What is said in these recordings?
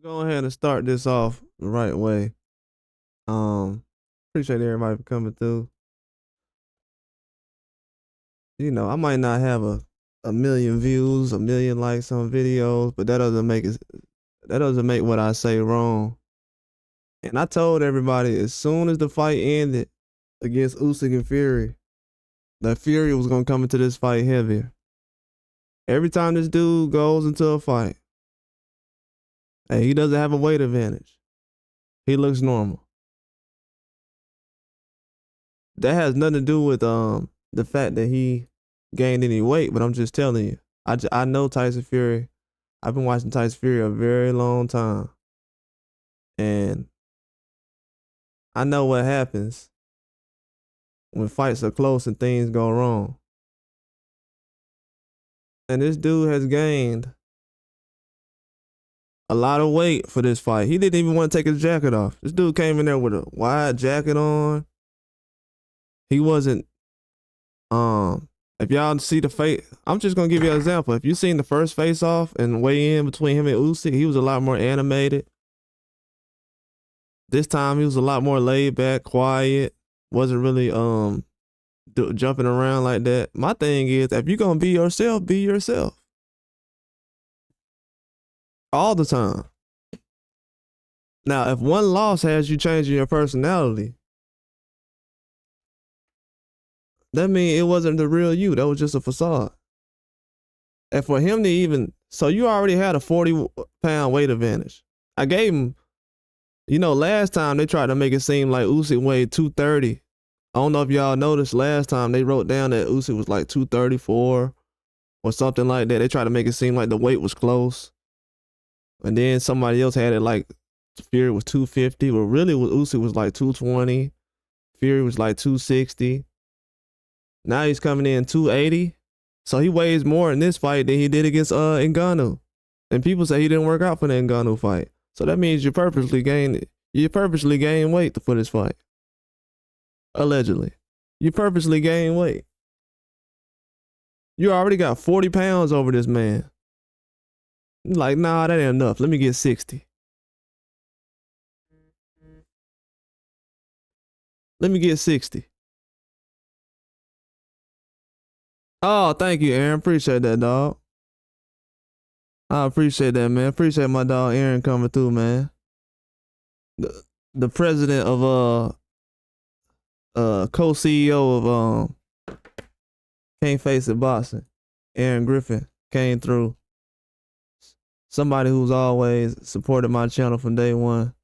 Go ahead and start this off the right way. Um, Appreciate everybody for coming through. I might not have a million views, a million likes on videos, but that doesn't make what I say wrong. And I told everybody as soon as the fight ended against Usyk and Fury, that Fury was gonna come into this fight heavier. Every time this dude goes into a fight, hey, he doesn't have a weight advantage. He looks normal. That has nothing to do with the fact that he gained any weight, but I'm just telling you. I know Tyson Fury. I've been watching Tyson Fury a very long time. And I know what happens when fights are close and things go wrong. And this dude has gained a lot of weight for this fight. He didn't even want to take his jacket off. This dude came in there with a wide jacket on. He wasn't if y'all see the face, I'm just gonna give you an example. If you seen the first face off and weigh in between him and Usyk, he was a lot more animated. This time he was a lot more laid back, quiet, wasn't really jumping around like that. My thing is, if you're gonna be yourself, be yourself. All the time. Now, if one loss has you changing your personality, that means it wasn't the real you. That was just a facade. And for him to even, so you already had a 40-pound weight advantage. I gave him, last time they tried to make it seem like Usyk weighed 230. I don't know if y'all noticed last time they wrote down that Usyk was like 234 or something like that. They tried to make it seem like the weight was close. And then somebody else had it like Fury was 250, but really Usyk was like 220. Fury was like 260. Now he's coming in 280. So he weighs more in this fight than he did against Ngannou. And people say he didn't work out for the Ngannou fight. So that means you purposely gain weight for this fight. Allegedly. You purposely gain weight. You already got 40 pounds over this man. You're like, nah, that ain't enough. Let me get 60. Let me get 60. Oh, thank you, Aaron. Appreciate that, dog. I appreciate that, man. Appreciate my dog Aaron coming through, man. The president of co-CEO of Can't Face It Boxing, Aaron Griffin, came through. Somebody who's always supported my channel from day one.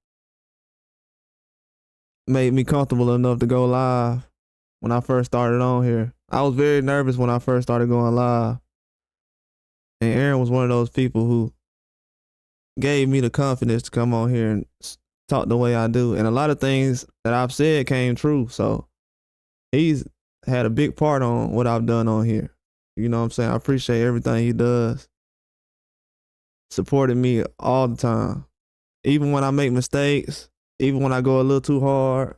Made me comfortable enough to go live when I first started on here. I was very nervous when I first started going live. And Aaron was one of those people who gave me the confidence to come on here and talk the way I do. And a lot of things that I've said came true. So he's had a big part on what I've done on here. You know what I'm saying? I appreciate everything he does. Supporting me all the time. Even when I make mistakes, even when I go a little too hard.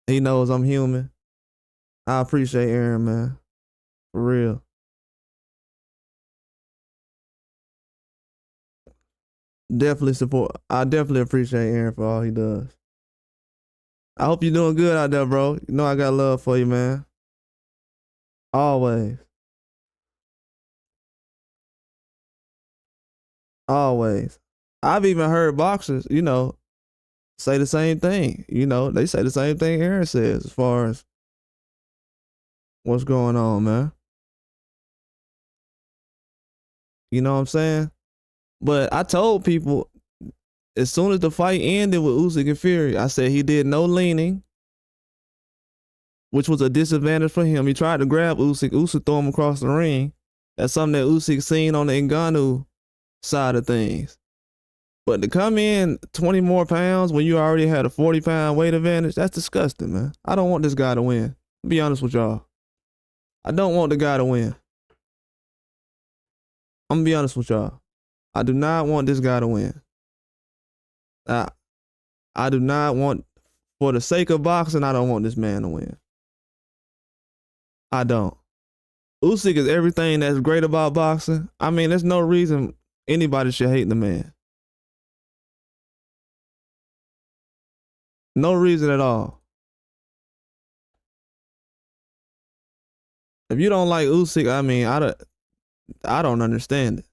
He knows I'm human. I appreciate Aaron, man. For real. I definitely appreciate Aaron for all he does. I hope you're doing good out there, bro. You know I got love for you, man. Always. Always. I've even heard boxers, say the same thing. They say the same thing Aaron says as far as what's going on, man. You know what I'm saying? But I told people as soon as the fight ended with Usyk and Fury, I said he did no leaning, which was a disadvantage for him. He tried to grab Usyk. Usyk threw him across the ring. That's something that Usyk seen on the Ngannou side of things. But to come in 20 more pounds when you already had a 40-pound weight advantage, that's disgusting, man. I don't want this guy to win. I'll be honest with y'all. I don't want the guy to win. I'm gonna be honest with y'all. I do not want this guy to win. I do not want, for the sake of boxing, I don't want this man to win. I don't. Usyk is everything that's great about boxing. I mean, there's no reason Anybody should hate the man. No reason at all. If you don't like USYK, I mean, I don't understand it.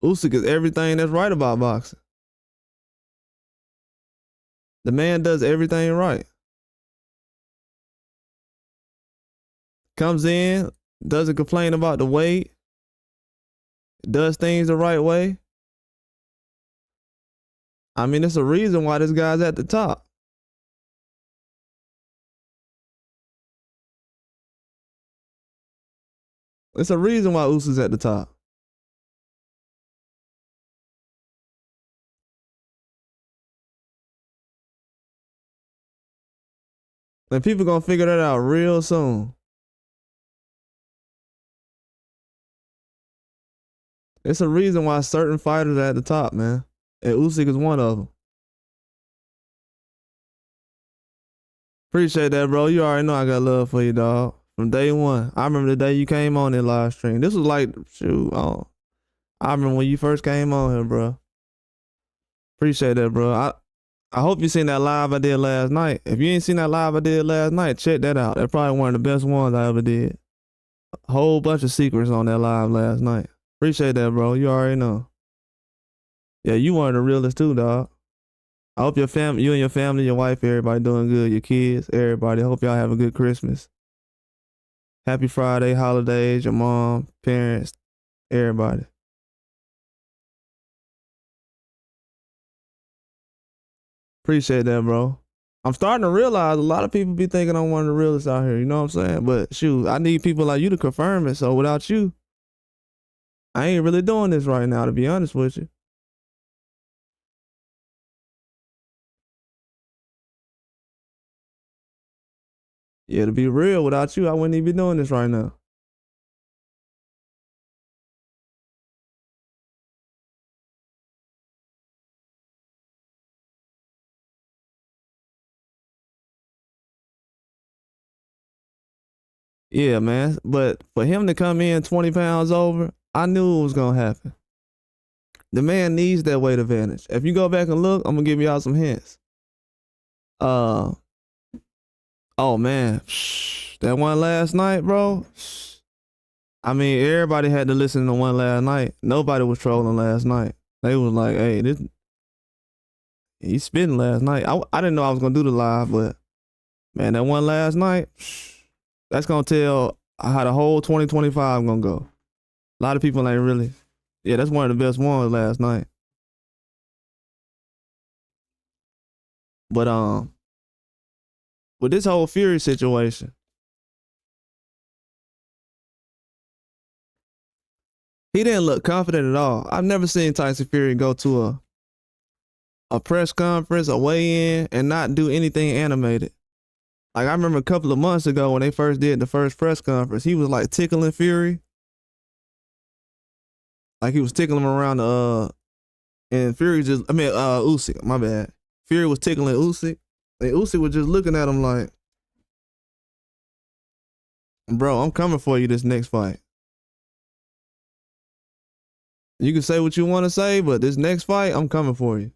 USYK is everything that's right about boxing. The man does everything right. Comes in, doesn't complain about the weight, does things the right way. I mean, it's a reason why this guy's at the top. It's a reason why Usyk's at the top. And people gonna figure that out real soon. It's a reason why certain fighters are at the top, man. And Usyk is one of them. Appreciate that, bro. You already know I got love for you, dog. From day one. I remember the day you came on in live stream. This was like, shoot, I remember when you first came on here, bro. Appreciate that, bro. I hope you seen that live I did last night. If you ain't seen that live I did last night, check that out. That's probably one of the best ones I ever did. A whole bunch of secrets on that live last night. Appreciate that, bro. You already know. Yeah, you one of the realest too, dog. I hope your family, you and your family, your wife, everybody doing good. Your kids, everybody. I hope y'all have a good Christmas. Happy Friday, holidays, your mom, parents, everybody. Appreciate that, bro. I'm starting to realize a lot of people be thinking I'm one of the realest out here. You know what I'm saying? But shoot, I need people like you to confirm it. So without you, I ain't really doing this right now, to be honest with you. Yeah, to be real, without you, I wouldn't even be doing this right now. Yeah, man. But for him to come in 20 pounds over, I knew it was going to happen. The man needs that weight advantage. If you go back and look, I'm going to give y'all some hints. Oh, man. That one last night, bro. I mean, everybody had to listen to one last night. Nobody was trolling last night. They was like, hey, he's spitting last night. I didn't know I was going to do the live, but, man, that one last night, that's going to tell how the whole 2025 going to go. A lot of people ain't really. Yeah, that's one of the best ones last night. But with this whole Fury situation, he didn't look confident at all. I've never seen Tyson Fury go to a press conference, a weigh-in, and not do anything animated. Like, I remember a couple of months ago when they first did the first press conference, he was like tickling Fury. Like he was tickling him around and Fury just, Usyk, my bad. Fury was tickling Usyk. And Usyk was just looking at him like, bro, I'm coming for you this next fight. You can say what you want to say, but this next fight, I'm coming for you.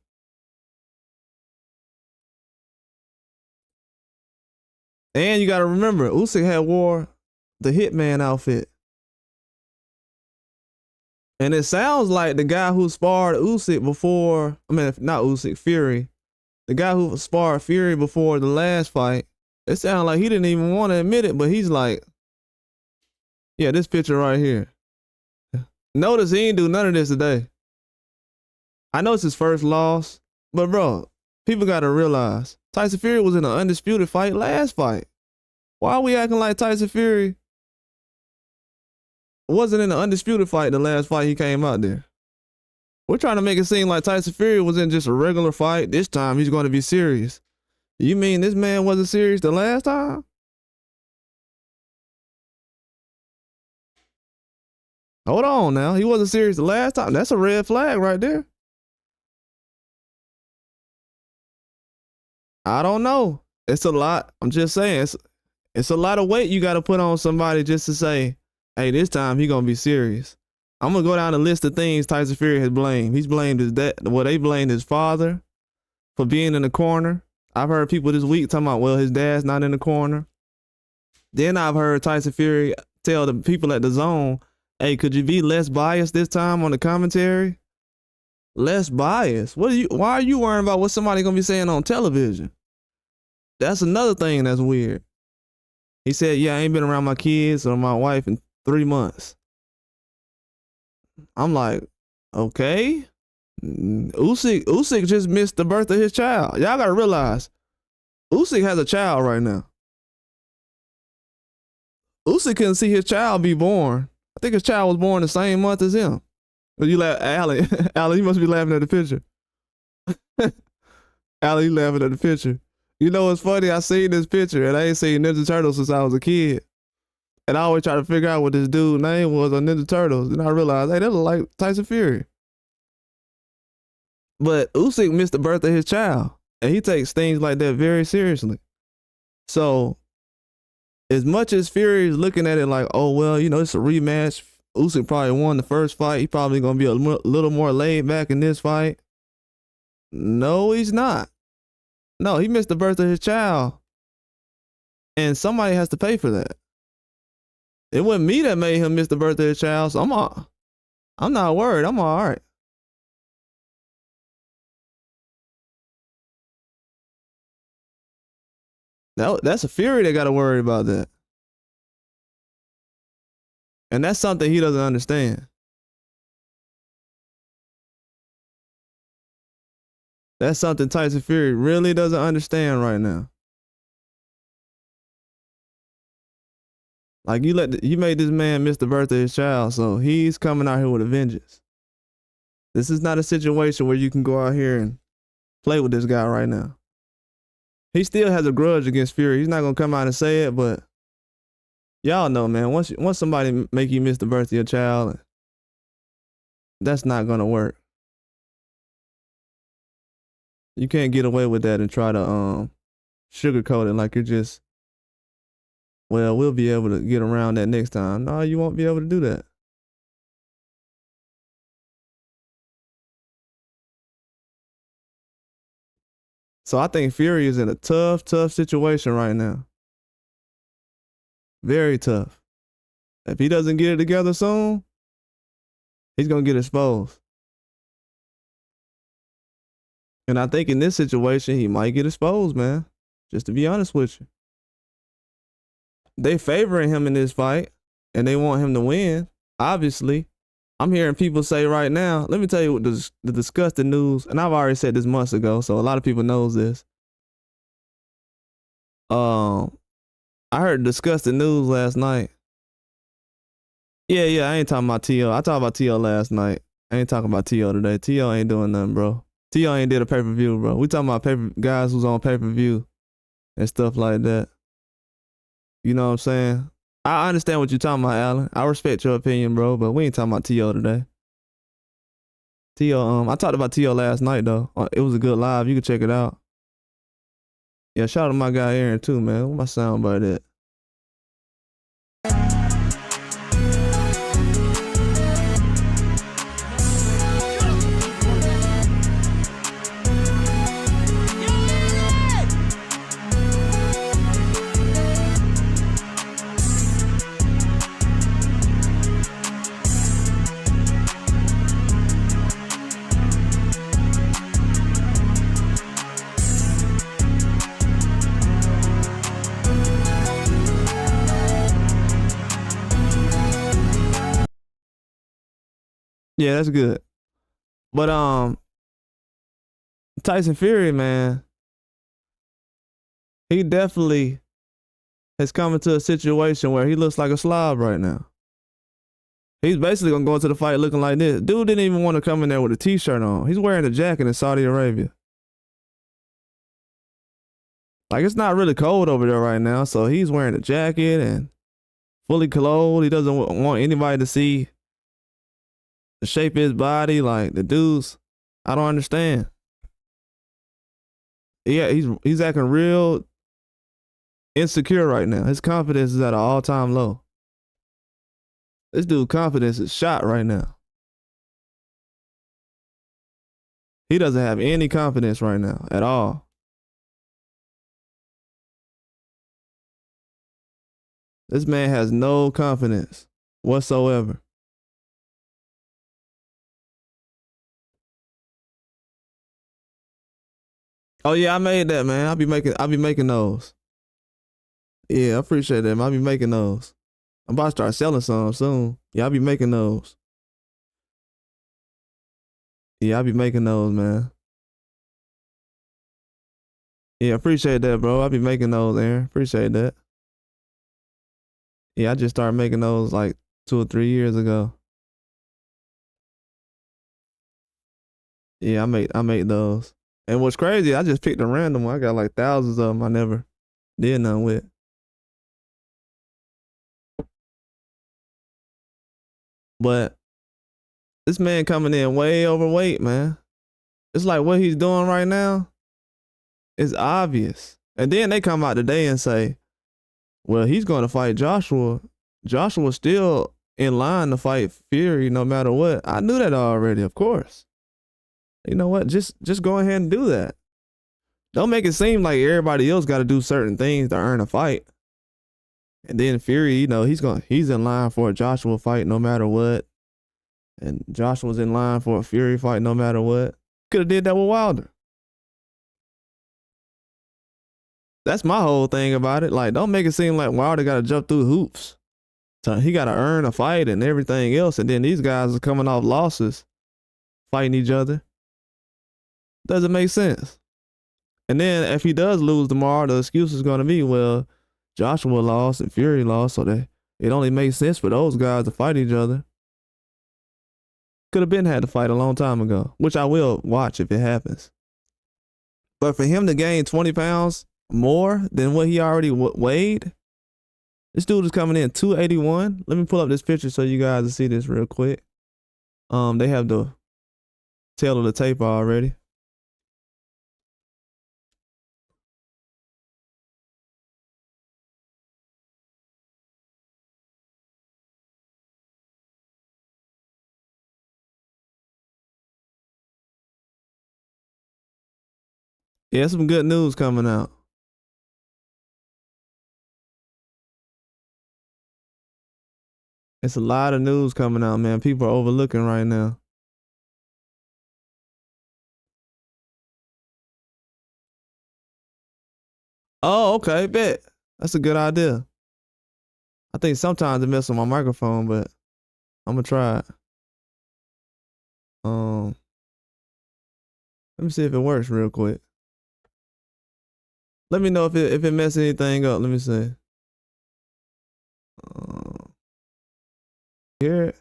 And you got to remember, Usyk had wore the Hitman outfit. And it sounds like the guy who sparred Usyk before, not Usyk, Fury. The guy who sparred Fury before the last fight, it sounded like he didn't even want to admit it, but he's like, yeah, this picture right here. Notice he ain't do none of this today. I know it's his first loss, but bro, people got to realize Tyson Fury was in an undisputed fight last fight. Why are we acting like Tyson Fury wasn't in an undisputed fight the last fight he came out there? We're trying to make it seem like Tyson Fury was in just a regular fight. This time he's going to be serious. You mean this man wasn't serious the last time? Hold on now. He wasn't serious the last time. That's a red flag right there. I don't know. It's a lot. I'm just saying. It's a lot of weight you got to put on somebody just to say, hey, this time he gonna be serious. I'm gonna go down the list of things Tyson Fury has blamed. He's blamed his dad. Well, they blamed his father for being in the corner. I've heard people this week talking about, well, his dad's not in the corner. Then I've heard Tyson Fury tell the people at the zone, hey, could you be less biased this time on the commentary? Less biased? Why are you worrying about what somebody gonna be saying on television? That's another thing that's weird. He said, yeah, I ain't been around my kids or my wife in 3 months. I'm like, okay. Usyk just missed the birth of his child. Y'all gotta realize, Usyk has a child right now. Usyk couldn't see his child be born. I think his child was born the same month as him. But you laugh, Alan. Alan, you must be laughing at the picture. Alan, you laughing at the picture. You know what's funny? I seen this picture and I ain't seen Ninja Turtles since I was a kid. And I always try to figure out what this dude's name was on Ninja Turtles. And I realized, hey, that look like Tyson Fury. But Usyk missed the birth of his child. And he takes things like that very seriously. So, as much as Fury is looking at it like, oh, well, you know, it's a rematch. Usyk probably won the first fight. He probably going to be a little more laid back in this fight. No, he's not. No, he missed the birth of his child. And somebody has to pay for that. It wasn't me that made him miss the birth of his child, so I'm not worried. I'm all right. That's a Fury that got to worry about that. And that's something he doesn't understand. That's something Tyson Fury really doesn't understand right now. Like you made this man miss the birth of his child, so he's coming out here with a vengeance. This is not a situation where you can go out here and play with this guy right now. He still has a grudge against Fury. He's not gonna come out and say it, but y'all know, man. Once somebody make you miss the birth of your child, that's not gonna work. You can't get away with that and try to sugarcoat it like you're just, well, we'll be able to get around that next time. No, you won't be able to do that. So I think Fury is in a tough situation right now. Very tough. If he doesn't get it together soon, he's going to get exposed. And I think in this situation, he might get exposed, man. Just to be honest with you. They favoring him in this fight, and they want him to win, obviously. I'm hearing people say right now, let me tell you what the disgusting news, and I've already said this months ago, so a lot of people knows this. I heard disgusting news last night. Yeah, I ain't talking about T.O. I talked about T.O. last night. I ain't talking about T.O. today. T.O. ain't doing nothing, bro. T.O. ain't did a pay-per-view, bro. We talking about guys who's on pay-per-view and stuff like that. You know what I'm saying? I understand what you're talking about, Alan. I respect your opinion, bro, but we ain't talking about T.O. today. T.O., I talked about T.O. last night, though. It was a good live. You can check it out. Yeah, shout out to my guy Aaron, too, man. What my sound by that? Yeah, that's good. But Tyson Fury, man, he definitely has come into a situation where he looks like a slob right now. He's basically gonna go into the fight looking like this. Dude didn't even want to come in there with a t-shirt on. He's wearing a jacket in Saudi Arabia. Like, it's not really cold over there right now, so he's wearing a jacket and fully clothed. He doesn't want anybody to see the shape of his body. Like, the dude's, I don't understand. Yeah, he's acting real insecure right now. His confidence is at an all-time low. This dude's confidence is shot right now. He doesn't have any confidence right now at all. This man has no confidence whatsoever. Oh yeah, I made that, man. I'll be making those. Yeah, I appreciate that, man. I'll be making those. I'm about to start selling some soon. Yeah, I'll be making those. Yeah, I'll be making those, man. Yeah, appreciate that, bro. I'll be making those, Aaron. Appreciate that. Yeah, I just started making those like 2 or 3 years ago. Yeah, I make those. And what's crazy, I just picked a random one. I got like thousands of them I never did nothing with. But this man coming in way overweight, man. It's like what he's doing right now is obvious. And then they come out today and say, well, he's going to fight Joshua. Joshua's still in line to fight Fury no matter what. I knew that already, of course. You know what? Just go ahead and do that. Don't make it seem like everybody else got to do certain things to earn a fight. And then Fury, you know, he's in line for a Joshua fight no matter what. And Joshua's in line for a Fury fight no matter what. Could have did that with Wilder. That's my whole thing about it. Like, don't make it seem like Wilder got to jump through hoops. So he got to earn a fight and everything else. And then these guys are coming off losses, fighting each other. Doesn't make sense. And then if he does lose tomorrow, the excuse is going to be, well, Joshua lost and Fury lost, so that it only makes sense for those guys to fight each other. Could have been had to fight a long time ago, which I will watch if it happens. But for him to gain 20 pounds more than what he already weighed, this dude is coming in 281. Let me pull up this picture so you guys can see this real quick. They have the tail of the tape already. Yeah, some good news coming out. It's a lot of news coming out, man. People are overlooking right now. Oh, okay, bet. That's a good idea. I think sometimes it messes with my microphone, but I'm gonna try it. Let me see if it works real quick. Let me know if it messes anything up. Let me see. Hear it?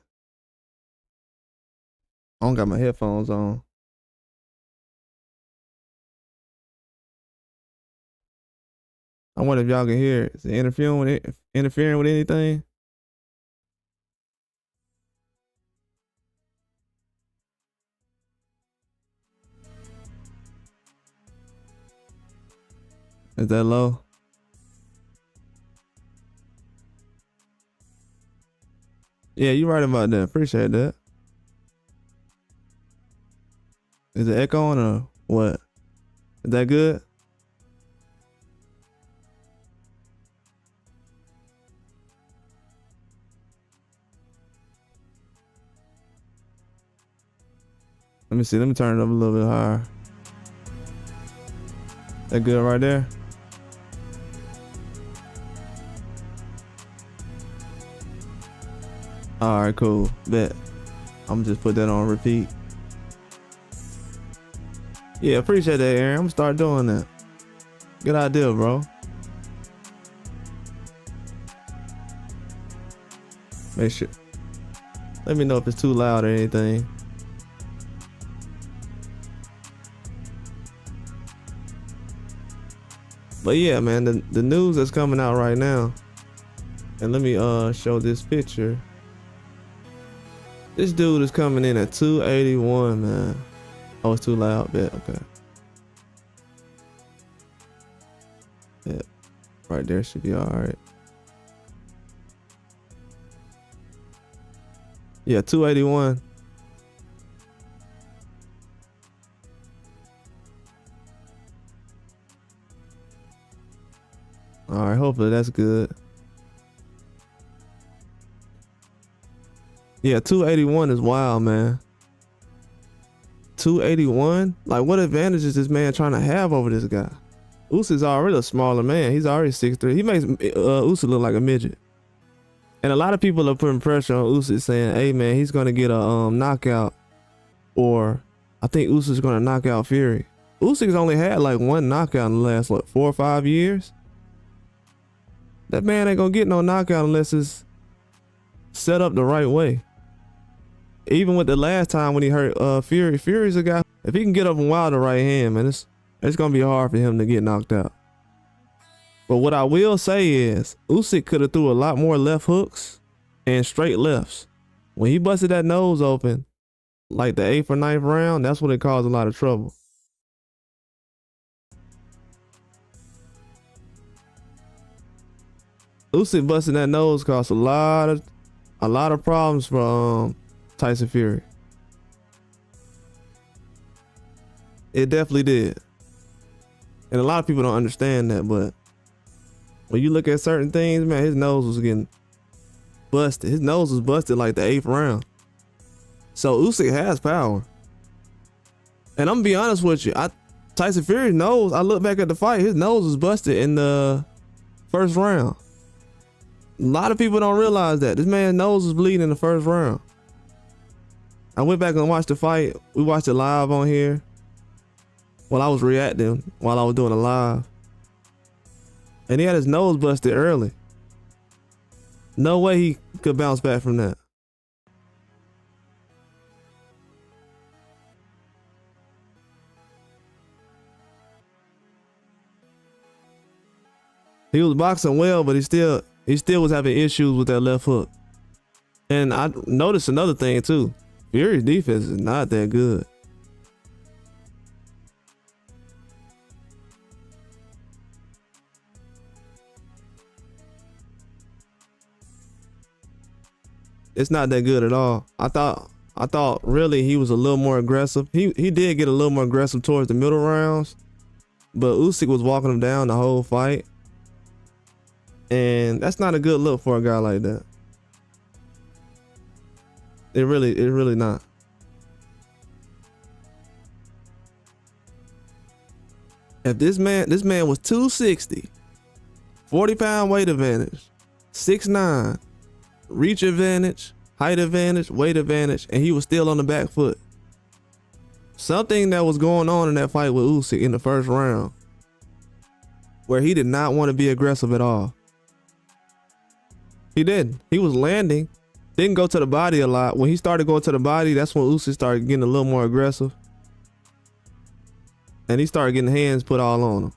I don't got my headphones on. I wonder if y'all can hear it. Is it interfering with anything? Is that low? Yeah, you right about that. Appreciate that. Is it echoing or what? Is that good? Let me see. Let me turn it up a little bit higher. That good right there? All right, cool. Bet. I'm just put that on repeat. Yeah, appreciate that, Aaron. I'm gonna start doing that. Good idea, bro. Make sure. Let me know if it's too loud or anything. But yeah, man, the news that's coming out right now. And let me show this picture. This dude is coming in at 281, man. Oh, it's too loud. Bet, okay. Yeah, right there should be all right. Yeah, 281. All right, hopefully that's good. Yeah, 281 is wild, man. 281? Like, what advantage is this man trying to have over this guy? Usyk's already a smaller man. He's already 6'3". He makes Usyk look like a midget. And a lot of people are putting pressure on Usyk saying, hey, man, he's going to get a knockout. Or I think Usyk's going to knock out Fury. Usyk's only had like one knockout in the last, what, 4 or 5 years? That man ain't going to get no knockout unless it's set up the right way. Even with the last time when he hurt Fury, Fury's a guy, if he can get up and wild the right hand, man, it's gonna be hard for him to get knocked out. But what I will say is, Usyk could have threw a lot more left hooks and straight lefts. When he busted that nose open, like the 8th or 9th round, that's when it caused a lot of trouble. Usyk busting that nose caused a lot of problems for Tyson Fury. It definitely did. And a lot of people don't understand that, but when you look at certain things, man, his nose was getting busted. His nose was busted like the 8th round. So Usyk has power. And I'm gonna be honest with you, Tyson Fury's nose, I look back at the fight, his nose was busted in the 1st round. A lot of people don't realize that. This man's nose was bleeding in the 1st round. I went back and watched the fight. We watched it live on here. Well, I was reacting while I was doing a live. And he had his nose busted early. No way he could bounce back from that. He was boxing well, but he still was having issues with that left hook. And I noticed another thing too. Fury's defense is not that good. It's not that good at all. I thought really he was a little more aggressive. He did get a little more aggressive towards the middle rounds, but Usyk was walking him down the whole fight. And that's not a good look for a guy like that. It really not. If this man was 260, 40-pound weight advantage, 6'9", reach advantage, height advantage, weight advantage, and he was still on the back foot. Something that was going on in that fight with Usyk in the 1st round, where he did not want to be aggressive at all. He didn't. He was landing, didn't go to the body a lot. When he started going to the body, that's when Usyk started getting a little more aggressive. And he started getting hands put all on him.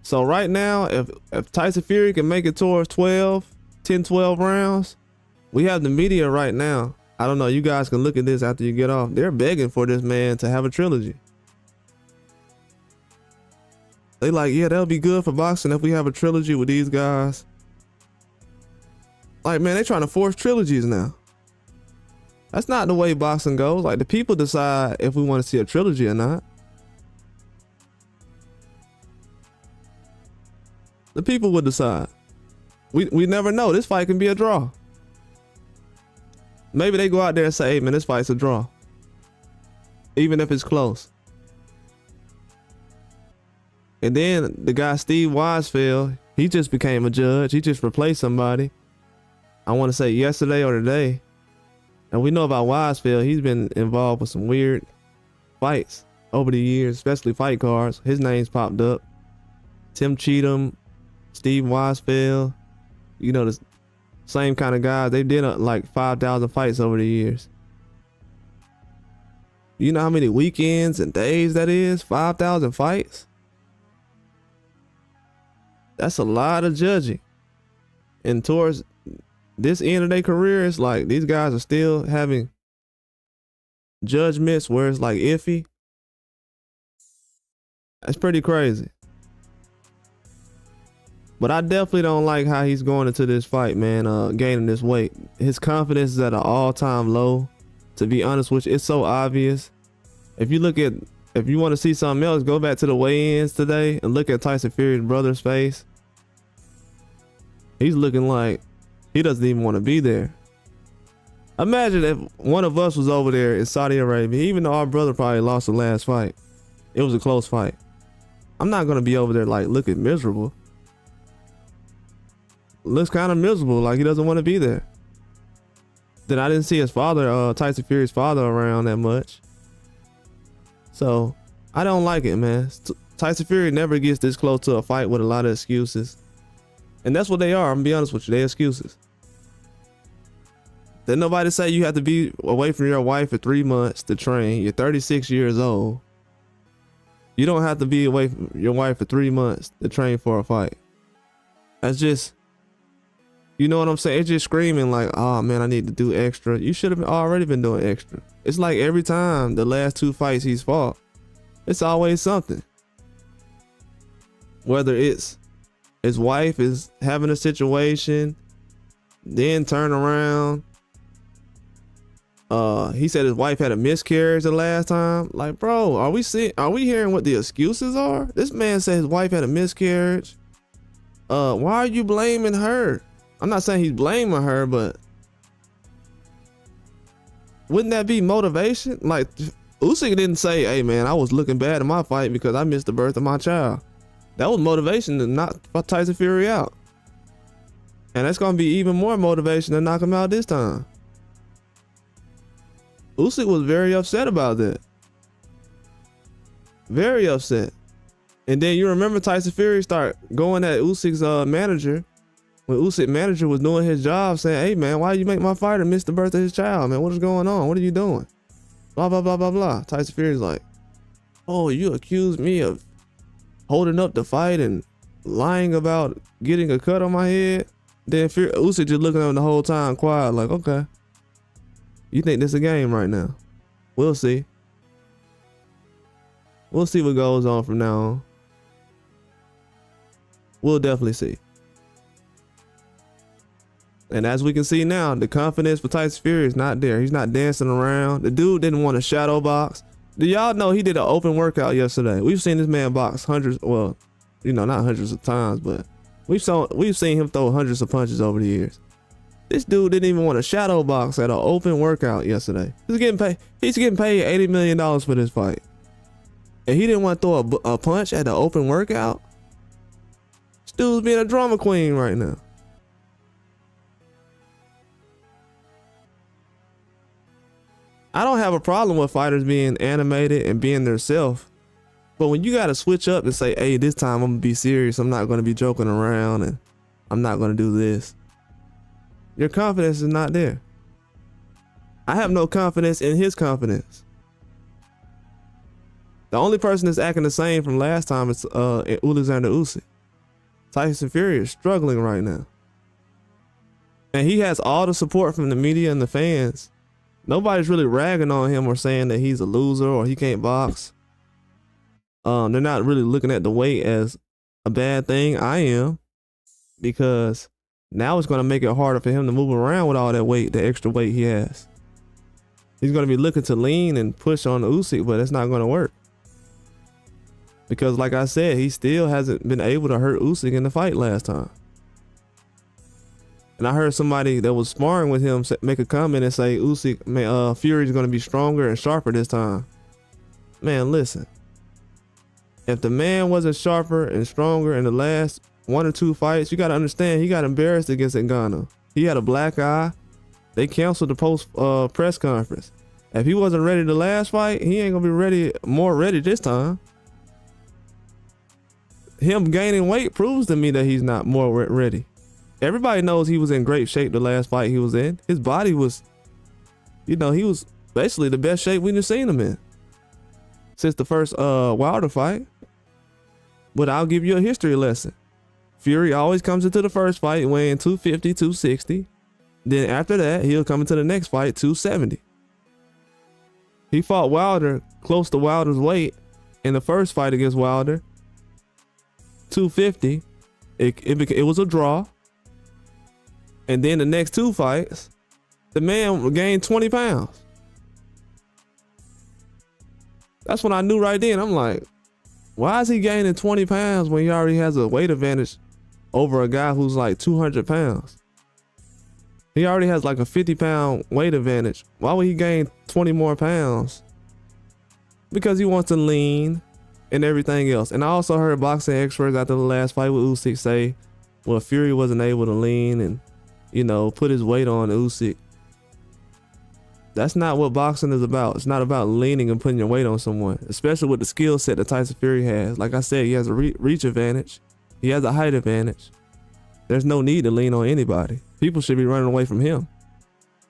So right now, if Tyson Fury can make it towards 10, 12 rounds, we have the media right now. I don't know, you guys can look at this after you get off. They're begging for this man to have a trilogy. They like, yeah, that'll be good for boxing if we have a trilogy with these guys. Like, man, they trying to force trilogies now. That's not the way boxing goes. Like, the people decide if we want to see a trilogy or not. The people would decide. We never know. This fight can be a draw. Maybe they go out there and say, hey, man, this fight's a draw. Even if it's close. And then the guy, Steve Weisfeld, he just became a judge. He just replaced somebody. I want to say yesterday or today. And we know about Weisfeld. He's been involved with some weird fights over the years, especially fight cards. His name's popped up. Tim Cheatham, Steve Weisfeld, you know, the same kind of guys. They did like 5,000 fights over the years. You know how many weekends and days that is? 5,000 fights? That's a lot of judging. And towards this end of their career, it's like these guys are still having judgments where it's like iffy. That's pretty crazy. But I definitely don't like how he's going into this fight, man, gaining this weight. His confidence is at an all-time low. To be honest with you, it's so obvious. If you want to see something else, go back to the weigh-ins today and look at Tyson Fury's brother's face. He's looking like he doesn't even want to be there. Imagine if one of us was over there in Saudi Arabia, even though our brother probably lost the last fight. It was a close fight. I'm not going to be over there like looking miserable. Looks kind of miserable, like he doesn't want to be there. Then I didn't see his father, Tyson Fury's father, around that much. So I don't like it, man. Tyson Fury never gets this close to a fight with a lot of excuses. And that's what they are. I'm gonna be honest with you. They're excuses. Didn't nobody say you have to be away from your wife for 3 months to train. You're 36 years old. You don't have to be away from your wife for 3 months to train for a fight. That's just, you know what I'm saying? It's just screaming like, oh man, I need to do extra. You should have already been doing extra. It's like every time the last 2 fights he's fought, it's always something. Whether it's his wife is having a situation, then turn around. He said his wife had a miscarriage the last time. Like, bro, are we hearing what the excuses are? This man said his wife had a miscarriage. Why are you blaming her? I'm not saying he's blaming her, but wouldn't that be motivation? Like, Usyk didn't say, hey man, I was looking bad in my fight because I missed the birth of my child. That was motivation to knock Tyson Fury out. And that's gonna be even more motivation to knock him out this time. Usyk was very upset about that. Very upset. And then you remember Tyson Fury start going at Usyk's manager when Usyk manager was doing his job, saying, hey man, why you make my fighter miss the birth of his child, man? What is going on? What are you doing? Blah, blah, blah, blah, blah. Tyson Fury's like, oh, you accused me of holding up the fight and lying about getting a cut on my head. Then Usyk just looking at him the whole time quiet, like, okay. You think this is a game right now? We'll see. We'll see what goes on from now on. We'll definitely see. And as we can see now, the confidence for Tyson Fury is not there. He's not dancing around. The dude didn't want to shadow box. Do y'all know he did an open workout yesterday? We've seen this man box hundreds, well, you know, not hundreds of times, but we've seen him throw hundreds of punches over the years. This dude didn't even want to shadow box at an open workout yesterday. He's getting paid $80 million for this fight. And he didn't want to throw a punch at the open workout? This dude's being a drama queen right now. I don't have a problem with fighters being animated and being their self. But when you got to switch up and say, hey, this time I'm going to be serious. I'm not going to be joking around and I'm not going to do this. Your confidence is not there. I have no confidence in his confidence. The only person that's acting the same from last time is Alexander Usyk. Tyson Fury is struggling right now. And he has all the support from the media and the fans. Nobody's really ragging on him or saying that he's a loser or he can't box. They're not really looking at the weight as a bad thing. I am, because now it's going to make it harder for him to move around with all that weight, the extra weight he has. He's going to be looking to lean and push on Usyk, but it's not going to work. Because like I said, he still hasn't been able to hurt Usyk in the fight last time. And I heard somebody that was sparring with him make a comment and say Fury's going to be stronger and sharper this time. Man, listen. If the man wasn't sharper and stronger in the last 1 or 2 fights, you got to understand he got embarrassed against Ngannou. He had a black eye. They canceled the post press conference. If he wasn't ready the last fight, he ain't going to be more ready this time. Him gaining weight proves to me that he's not more ready. Everybody knows he was in great shape the last fight he was in. His body was, you know, he was basically the best shape we've seen him in since the first Wilder fight. But I'll give you a history lesson. Fury always comes into the first fight weighing 250, 260. Then after that, he'll come into the next fight 270. He fought Wilder close to Wilder's weight, in the first fight against Wilder. 250. It was a draw. And then the next 2 fights, the man gained 20 pounds. That's when I knew right then. I'm like, why is he gaining 20 pounds when he already has a weight advantage over a guy who's like 200 pounds? He already has like a 50-pound weight advantage. Why would he gain 20 more pounds? Because he wants to lean and everything else. And I also heard boxing experts after the last fight with Usyk say, well, Fury wasn't able to lean and, you know, put his weight on Usyk. That's not what boxing is about. It's not about leaning and putting your weight on someone, especially with the skill set that Tyson Fury has. Like I said, he has a reach advantage. He has a height advantage. There's no need to lean on anybody. People should be running away from him.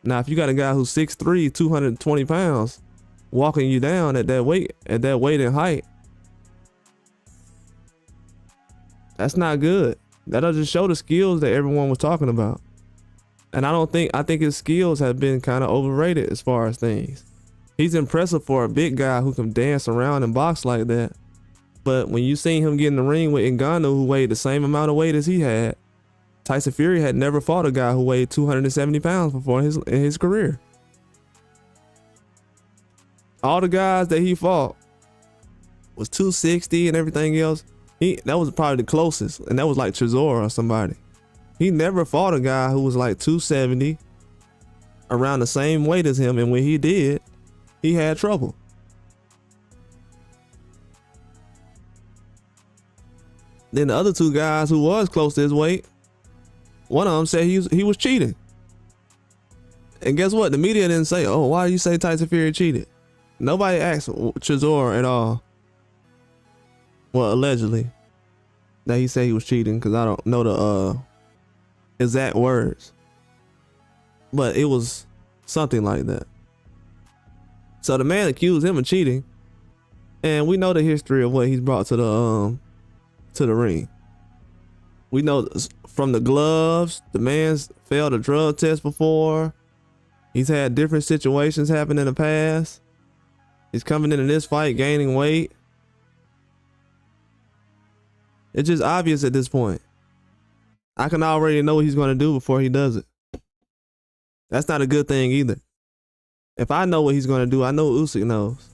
Now, if you got a guy who's 6'3", 220 pounds, walking you down at that weight and height, that's not good. That'll just show the skills that everyone was talking about. And I think his skills have been kind of overrated as far as things. He's impressive for a big guy who can dance around and box like that. But when you seen him get in the ring with Ngannou, who weighed the same amount of weight as he had, Tyson Fury had never fought a guy who weighed 270 pounds before in his career. All the guys that he fought was 260 and everything else. That was probably the closest, and that was like Chisora or somebody. He never fought a guy who was like 270, around the same weight as him, and when he did, he had trouble. Then the other 2 guys who was close to his weight, one of them said he was cheating. And guess what? The media didn't say, oh, why do you say Tyson Fury cheated? Nobody asked Chisora at all. Well, allegedly, that he said he was cheating, because I don't know the exact words. But it was something like that. So the man accused him of cheating, and we know the history of what he's brought to the ring. We know from the gloves, the man's failed a drug test before. He's had different situations happen in the past. He's coming into this fight gaining weight. It's just obvious at this point. I can already know what he's going to do before he does it. That's not a good thing either. If I know what he's going to do, I know Usyk knows.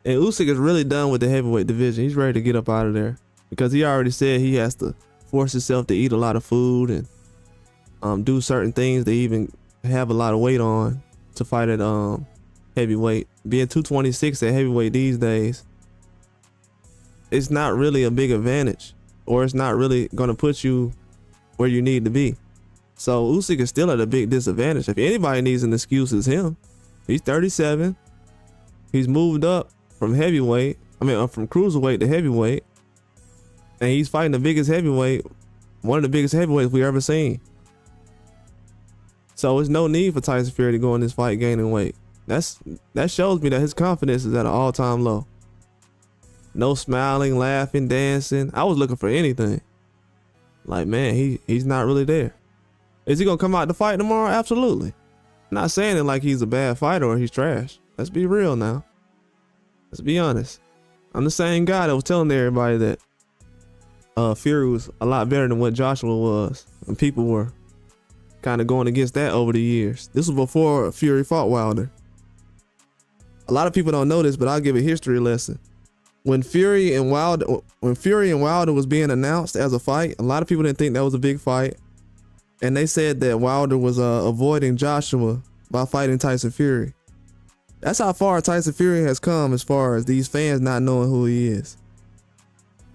And Usyk is really done with the heavyweight division. He's ready to get up out of there, because he already said he has to force himself to eat a lot of food and do certain things to even have a lot of weight on to fight at heavyweight. Being 226 at heavyweight these days, it's not really a big advantage, or it's not really going to put you where you need to be. So Usyk is still at a big disadvantage. If anybody needs an excuse, it's him. He's 37. He's moved up from heavyweight. From cruiserweight to heavyweight. And he's fighting the biggest heavyweight, one of the biggest heavyweights we ever seen. So there's no need for Tyson Fury to go in this fight gaining weight. That shows me that his confidence is at an all-time low. No smiling, laughing, dancing. I was looking for anything. Like, man, he's not really there. Is he gonna come out to fight tomorrow? Absolutely. Not saying it like he's a bad fighter or he's trash. Let's be real now. Let's be honest. I'm the same guy that was telling everybody that Fury was a lot better than what Joshua was, and people were kind of going against that over the years. This was before Fury fought Wilder. A lot of people don't know this, but I'll give a history lesson. When Fury and Wilder was being announced as a fight, a lot of people didn't think that was a big fight, and they said that Wilder was avoiding Joshua by fighting Tyson Fury. That's how far Tyson Fury has come as far as these fans not knowing who he is.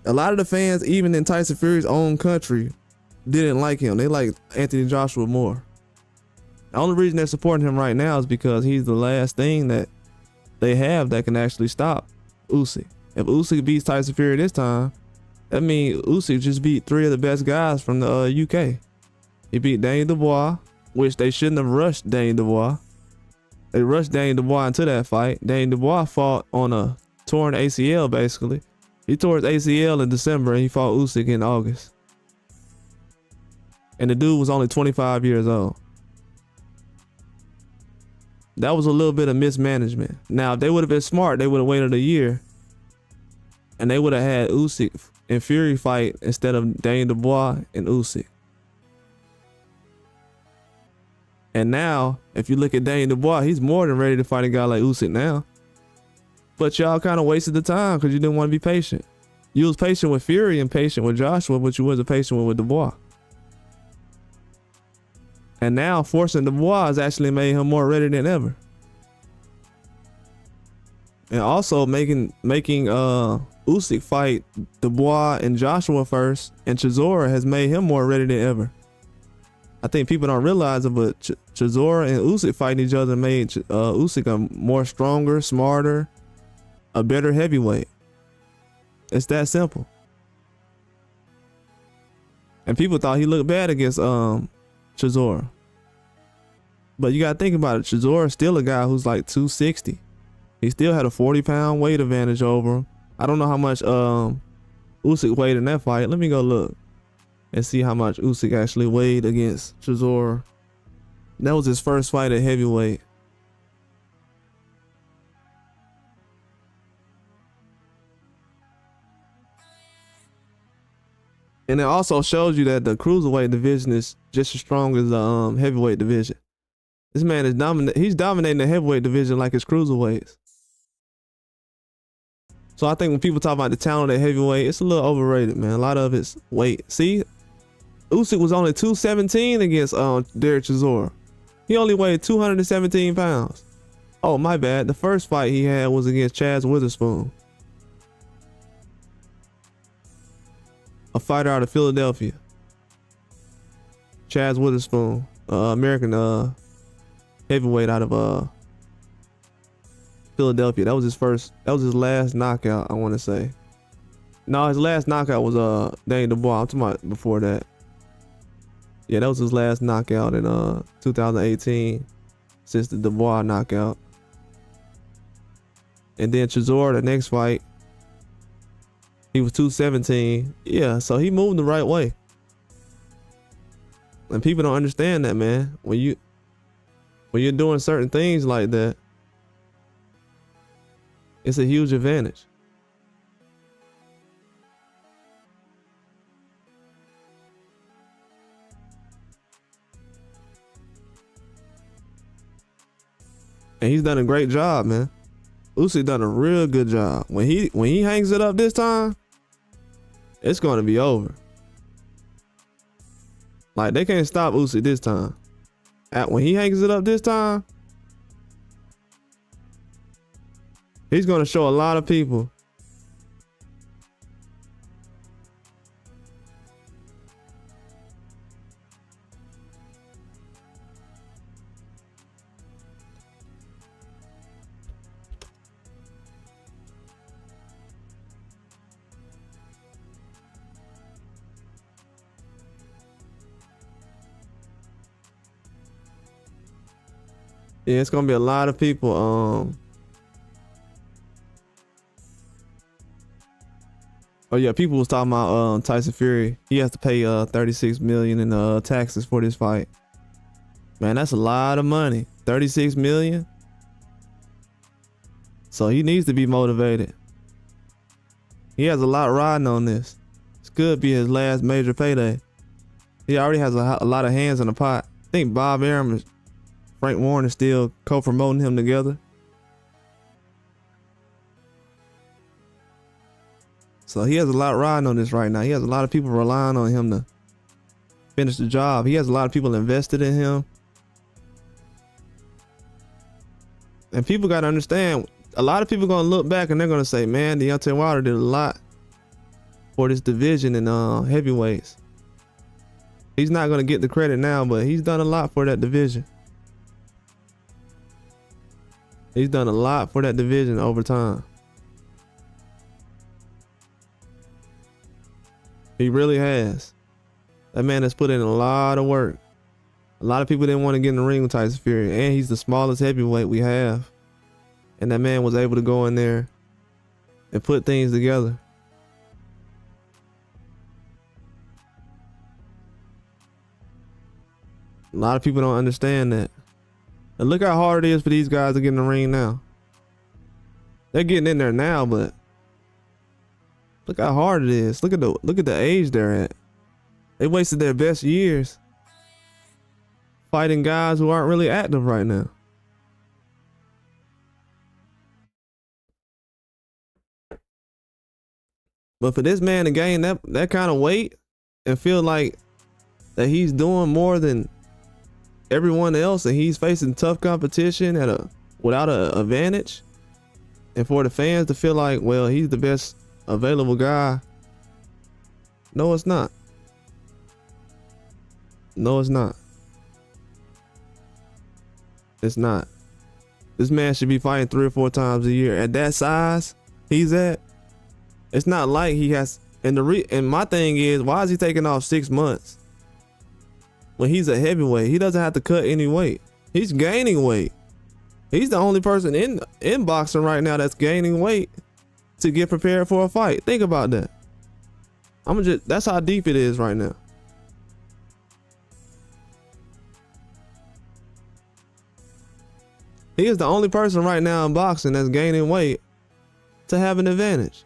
A lot of the fans, even in Tyson Fury's own country, didn't like him. They liked Anthony Joshua more. The only reason they're supporting him right now is because he's the last thing that they have that can actually stop Usyk. If Usyk beats Tyson Fury this time, that means Usyk just beat 3 of the best guys from the UK. He beat Daniel Dubois, which they shouldn't have rushed Daniel Dubois. They rushed Daniel Dubois into that fight. Daniel Dubois fought on a torn ACL, basically. He tore his ACL in December and he fought Usyk in August. And the dude was only 25 years old. That was a little bit of mismanagement. Now, if they would have been smart, they would have waited a year, and they would have had Usyk and Fury fight instead of Daniel Dubois and Usyk. And now, if you look at Daniel Dubois, he's more than ready to fight a guy like Usyk now. But y'all kind of wasted the time because you didn't want to be patient. You was patient with Fury and patient with Joshua, but you wasn't patient with Dubois. And now forcing Dubois has actually made him more ready than ever. And also making Usyk fight Dubois and Joshua first, and Chisora has made him more ready than ever. I think people don't realize it, but Chisora and Usyk fighting each other made Usyk a more stronger, smarter, a better heavyweight. It's that simple. And people thought he looked bad against Chisora. But you gotta think about it. Chisora is still a guy who's like 260. He still had a 40-pound weight advantage over him. I don't know how much Usyk weighed in that fight. Let me go look and see how much Usyk actually weighed against Chisora. That was his first fight at heavyweight. And it also shows you that the cruiserweight division is just as strong as the heavyweight division. This man is he's dominating the heavyweight division like it's cruiserweights. So I think when people talk about the talent at heavyweight, it's a little overrated, man. A lot of it's weight. See, Usyk was only 217 against Derek Chisora. He only weighed 217 pounds. Oh, my bad. The first fight he had was against Chaz Witherspoon, a fighter out of Philadelphia. Chaz Witherspoon, American heavyweight out of Philadelphia. That was his last knockout, I want to say. No, his last knockout was Daniel Dubois. I'm talking about before that. Yeah, that was his last knockout in 2018 since the Dubois knockout. And then Chisora, the next fight, he was 217. Yeah, so he moved the right way. And people don't understand that, man. When you're doing certain things like that, it's a huge advantage. And he's done a great job, man. Usyk done a real good job. When he hangs it up this time, it's going to be over. Like, they can't stop Usyk this time. When he hangs it up this time, he's going to show a lot of people yeah, it's gonna be a lot of people. Oh yeah, people was talking about Tyson Fury. He has to pay $36 million in taxes for this fight. Man, that's a lot of money. $36 million. So he needs to be motivated. He has a lot riding on this. This could be his last major payday. He already has a lot of hands in the pot. I think Bob Arum and Frank Warren is still co-promoting him together. So he has a lot riding on this right now. He has a lot of people relying on him to finish the job. He has a lot of people invested in him. And people got to understand, a lot of people going to look back and they're going to say, man, Deontay Wilder did a lot for this division in heavyweights. He's not going to get the credit now, but he's done a lot for that division. He's done a lot for that division over time. He really has. That man has put in a lot of work. A lot of people didn't want to get in the ring with Tyson Fury, and he's the smallest heavyweight we have. And that man was able to go in there and put things together. A lot of people don't understand that. And look how hard it is for these guys to get in the ring now. They're getting in there now, but look how hard it is. Look at the age they're at. They wasted their best years fighting guys who aren't really active right now. But for this man to gain that kind of weight and feel like that he's doing more than everyone else and he's facing tough competition without an advantage, and for the fans to feel like, well, he's the best available guy. No, it's not. No, it's not. It's not. This man should be fighting 3 or 4 times a year. At that size he's at, it's not like he has. And my thing is, why is he taking off 6 months when he's a heavyweight? He doesn't have to cut any weight. He's gaining weight. He's the only person in boxing right now that's gaining weight to get prepared for a fight. Think about that. That's how deep it is right now. He is the only person right now in boxing that's gaining weight to have an advantage.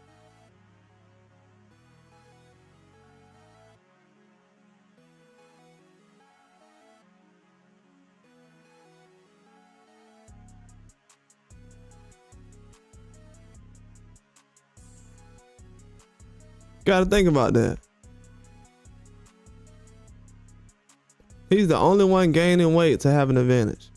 Gotta think about that. He's the only one gaining weight to have an advantage.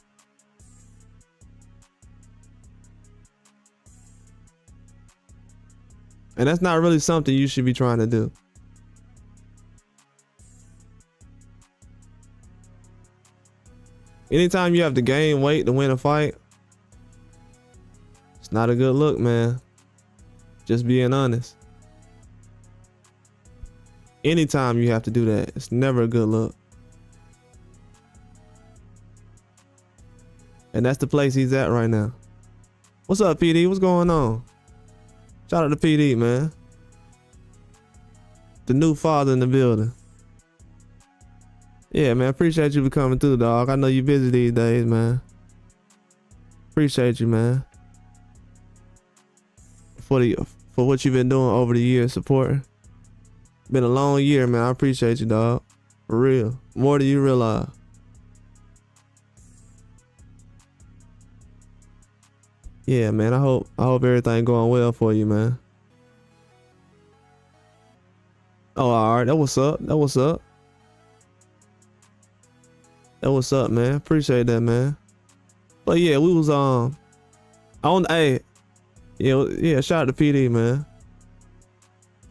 And that's not really something you should be trying to do. Anytime you have to gain weight to win a fight, it's not a good look, man. Just being honest. Anytime you have to do that, it's never a good look. And that's the place he's at right now. What's up, PD? What's going on? Shout out to PD, man. The new father in the building. Yeah, man. Appreciate you for coming through, dog. I know you're busy these days, man. Appreciate you, man. For what you've been doing over the years, supporting. Been a long year, man. I appreciate you, dog. For real. More than you realize. Yeah, man. I hope everything going well for you, man. Oh, all right. That what's up. That what's up. That what's up, man. Appreciate that, man. But yeah, we was hey, yeah. Shout out to PD, man.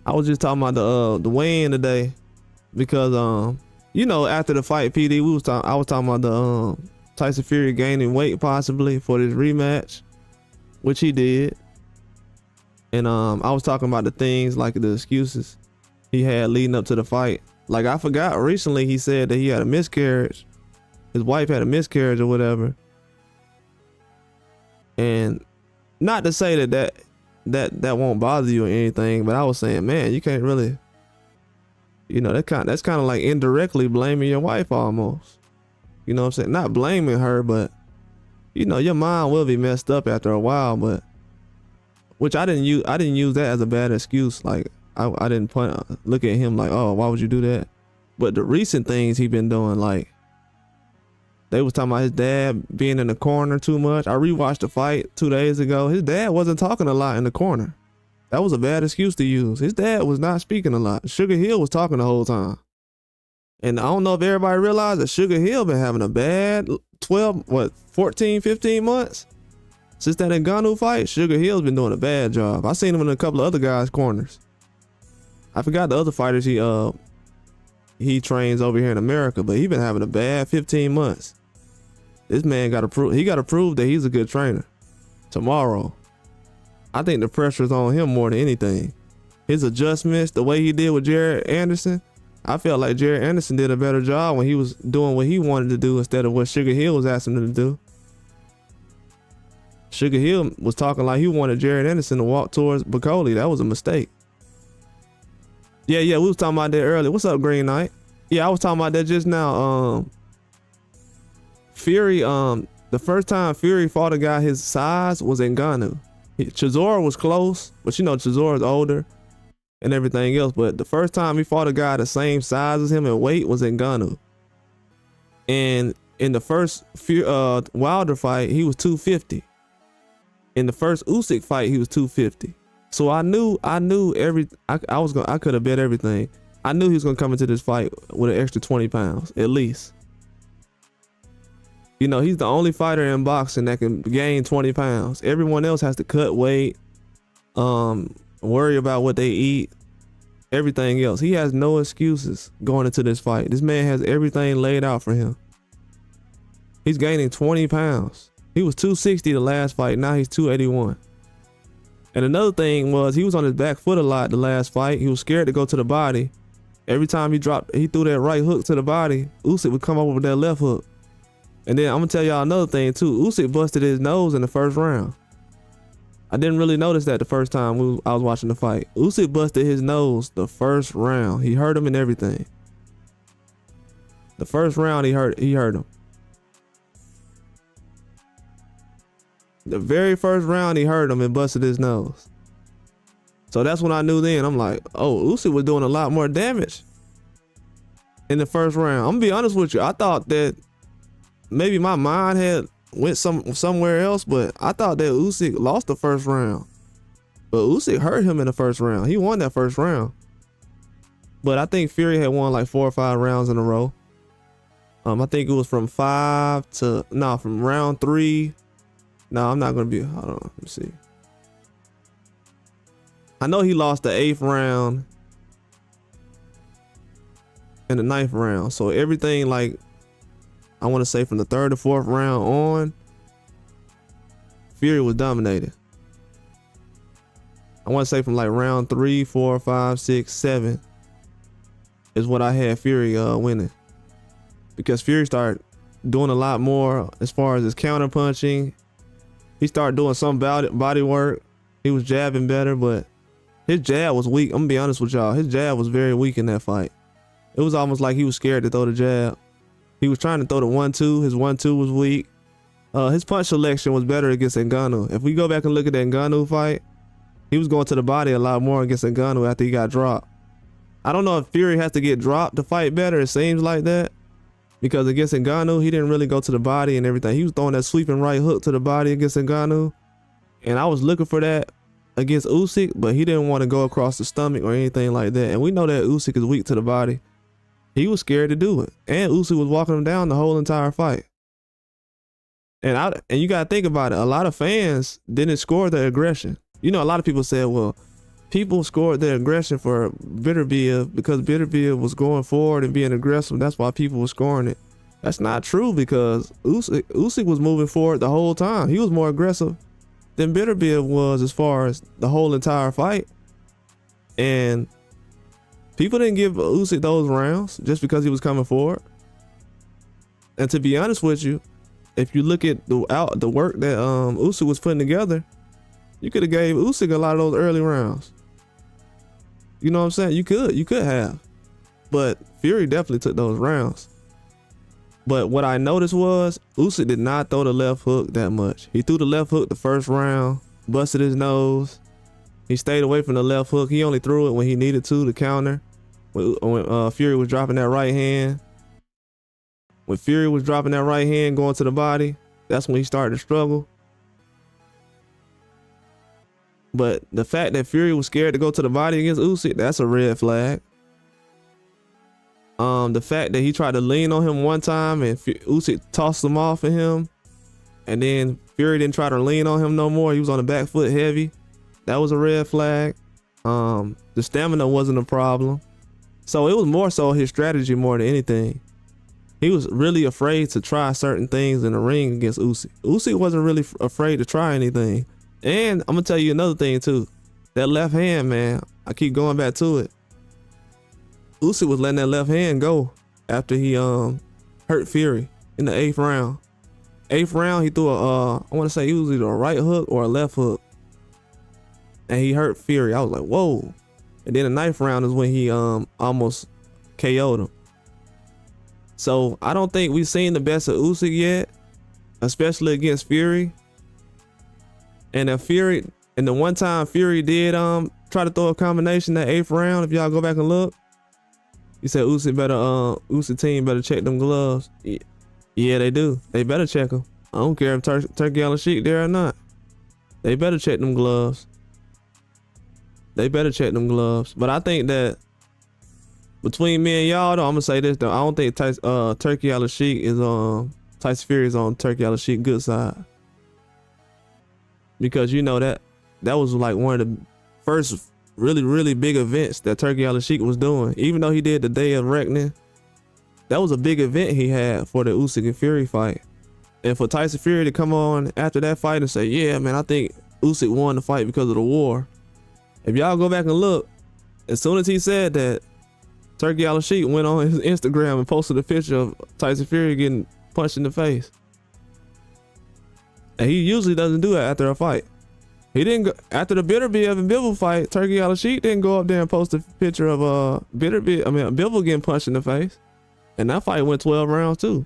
I was just talking about the weigh-in today because you know, after the fight, PD, I was talking about the Tyson Fury gaining weight possibly for this rematch, which he did. And I was talking about the things like the excuses he had leading up to the fight. Like, I forgot recently he said that he had a miscarriage. His wife had a miscarriage or whatever. And not to say that won't bother you or anything, but I was saying, man, you can't really, you know, that's kind of like indirectly blaming your wife almost. You know what I'm saying? Not blaming her, but you know, your mind will be messed up after a while. But which I didn't use that as a bad excuse. Like I didn't look at him like, oh, why would you do that? But the recent things he been doing, like they was talking about his dad being in the corner too much. I rewatched the fight 2 days ago. His dad wasn't talking a lot in the corner. That was a bad excuse to use. His dad was not speaking a lot. Sugar Hill was talking the whole time. And I don't know if everybody realized that Sugar Hill been having a bad 14, 15 months? Since that Ngannou fight, Sugar Hill's been doing a bad job. I seen him in a couple of other guys' corners. I forgot the other fighters he trains over here in America, but he been having a bad 15 months. This man got to prove that he's a good trainer. Tomorrow, I think the pressure is on him more than anything. His adjustments, the way he did with Jared Anderson, I felt like Jared Anderson did a better job when he was doing what he wanted to do instead of what Sugar Hill was asking him to do. Sugar Hill was talking like he wanted Jared Anderson to walk towards Bacoli. That was a mistake. Yeah, we was talking about that earlier. What's up, Green Knight? Yeah, I was talking about that just now. Fury, The first time Fury fought a guy his size was in Ngannou. Chisora was close, but you know Chisora is older and everything else. But the first time he fought a guy the same size as him in weight was in Ngannou. And in the first Wilder fight, he was 250. In the first Usyk fight, he was 250. So I knew I could have bet everything. I knew he was gonna come into this fight with an extra 20 pounds at least. You know, he's the only fighter in boxing that can gain 20 pounds. Everyone else has to cut weight, worry about what they eat, everything else. He has no excuses going into this fight. This man has everything laid out for him. He's gaining 20 pounds. He was 260 the last fight. Now he's 281. And another thing was he was on his back foot a lot the last fight. He was scared to go to the body. Every time he threw that right hook to the body, Usyk would come over with that left hook. And then I'm gonna tell y'all another thing too. Usyk busted his nose in the first round. I didn't really notice that the first time I was watching the fight. Usyk busted his nose the first round. He hurt him and everything. The first round he hurt him. The very first round he hurt him and busted his nose. So that's when I knew then. I'm like, oh, Usyk was doing a lot more damage in the first round. I'm gonna be honest with you. I thought that maybe my mind had went somewhere else, but I thought that Usyk lost the first round. But Usyk hurt him in the first round. He won that first round. But I think Fury had won like 4 or 5 rounds in a row. I think it was from round 3. No, I'm not gonna be. Hold on, let me see. I know he lost the 8th round and the 9th round. So everything, like, I want to say from the 3rd to 4th round on, Fury was dominated. I want to say from like round 3, 4, 5, 6, 7 is what I had Fury winning, because Fury started doing a lot more as far as his counter punching. He started doing some body work. He was jabbing better, but his jab was weak. I'm gonna be honest with y'all. His jab was very weak in that fight. It was almost like he was scared to throw the jab. He was trying to throw the 1-2. His 1-2 was weak. His punch selection was better against Ngannou. If we go back and look at that Ngannou fight, he was going to the body a lot more against Ngannou after he got dropped. I don't know if Fury has to get dropped to fight better. It seems like that, because against Ngannou, he didn't really go to the body and everything. He was throwing that sweeping right hook to the body against Ngannou. And I was looking for that against Usyk, but he didn't want to go across the stomach or anything like that. And we know that Usyk is weak to the body. He was scared to do it. And Usyk was walking him down the whole entire fight. And you got to think about it. A lot of fans didn't score their aggression. You know, a lot of people said, well, people scored their aggression for Beterbiev because Beterbiev was going forward and being aggressive. That's why people were scoring it. That's not true, because Usyk was moving forward the whole time. He was more aggressive than Beterbiev was as far as the whole entire fight. And people didn't give Usyk those rounds just because he was coming forward. And to be honest with you, if you look at the work that Usyk was putting together, you could have gave Usyk a lot of those early rounds. You know what I'm saying? You could have. But Fury definitely took those rounds. But what I noticed was Usyk did not throw the left hook that much. He threw the left hook the first round, busted his nose. He stayed away from the left hook. He only threw it when he needed to counter. When Fury was dropping that right hand. When Fury was dropping that right hand going to the body, that's when he started to struggle. But the fact that Fury was scared to go to the body against Usyk, that's a red flag. The fact that he tried to lean on him one time and Usyk tossed him off of him, and then Fury didn't try to lean on him no more. He was on the back foot heavy. That was a red flag. The stamina wasn't a problem. So it was more so his strategy more than anything. He was really afraid to try certain things in the ring against Usyk. Usyk wasn't really afraid to try anything. And I'm gonna tell you another thing too. That left hand, man, I keep going back to it. Usyk was letting that left hand go after he hurt Fury in the 8th round. 8th round, he threw I want to say it was either a right hook or a left hook, and he hurt Fury. I was like, whoa. And then the 9th round is when he almost KO'd him. So I don't think we've seen the best of Usyk yet. especially against Fury. And if Fury, and the one time Fury did try to throw a combination that 8th round, if y'all go back and look, he said Usyk team better check them gloves. Yeah, they do. They better check them. I don't care if Turkey USYK there or not. They better check them gloves. They better check them gloves. But I think that between me and y'all, though, I'm gonna say this though. I don't think Turkey USYK is Tyson Fury is on Turkey USYK good side. Because you know that was like one of the first really big events that Turkey USYK was doing. Even though he did the Day of Reckoning, that was a big event he had for the Usyk and Fury fight. And for Tyson Fury to come on after that fight and say, yeah, man, I think Usyk won the fight because of the war. If y'all go back and look, as soon as he said that, Turkey USYK went on his Instagram and posted a picture of Tyson Fury getting punched in the face. And he usually doesn't do that after a fight. He didn't go after the Bitterbeef and Bivol fight. Turkey USYK didn't go up there and post a picture of Bivol getting punched in the face. And that fight went 12 rounds too.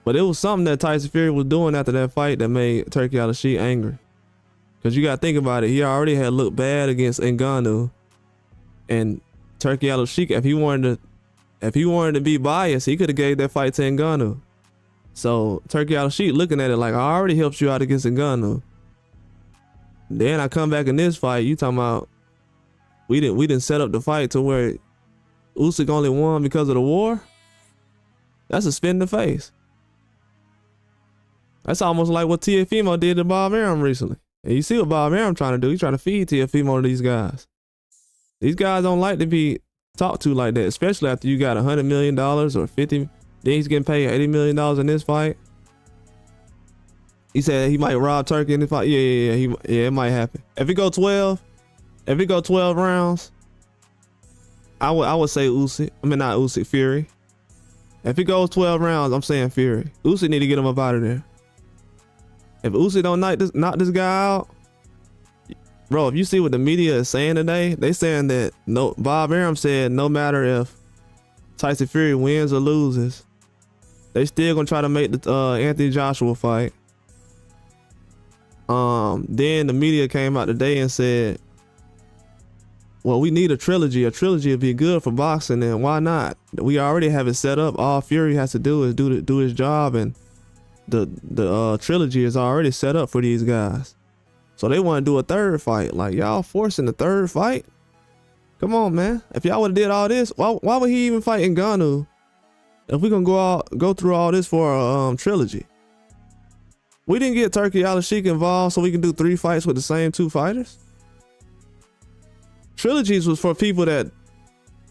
But it was something that Tyson Fury was doing after that fight that made Turkey USYK angry. Cause you gotta think about it. He already had looked bad against Ngannou, and Turkey USYK, if he wanted to be biased, he could have gave that fight to Ngannou. So Turkey USYK looking at it like, I already helped you out against Ngannou. Then I come back in this fight, you talking about we didn't set up the fight to where Usyk only won because of the war? That's a spin in the face. That's almost like what Teofimo did to Bob Arum recently. And you see what Bob Arum trying to do. He's trying to feed Teofimo to these guys. These guys don't like to be talked to like that, especially after you got $100 million or 50. Then he's getting paid $80 million in this fight. He said he might rob Turkey in this fight. Yeah, it might happen. If it go 12 rounds, I would say Usyk. I mean, not Usyk, Fury. If it goes 12 rounds, I'm saying Fury. Usyk need to get him up out of there. If Usyk don't knock this guy out, bro, if you see what the media is saying today, they saying that Bob Arum said no matter if Tyson Fury wins or loses, they still gonna try to make the Anthony Joshua fight. Then the media came out today and said, well, we need a trilogy. A trilogy would be good for boxing, and why not? We already have it set up. All Fury has to do is do his job, and the trilogy is already set up for these guys. So they want to do a third fight. Like, y'all forcing the third fight? Come on, man. If y'all would have did all this, why would he even fight Ngannou if we gonna go through all this for a trilogy? We didn't get Turkey USYK involved so we can do 3 fights with the same 2 fighters. Trilogies was for people that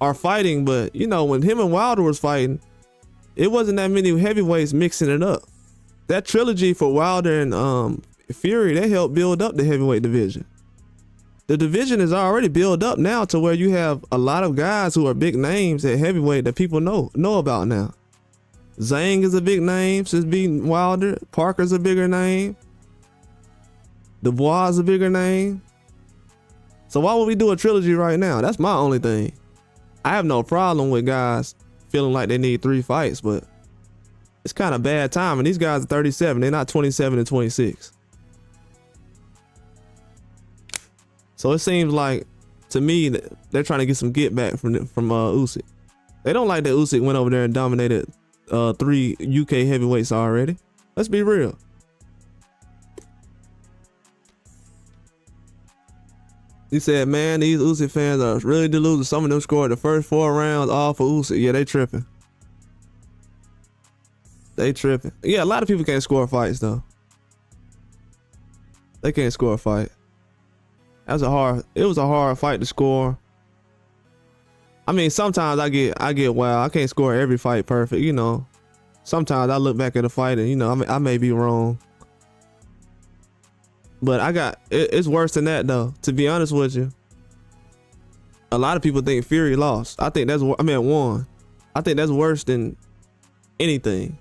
are fighting, but you know, when him and Wilder was fighting, it wasn't that many heavyweights mixing it up. That trilogy for Wilder and Fury, they helped build up the heavyweight division. The division is already built up now to where you have a lot of guys who are big names at heavyweight that people know about now. Zhang is a big name since beating Wilder. Parker's a bigger name. Dubois is a bigger name. So why would we do a trilogy right now? That's my only thing. I have no problem with guys feeling like they need 3 fights, but it's kind of bad time. And these guys are 37. They're not 27 and 26. So it seems like, to me, that they're trying to get some get back from Usyk. They don't like that Usyk went over there and dominated 3 UK heavyweights already. Let's be real. He said, man, these Usyk fans are really deluded. Some of them scored the first 4 rounds all for Usyk. Yeah, they tripping. They tripping. Yeah, a lot of people can't score fights though. They can't score a fight. It was a hard fight to score. I mean, sometimes I get wild. I can't score every fight perfect, you know. Sometimes I look back at a fight and, you know, I may be wrong. But it's worse than that though, to be honest with you. A lot of people think Fury lost. I think won. I think that's worse than anything.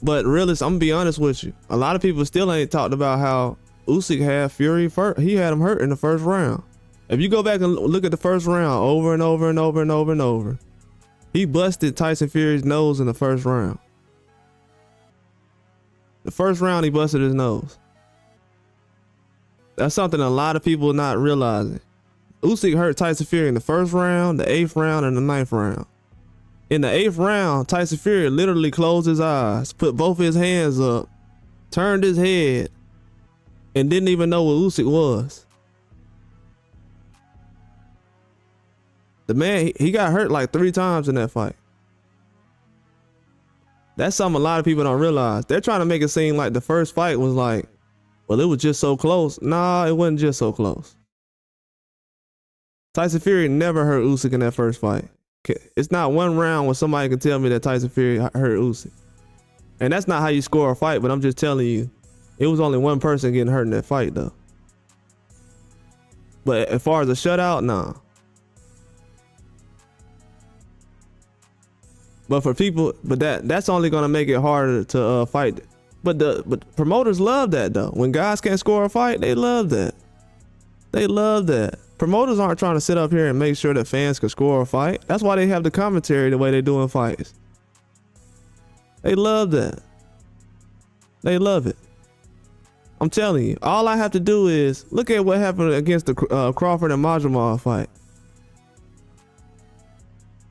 But realist, I'm gonna be honest with you. A lot of people still ain't talked about how Usyk had Fury first. He had him hurt in the first round. If you go back and look at the first round over and over and over and over and over, he busted Tyson Fury's nose in the first round. The first round, he busted his nose. That's something a lot of people are not realizing. Usyk hurt Tyson Fury in the first round, the 8th round, and the 9th round. In the 8th round, Tyson Fury literally closed his eyes, put both his hands up, turned his head, and didn't even know what Usyk was. The man, he got hurt like 3 times in that fight. That's something a lot of people don't realize. They're trying to make it seem like the first fight was like, well, it was just so close. Nah, it wasn't just so close. Tyson Fury never hurt Usyk in that first fight. It's not one round where somebody can tell me that Tyson Fury hurt Usyk. And that's not how you score a fight, but I'm just telling you, it was only one person getting hurt in that fight though. But as far as a shutout, nah. But for people, but that's only gonna make it harder to fight. But promoters love that though. When guys can't score a fight, they love that. They love that. Promoters aren't trying to sit up here and make sure that fans can score a fight. That's why they have the commentary the way they do in fights. They love that. They love it. I'm telling you, all I have to do is look at what happened against the Crawford and Majumdar fight.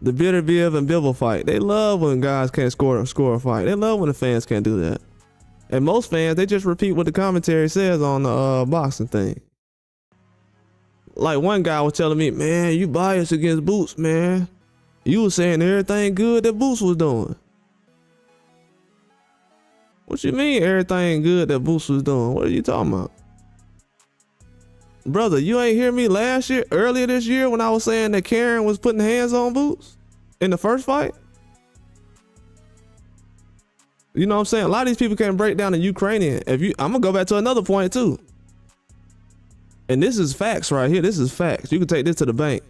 The Bitterbiv and Bivol fight. They love when guys can't score a fight. They love when the fans can't do that. And most fans, they just repeat what the commentary says on the boxing thing. Like one guy was telling me, man, you biased against Boots, man. You was saying everything good that Boots was doing. What you mean everything good that Boots was doing? What are you talking about? Brother, you ain't hear me earlier this year when I was saying that Karen was putting hands on Boots in the first fight? You know what I'm saying? A lot of these people can't break down the Ukrainian. I'm gonna go back to another point too. And this is facts right here. This is facts. You can take this to the bank.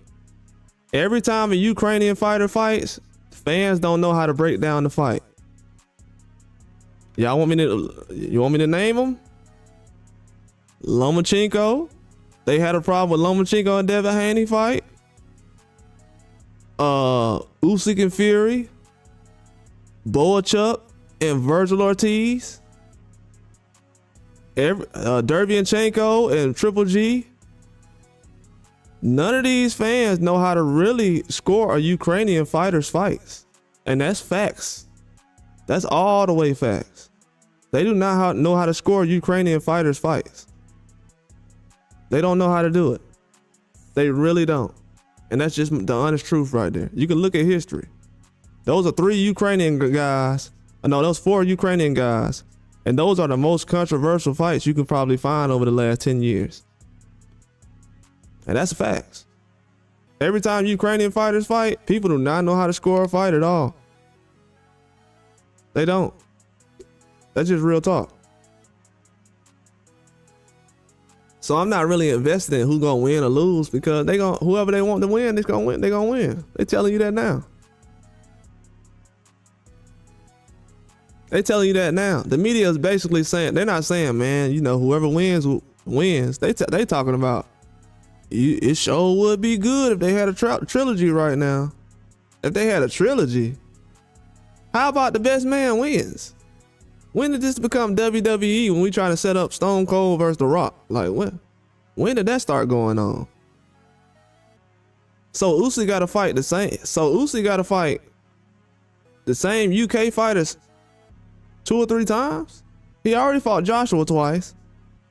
Every time a Ukrainian fighter fights, fans don't know how to break down the fight. You want me to name them? Lomachenko. They had a problem with Lomachenko and Devin Haney fight. Usyk and Fury. Boachuk and Virgil Ortiz. Derevyanchenko and Triple G. None of these fans know how to really score a Ukrainian fighter's fights. And that's facts. That's all the way facts. They do not know how to score Ukrainian fighters' fights. They don't know how to do it. They really don't. And that's just the honest truth right there. You can look at history. Those are 3 Ukrainian guys. No, those 4 Ukrainian guys. And those are the most controversial fights you can probably find over the last 10 years. And that's facts. Every time Ukrainian fighters fight, people do not know how to score a fight at all. They don't. That's just real talk. So I'm not really invested in who's gonna win or lose because whoever they want to win, they're gonna win. They're gonna win. They're telling you that now. They telling you that now. The media is basically saying, they're not saying, man, whoever wins wins. They talking about it sure would be good if they had a trilogy right now. If they had a trilogy, how about the best man wins? When did this become WWE when we trying to set up Stone Cold versus The Rock? Like when did that start going on? So Usyk got to fight the same. So Usyk got to fight the same UK fighters 2 or 3 times. He already fought Joshua twice.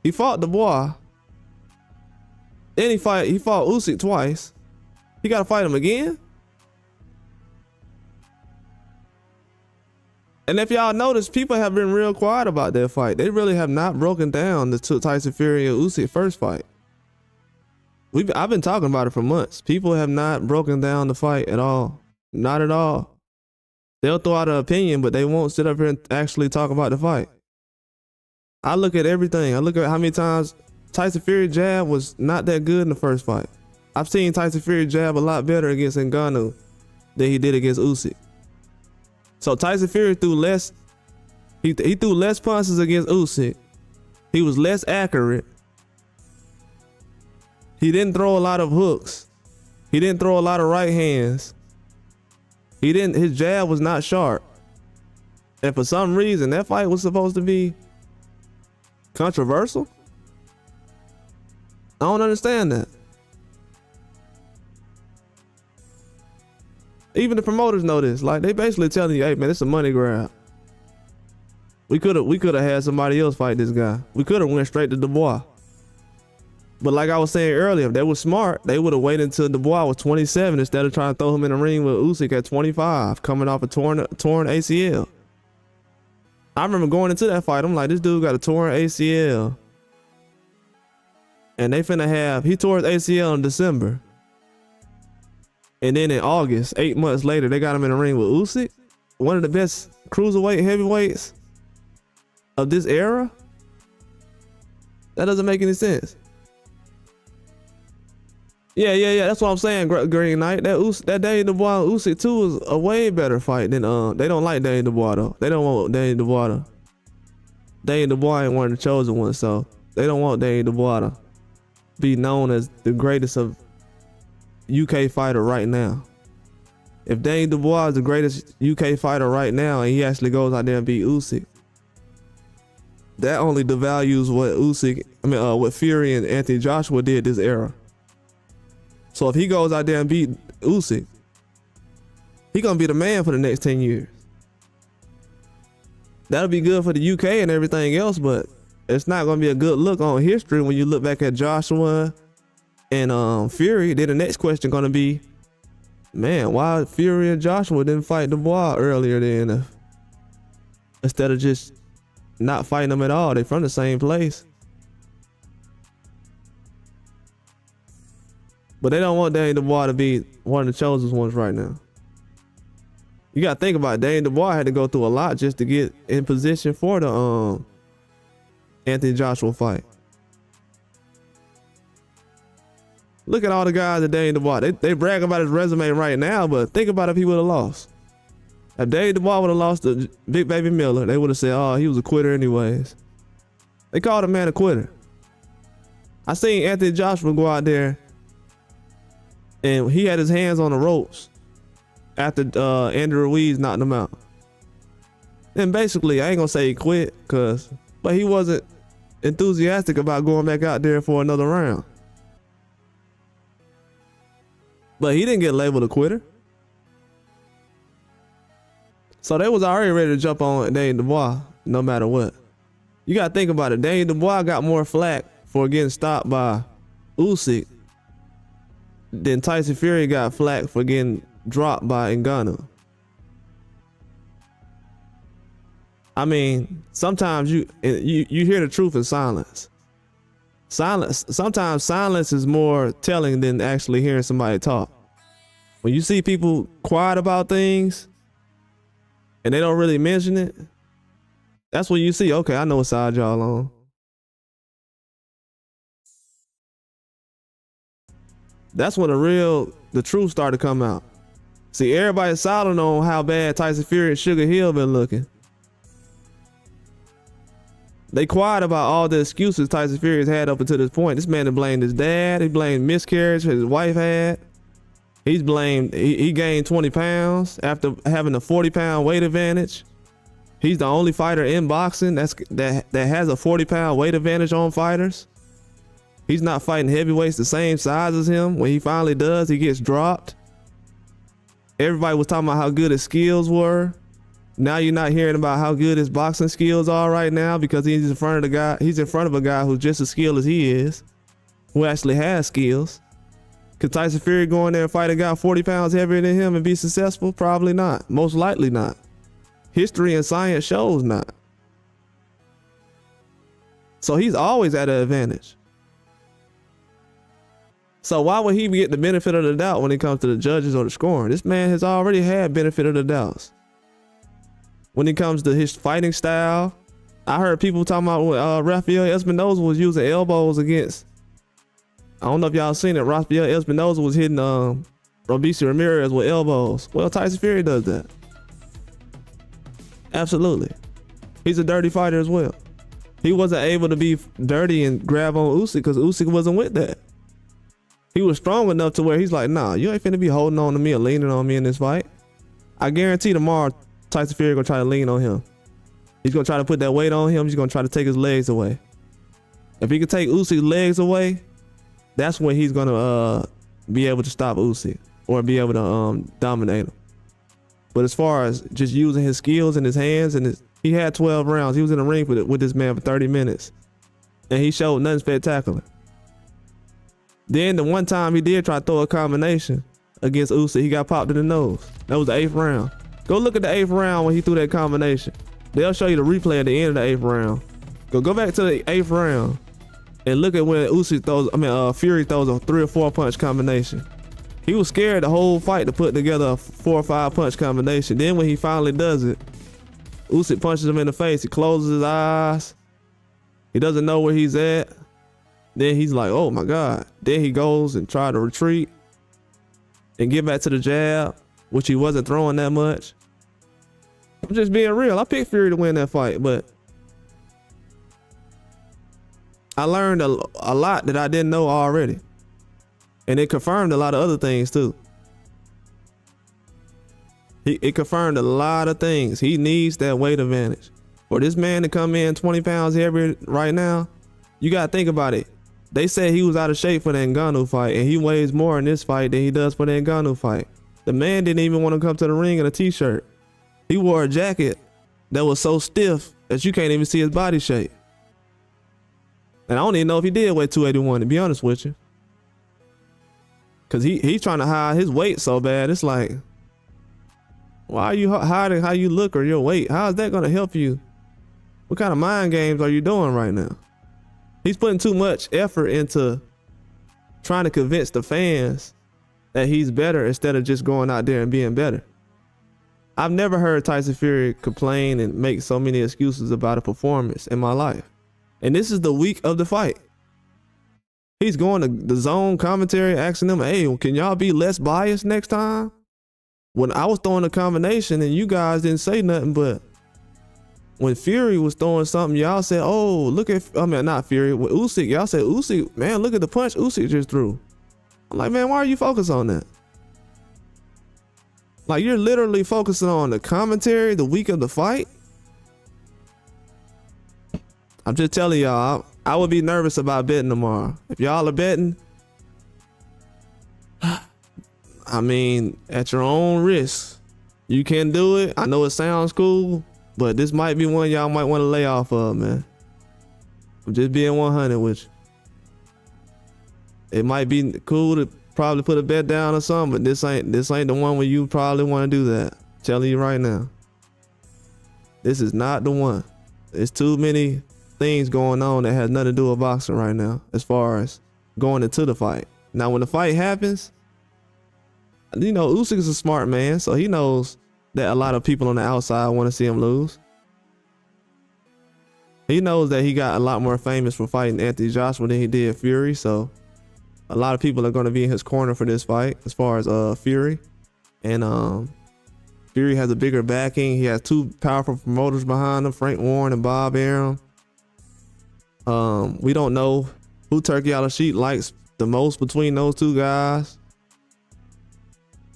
He fought Dubois. Then he fought Usyk twice. He got to fight him again. And if y'all notice, people have been real quiet about that fight. They really have not broken down the Tyson Fury and Usyk first fight. I've been talking about it for months. People have not broken down the fight at all. Not at all. They'll throw out an opinion, but they won't sit up here and actually talk about the fight. I look at everything. I look at how many times Tyson Fury jab was not that good in the first fight. I've seen Tyson Fury jab a lot better against Ngannou than he did against Usyk. So Tyson Fury threw less. He threw less punches against Usyk. He was less accurate. He didn't throw a lot of hooks. He didn't throw a lot of right hands. His jab was not sharp. And for some reason, that fight was supposed to be controversial. I don't understand that. Even the promoters know this. Like, they basically telling you, hey man, it's a money grab. We could have had somebody else fight this guy. We could have went straight to Dubois. But like I was saying earlier, if they were smart, they would have waited until Dubois was 27 instead of trying to throw him in the ring with USYK at 25, coming off a torn ACL. I remember going into that fight, I'm like, this dude got a torn ACL. And they finna have, he tore his ACL in December. And then in August, 8 months later, they got him in the ring with USYK, one of the best cruiserweight heavyweights of this era. That doesn't make any sense. Yeah. That's what I'm saying, Green Knight. That Daniel Dubois USYK 2 was a way better fight than they don't like Daniel Dubois though. They don't want Daniel Dubois though. Daniel Dubois ain't one of the chosen ones, so they don't want Daniel Dubois to be known as the greatest of UK fighter right now. If Daniel Dubois is the greatest UK fighter right now and he actually goes out there and beat USYK, that only devalues what what Fury and Anthony Joshua did this era. So if he goes out there and beat USYK, he gonna be the man for the next 10 years. That'll be good for the UK and everything else, but it's not gonna be a good look on history when you look back at Joshua and Fury. Then the next question gonna be, man, why Fury and Joshua didn't fight Dubois earlier then, instead of just not fighting them at all? They from the same place. But they don't want Daniel Dubois to be one of the chosen ones right now. You gotta think about it. Daniel Dubois had to go through a lot just to get in position for the Anthony Joshua fight. Look at all the guys that Daniel Dubois, they brag about his resume right now, but think about if he would have lost. If Daniel Dubois would have lost to Big Baby Miller, they would have said, oh, he was a quitter anyways. They called a man a quitter. I seen Anthony Joshua go out there and he had his hands on the ropes after Andrew Ruiz knocked him out. And basically, I ain't gonna say he quit, but he wasn't enthusiastic about going back out there for another round. But he didn't get labeled a quitter. So they was already ready to jump on Daniel Dubois no matter what. You gotta think about it. Daniel Dubois got more flack for getting stopped by USYK than Tyson Fury got flack for getting dropped by Ngannou. I mean, sometimes you hear the truth in silence. Sometimes silence is more telling than actually hearing somebody talk. When you see people quiet about things and they don't really mention it, that's when you see, okay, I know what side y'all on. That's when the truth started to come out. See, everybody's silent on how bad Tyson Fury and Sugar Hill been looking. They quiet about all the excuses Tyson Fury has had up until this point. This man has blamed his dad. He blamed miscarriage his wife had. He's blamed, he gained 20 pounds after having a 40-pound weight advantage. He's the only fighter in boxing that has a 40-pound weight advantage on fighters. He's not fighting heavyweights the same size as him. When he finally does, he gets dropped. Everybody was talking about how good his skills were. Now you're not hearing about how good his boxing skills are right now because he's in front of a guy who's just as skilled as he is, who actually has skills. Could Tyson Fury go in there and fight a guy 40 pounds heavier than him and be successful? Probably not. Most likely not. History and science shows not. So he's always at an advantage. So why would he get the benefit of the doubt when it comes to the judges or the scoring? This man has already had benefit of the doubts. When it comes to his fighting style, I heard people talking about Rafael Espinoza was using elbows against, I don't know if y'all seen it, Rafael Espinoza was hitting Robeisy Ramirez with elbows. Well, Tyson Fury does that. Absolutely. He's a dirty fighter as well. He wasn't able to be dirty and grab on USYK because USYK wasn't with that. He was strong enough to where he's like, nah, you ain't finna be holding on to me or leaning on me in this fight. I guarantee tomorrow Tyson Fury gonna try to lean on him. He's gonna try to put that weight on him. He's gonna try to take his legs away. If he can take Usyk's legs away, that's when he's gonna be able to stop Usyk or be able to dominate him. But as far as just using his skills and his hands and he had 12 rounds. He was in the ring with this man for 30 minutes, and he showed nothing spectacular. Then the one time he did try to throw a combination against Usyk, he got popped in the nose. That was the 8th round. Go look at the 8th round when he threw that combination. They'll show you the replay at the end of the 8th round. Go back to the 8th round and look at when Fury throws a 3 or 4 punch combination. He was scared the whole fight to put together a 4 or 5 punch combination. Then when he finally does it, Usyk punches him in the face. He closes his eyes. He doesn't know where he's at. Then he's like, oh my God. Then he goes and tries to retreat and get back to the jab, which he wasn't throwing that much. I'm just being real. I picked Fury to win that fight, but I learned a lot that I didn't know already. And it confirmed a lot of other things too. It confirmed a lot of things. He needs that weight advantage. For this man to come in 20 pounds heavier right now, you gotta think about it. They said he was out of shape for the Ngannou fight, and he weighs more in this fight than he does for the Ngannou fight. The man didn't even want to come to the ring in a t-shirt. He wore a jacket that was so stiff that you can't even see his body shape. And I don't even know if he did weigh 281, to be honest with you. Cause he's trying to hide his weight so bad. It's like, why are you hiding how you look or your weight? How is that gonna help you? What kind of mind games are you doing right now? He's putting too much effort into trying to convince the fans that he's better instead of just going out there and being better. I've never heard Tyson Fury complain and make so many excuses about a performance in my life. And this is the week of the fight. He's going to the zone commentary asking them, hey, can y'all be less biased next time? When I was throwing a combination and you guys didn't say nothing, but when Fury was throwing something, y'all said, oh, look at, not Fury, with Usyk, y'all said, Usyk, man, look at the punch Usyk just threw. I'm like, man, why are you focused on that? Like, you're literally focusing on the commentary the week of the fight. I'm just telling y'all, I would be nervous about betting tomorrow. If y'all are betting, I mean, at your own risk, you can do it. I know it sounds cool, but this might be one y'all might want to lay off of, man. I'm just being 100 with you. It might be cool to probably put a bet down or something, but this ain't the one where you probably want to do that. I'm telling you right now. This is not the one. There's too many things going on that has nothing to do with boxing right now as far as going into the fight. Now, when the fight happens, you know, Usyk is a smart man, so he knows that a lot of people on the outside want to see him lose. He knows that he got a lot more famous for fighting Anthony Joshua than he did Fury, so a lot of people are going to be in his corner for this fight as far as Fury. And Fury has a bigger backing. He has two powerful promoters behind him, Frank Warren and Bob Arum. We don't know who Turkey Al-Sheikh likes the most between those two guys.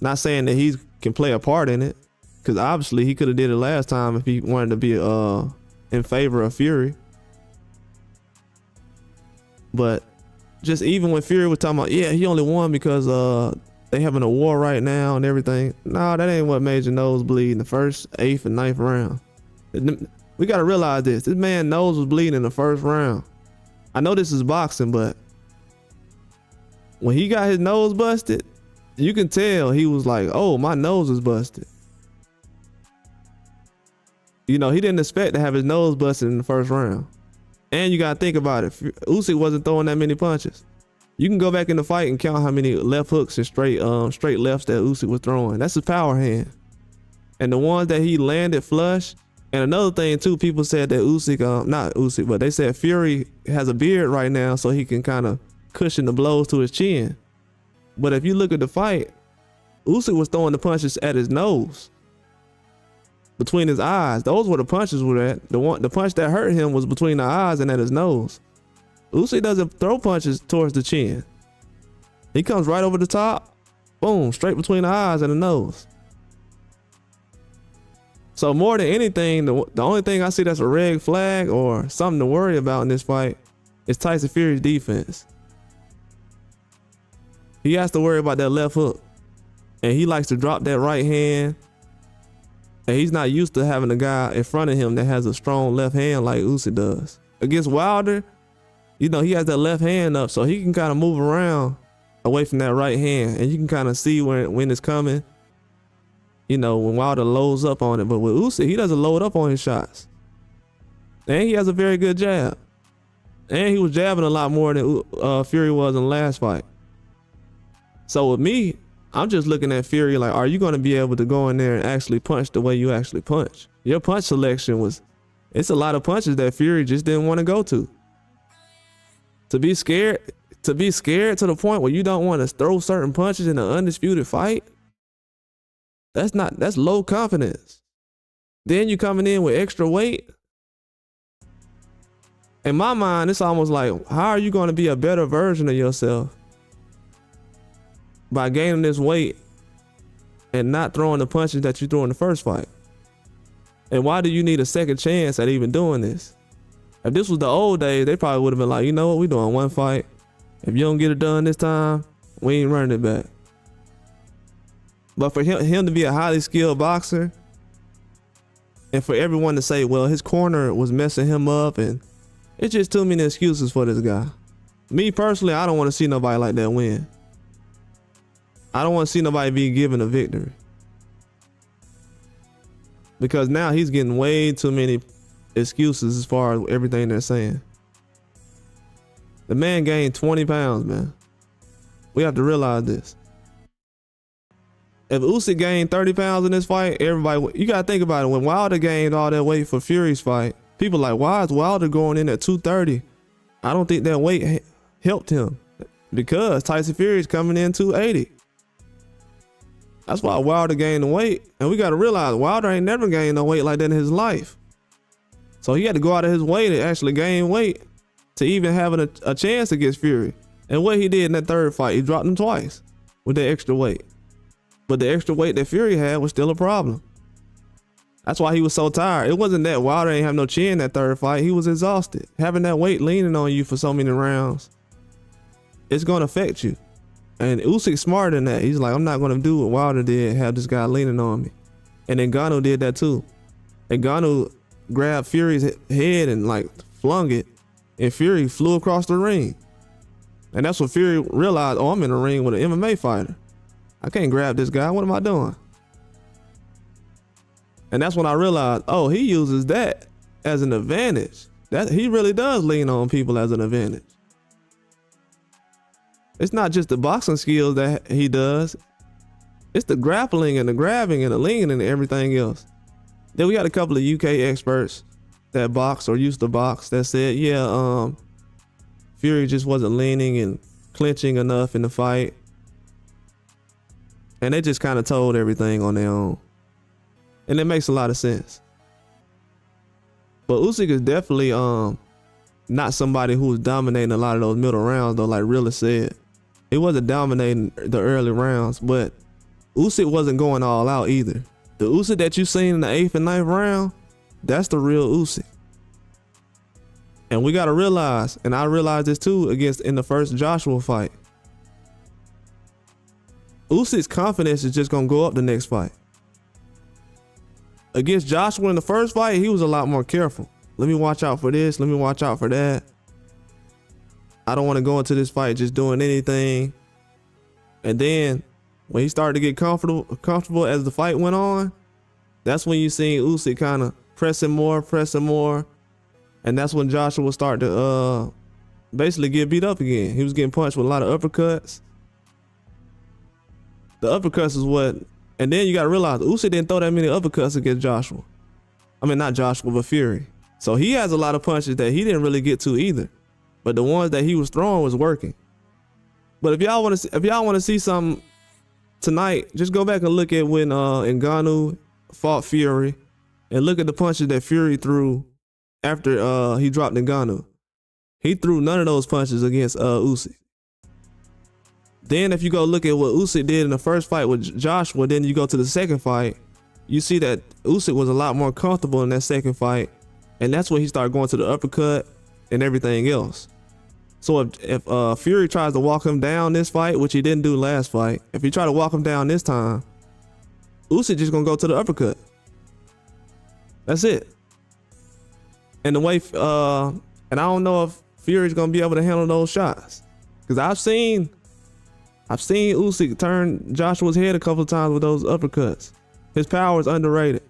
Not saying that he can play a part in it, because obviously he could have did it last time if he wanted to be in favor of Fury. But just even when Fury was talking about, yeah, he only won because they having a war right now and everything. Nah, that ain't what made your nose bleed in the first, 8th, and 9th round. We got to realize this. This man's nose was bleeding in the first round. I know this is boxing, but when he got his nose busted, you can tell he was like, oh, my nose is busted. You know, he didn't expect to have his nose busted in the first round. And you got to think about it. Usyk wasn't throwing that many punches. You can go back in the fight and count how many left hooks and straight lefts that Usyk was throwing. That's his power hand. And the ones that he landed flush. And another thing too, people said that Usyk, not Usyk, but they said Fury has a beard right now, so he can kind of cushion the blows to his chin. But if you look at the fight, Usyk was throwing the punches at his nose, between his eyes. Those were the punches were at. The punch that hurt him was between the eyes and at his nose. Usyk doesn't throw punches towards the chin. He comes right over the top, boom, straight between the eyes and the nose. So more than anything, the only thing I see that's a red flag or something to worry about in this fight is Tyson Fury's defense. He has to worry about that left hook. And he likes to drop that right hand. And he's not used to having a guy in front of him that has a strong left hand like Usyk does. Against Wilder, you know, he has that left hand up so he can kind of move around away from that right hand. And you can kind of see when it's coming. You know, when Wilder loads up on it. But with Usyk, he doesn't load up on his shots. And he has a very good jab. And he was jabbing a lot more than Fury was in the last fight. So with me, I'm just looking at Fury like, are you going to be able to go in there and actually punch the way you actually punch? Your punch selection it's a lot of punches that Fury just didn't want to go to. To be scared to the point where you don't want to throw certain punches in an undisputed fight, that's low confidence. Then you coming in with extra weight. In my mind, it's almost like, how are you going to be a better version of yourself by gaining this weight and not throwing the punches that you threw in the first fight? And why do you need a second chance at even doing this? If this was the old days, they probably would have been like, you know what, we doing one fight. If you don't get it done this time, we ain't running it back. But for him to be a highly skilled boxer, and for everyone to say, well, his corner was messing him up, and it's just too many excuses for this guy. Me personally, I don't want to see nobody like that win. I don't want to see nobody be given a victory. Because now he's getting way too many excuses as far as everything they're saying. The man gained 20 pounds, man. We have to realize this. If Usyk gained 30 pounds in this fight, everybody, you got to think about it. When Wilder gained all that weight for Fury's fight, people like, why is Wilder going in at 230? I don't think that weight helped him because Tyson Fury's coming in 280. That's why Wilder gained the weight. And we got to realize Wilder ain't never gained no weight like that in his life. So he had to go out of his way to actually gain weight to even having a chance against Fury. And what he did in that third fight, he dropped him twice with that extra weight. But the extra weight that Fury had was still a problem. That's why he was so tired. It wasn't that Wilder ain't have no chin that third fight. He was exhausted. Having that weight leaning on you for so many rounds, it's going to affect you. And Usyk's smarter than that. He's like, I'm not going to do what Wilder did, have this guy leaning on me. And then Ngannou did that too. And Ngannou grabbed Fury's head and like flung it. And Fury flew across the ring. And that's when Fury realized, oh, I'm in a ring with an MMA fighter. I can't grab this guy. What am I doing? And that's when I realized, oh, he uses that as an advantage. That he really does lean on people as an advantage. It's not just the boxing skills that he does. It's the grappling and the grabbing and the leaning and everything else. Then we got a couple of UK experts that box or used to box that said, yeah, Fury just wasn't leaning and clinching enough in the fight. And they just kind of told everything on their own. And it makes a lot of sense. But Usyk is definitely not somebody who was dominating a lot of those middle rounds though, like Rilla said. He wasn't dominating the early rounds, but Usyk wasn't going all out either. The Usyk that you seen in the 8th and 9th round, that's the real Usyk. And we gotta realize, and I realized this too in the first Joshua fight, Usyk's confidence is just gonna go up the next fight. Against Joshua in the first fight, he was a lot more careful. Let me watch out for this, let me watch out for that. I don't want to go into this fight just doing anything. And then when he started to get comfortable as the fight went on, that's when you seen Usyk kind of pressing more. And that's when Joshua would start to basically get beat up again. He was getting punched with a lot of uppercuts. The uppercuts is what, and then you got to realize Usyk didn't throw that many uppercuts against Joshua. I mean, not Joshua, but Fury. So he has a lot of punches that he didn't really get to either. But the ones that he was throwing was working. But if y'all want to see something tonight, just go back and look at when Ngannou fought Fury, and look at the punches that Fury threw after he dropped Ngannou. He threw none of those punches against Usyk. Then if you go look at what Usyk did in the first fight with Joshua, then you go to the second fight, you see that Usyk was a lot more comfortable in that second fight, and that's when he started going to the uppercut and everything else. So if Fury tries to walk him down this fight, which he didn't do last fight, if he try to walk him down this time, Usyk just gonna go to the uppercut. That's it. And the way, and I don't know if Fury's gonna be able to handle those shots, because I've seen Usyk turn Joshua's head a couple of times with those uppercuts. His power is underrated.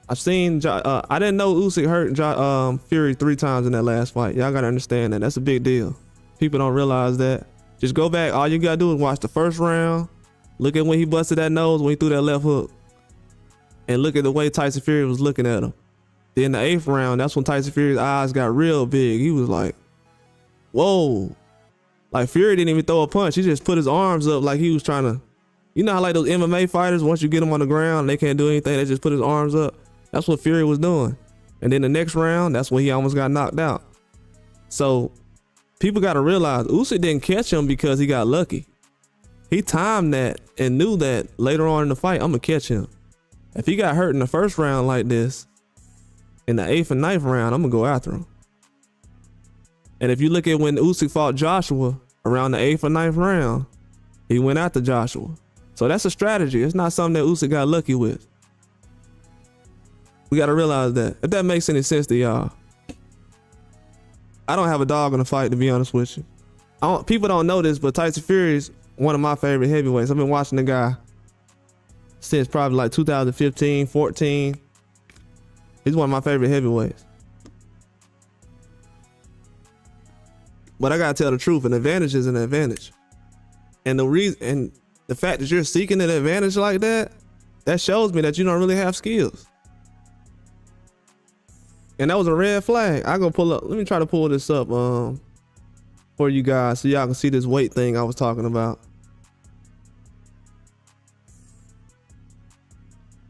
I've seen, I didn't know Usyk hurt Fury 3 times in that last fight. Y'all gotta understand that. That's a big deal. People don't realize that. Just go back. All you gotta do is watch the first round. Look at when he busted that nose, when he threw that left hook. And look at the way Tyson Fury was looking at him. Then the 8th round, that's when Tyson Fury's eyes got real big. He was like, whoa. Like Fury didn't even throw a punch. He just put his arms up like he was trying to, you know how like those MMA fighters, once you get them on the ground, they can't do anything, they just put his arms up. That's what Fury was doing. And then the next round, that's when he almost got knocked out. So people got to realize Usyk didn't catch him because he got lucky. He timed that and knew that later on in the fight, I'm going to catch him. If he got hurt in the first round like this, in the 8th and 9th round, I'm going to go after him. And if you look at when Usyk fought Joshua around the 8th or 9th round, he went after Joshua. So that's a strategy. It's not something that Usyk got lucky with. We got to realize that. If that makes any sense to y'all. I don't have a dog in the fight, to be honest with you. People don't know this, but Tyson Fury is one of my favorite heavyweights. I've been watching the guy since probably like 2015, 14. He's one of my favorite heavyweights. But I gotta tell the truth, an advantage is an advantage. And the fact that you're seeking an advantage like that, that shows me that you don't really have skills. And that was a red flag. I gonna pull up, let me try to pull this up for you guys so y'all can see this weight thing I was talking about.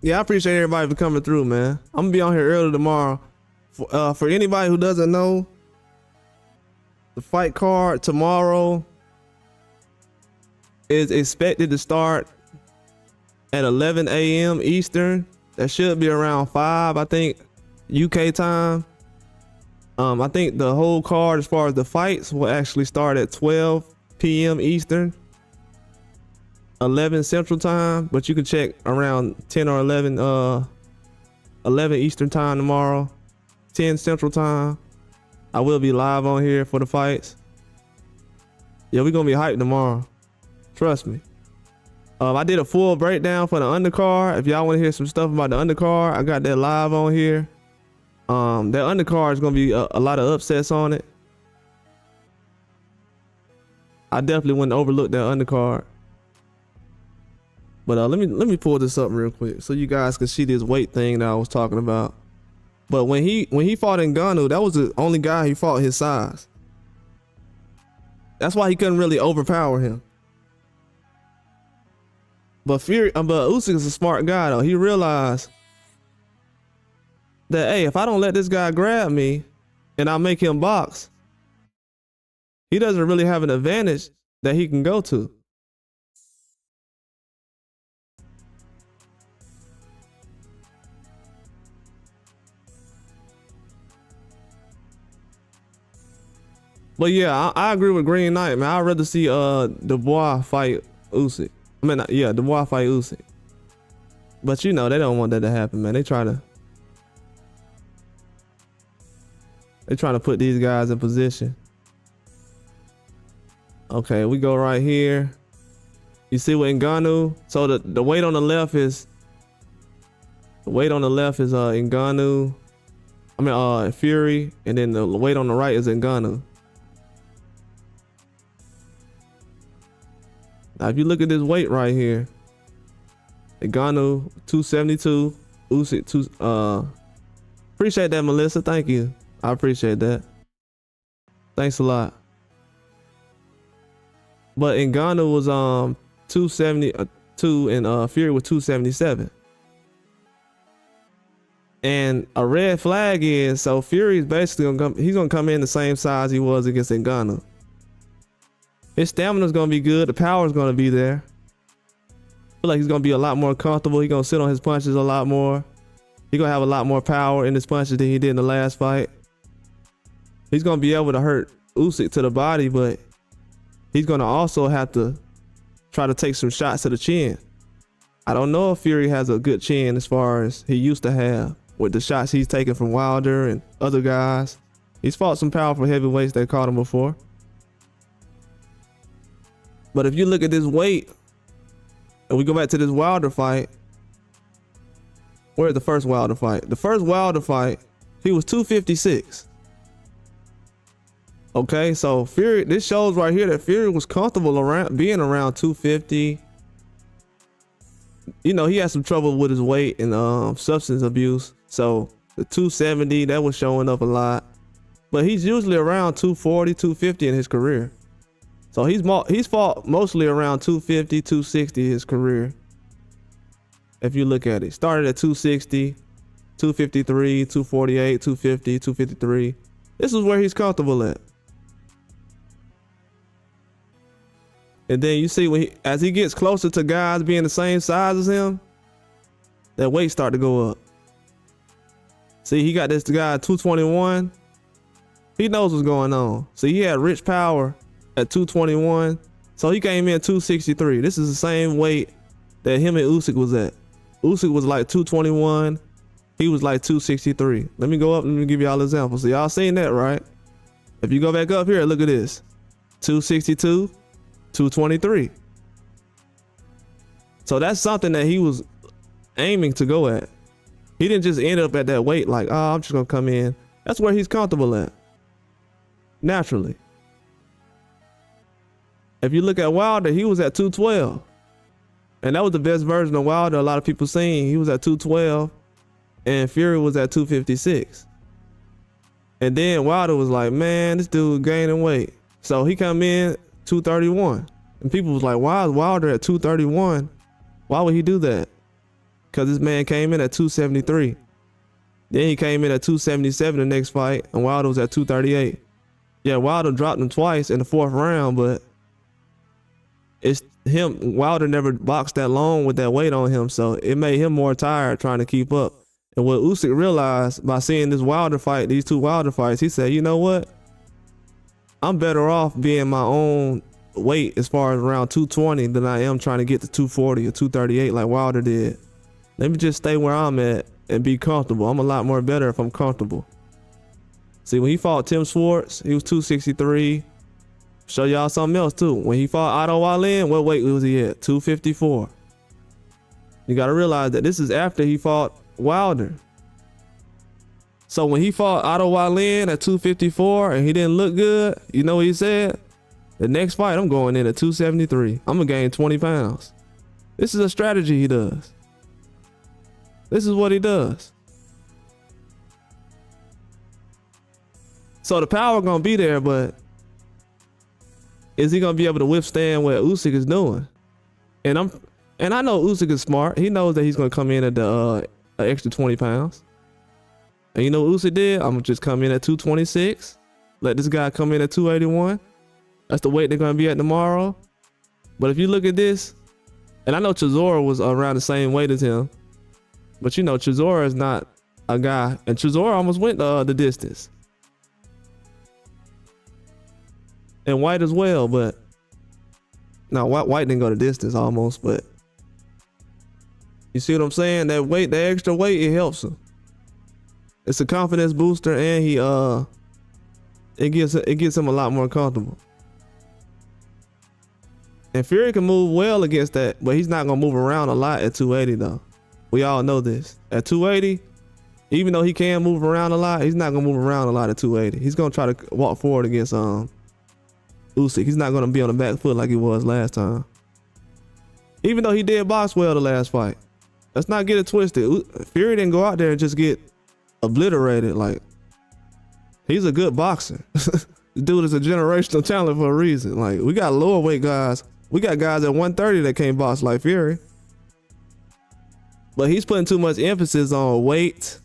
Yeah, I appreciate everybody for coming through, man. I'm gonna be on here early tomorrow. For anybody who doesn't know, the fight card tomorrow is expected to start at 11 a.m. Eastern. That should be around 5, I think, UK time. I think the whole card as far as the fights will actually start at 12 p.m. Eastern, 11 Central time, but you can check around 10 or 11 Eastern time tomorrow, 10 Central time. I will be live on here for the fights. Yeah, we're gonna be hyped tomorrow. Trust me. I did a full breakdown for the undercard. If y'all want to hear some stuff about the undercard, I got that live on here. That undercard is gonna be a lot of upsets on it. I definitely wouldn't overlook that undercard. But let me pull this up real quick so you guys can see this weight thing that I was talking about. But when he fought Ngannou, that was the only guy he fought his size. That's why he couldn't really overpower him. But Usyk is a smart guy though. He realized that, hey, if I don't let this guy grab me and I make him box, he doesn't really have an advantage that he can go to. But yeah, I agree with Green Knight, man. I'd rather see Dubois fight Usyk. I mean, yeah, Dubois fight Usyk. But you know, they don't want that to happen, man. They trying to put these guys in position. Okay, we go right here. You see what Ngannou? So the weight on the left is Ngannou. I mean Fury, and then the weight on the right is Ngannou. Now, if you look at this weight right here, Ngannou 272, Usyk appreciate that, Melissa. Thank you. I appreciate that. Thanks a lot. But Ngannou was 272 and Fury was 277. And a red flag is, so Fury's basically gonna come in the same size he was against Ngannou. His stamina's gonna be good, the power's gonna be there. feel like he's gonna be a lot more comfortable. He's gonna sit on his punches a lot more. He's gonna have a lot more power in his punches than he did in the last fight. He's gonna be able to hurt Usyk to the body, but he's gonna also have to try to take some shots to the chin. I don't know if Fury has a good chin as far as he used to have with the shots he's taken from Wilder and other guys. He's fought some powerful heavyweights that caught him before. But if you look at this weight, and we go back to this Wilder fight, where's the first Wilder fight? The first Wilder fight, he was 256. Okay, so Fury, this shows right here that Fury was comfortable around being around 250. You know, he had some trouble with his weight and substance abuse. So the 270, that was showing up a lot. But he's usually around 240, 250 in his career. So he's fought mostly around 250, 260 his career. If you look at it, started at 260, 253, 248, 250, 253. This is where he's comfortable at. And then you see as he gets closer to guys being the same size as him, that weight start to go up. See, he got this guy at 221. He knows what's going on. See, he had rich power at 221. So he came in 263. This is the same weight that him and Usyk was at. Usyk was like 221. He was like 263. Let me go up and let me give y'all examples. So y'all seen that, right? If you go back up here, look at this. 262, 223. So that's something that he was aiming to go at. He didn't just end up at that weight like, oh, I'm just gonna come in. That's where he's comfortable at, naturally. If you look at Wilder, he was at 212. And that was the best version of Wilder a lot of people seen. He was at 212 and Fury was at 256. And then Wilder was like, man, this dude gaining weight. So he come in 231. And people was like, why is Wilder at 231? Why would he do that? Because this man came in at 273. Then he came in at 277 the next fight, and Wilder was at 238. Yeah, Wilder dropped him twice in the 4th round, but it's him. Wilder never boxed that long with that weight on him, so it made him more tired trying to keep up. And what Usyk realized by seeing this Wilder fight, these two Wilder fights, he said, you know what? I'm better off being my own weight as far as around 220 than I am trying to get to 240 or 238 like Wilder did. Let me just stay where I'm at and be comfortable. I'm a lot more better if I'm comfortable. See, when he fought Tim Swartz, he was 263. Show y'all something else too. When he fought Otto Wallin, what weight was he at? 254. You gotta realize that this is after he fought Wilder. So when he fought Otto Wallin at 254 and he didn't look good, you know what he said? The next fight, I'm going in at 273. I'm gonna gain 20 pounds. This is a strategy he does. This is what he does. So the power gonna be there, but is he gonna be able to withstand what Usyk is doing? And I know Usyk is smart. He knows that he's gonna come in at the extra 20 pounds. And you know what Usyk did? I'm gonna just come in at 226. Let this guy come in at 281. That's the weight they're gonna be at tomorrow. But if you look at this, and I know Chisora was around the same weight as him, but you know Chisora is not a guy, and Chisora almost went the distance. And White as well, but no, White didn't go the distance almost, but you see what I'm saying? That weight, that extra weight, it helps him. It's a confidence booster, and it gets him a lot more comfortable. And Fury can move well against that, but he's not gonna move around a lot at 280 though. We all know this. At 280, even though he can move around a lot, he's not gonna move around a lot at 280. He's gonna try to walk forward against Usyk. He's not gonna be on the back foot like he was last time. Even though he did box well the last fight. Let's not get it twisted. Fury didn't go out there and just get obliterated. Like, he's a good boxer. This dude is a generational talent for a reason. Like, we got lower weight guys. We got guys at 130 that can't box like Fury. But he's putting too much emphasis on weight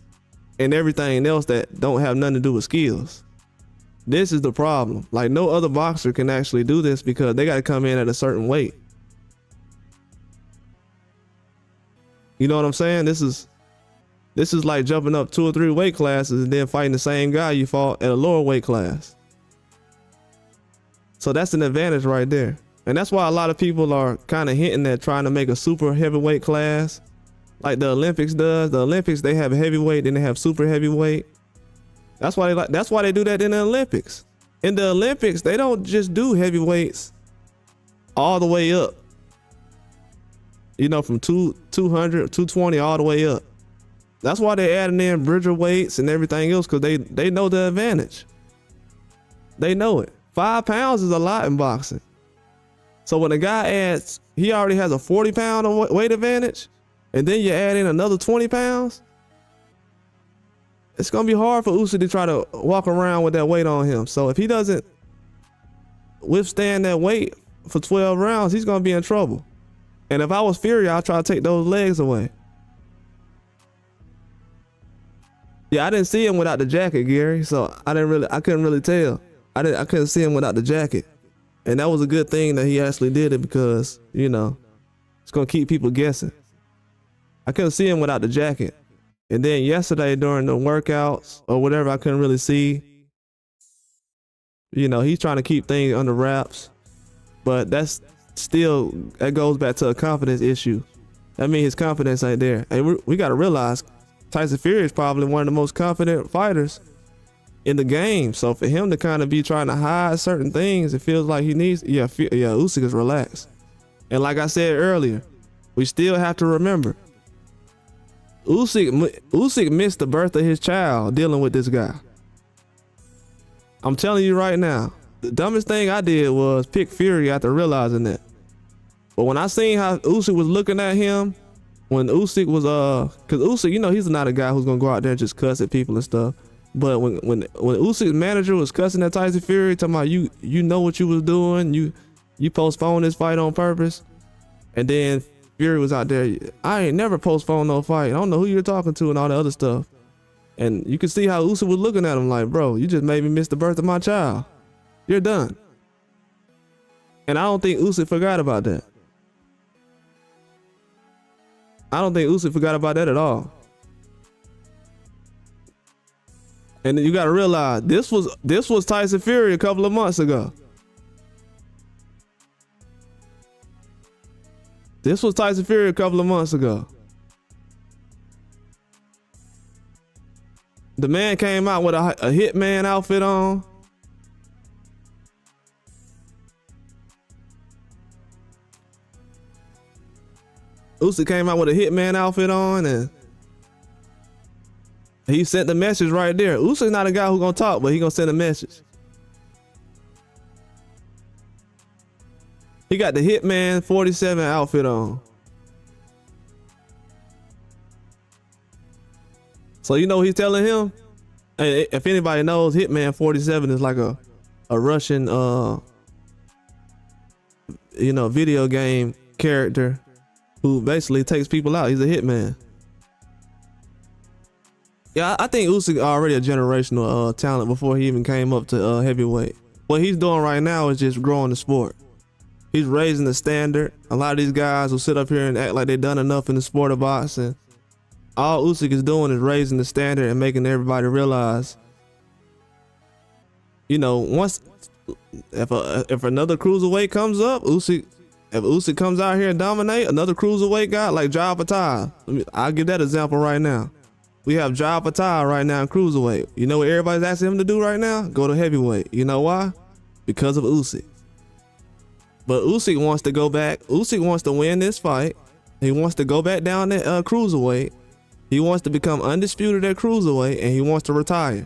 and everything else that don't have nothing to do with skills. This is the problem. Like, no other boxer can actually do this because they got to come in at a certain weight. You know what I'm saying? This is like jumping up 2 or 3 weight classes and then fighting the same guy you fought at a lower weight class. So that's an advantage right there. And that's why a lot of people are kind of hinting at trying to make a super heavyweight class like the Olympics does. The Olympics, they have heavyweight, then they have super heavyweight. That's why they do that in the Olympics. In the Olympics, they don't just do heavyweights all the way up. You know, from 200, 220 all the way up. That's why they're adding in bridger weights and everything else, because they know the advantage. They know it. 5 pounds is a lot in boxing. So when a guy adds, he already has a 40-pound weight advantage, and then you add in another 20 pounds, it's going to be hard for Usyk to try to walk around with that weight on him. So if he doesn't withstand that weight for 12 rounds, he's going to be in trouble. And if I was Fury, I'd try to take those legs away. Yeah, I didn't see him without the jacket, Gary, so I couldn't really tell. I couldn't see him without the jacket. And that was a good thing that he actually did it, because, you know, it's going to keep people guessing. I couldn't see him without the jacket. And then yesterday during the workouts or whatever, I couldn't really see. You know, he's trying to keep things under wraps, but that goes back to a confidence issue. That means his confidence ain't there. And we got to realize Tyson Fury is probably one of the most confident fighters in the game. So for him to kind of be trying to hide certain things, it feels like he needs, Usyk is relaxed. And like I said earlier, we still have to remember, Usyk missed the birth of his child dealing with this guy. I'm telling you right now, the dumbest thing I did was pick Fury after realizing that. But when I seen how Usyk was looking at him, when Usyk was, cause Usyk, you know, he's not a guy who's gonna go out there and just cuss at people and stuff. But when Usyk's manager was cussing at Tyson Fury, talking about you know what you was doing, you postponed this fight on purpose, and then Fury was out there, I ain't never postponed no fight. I don't know who you're talking to and all the other stuff. And you can see how Usyk was looking at him like, bro, you just made me miss the birth of my child. You're done. And I don't think Usyk forgot about that. I don't think Usyk forgot about that at all. And you got to realize this was Tyson Fury a couple of months ago. This was Tyson Fury a couple of months ago. The man came out with a hitman outfit on. Usyk came out with a hitman outfit on, and he sent the message right there. Usyk's not a guy who's gonna talk, but he gonna send a message. He got the Hitman 47 outfit on. So you know what he's telling him? And if anybody knows, Hitman 47 is like a Russian video game character who basically takes people out. He's a hitman. Yeah, I think Usyk already a generational talent before he even came up to heavyweight. What he's doing right now is just growing the sport. He's raising the standard. A lot of these guys will sit up here and act like they've done enough in the sport of boxing. All Usyk is doing is raising the standard and making everybody realize, you know, once if another cruiserweight comes up, if Usyk comes out here and dominate another cruiserweight guy like Jai Patel, I'll give that example right now. We have Jai Patel right now in cruiserweight. You know what everybody's asking him to do right now? Go to heavyweight. You know why? Because of Usyk. But Usyk wants to go back. Usyk wants to win this fight. He wants to go back down to cruiserweight. He wants to become undisputed at cruiserweight, and he wants to retire.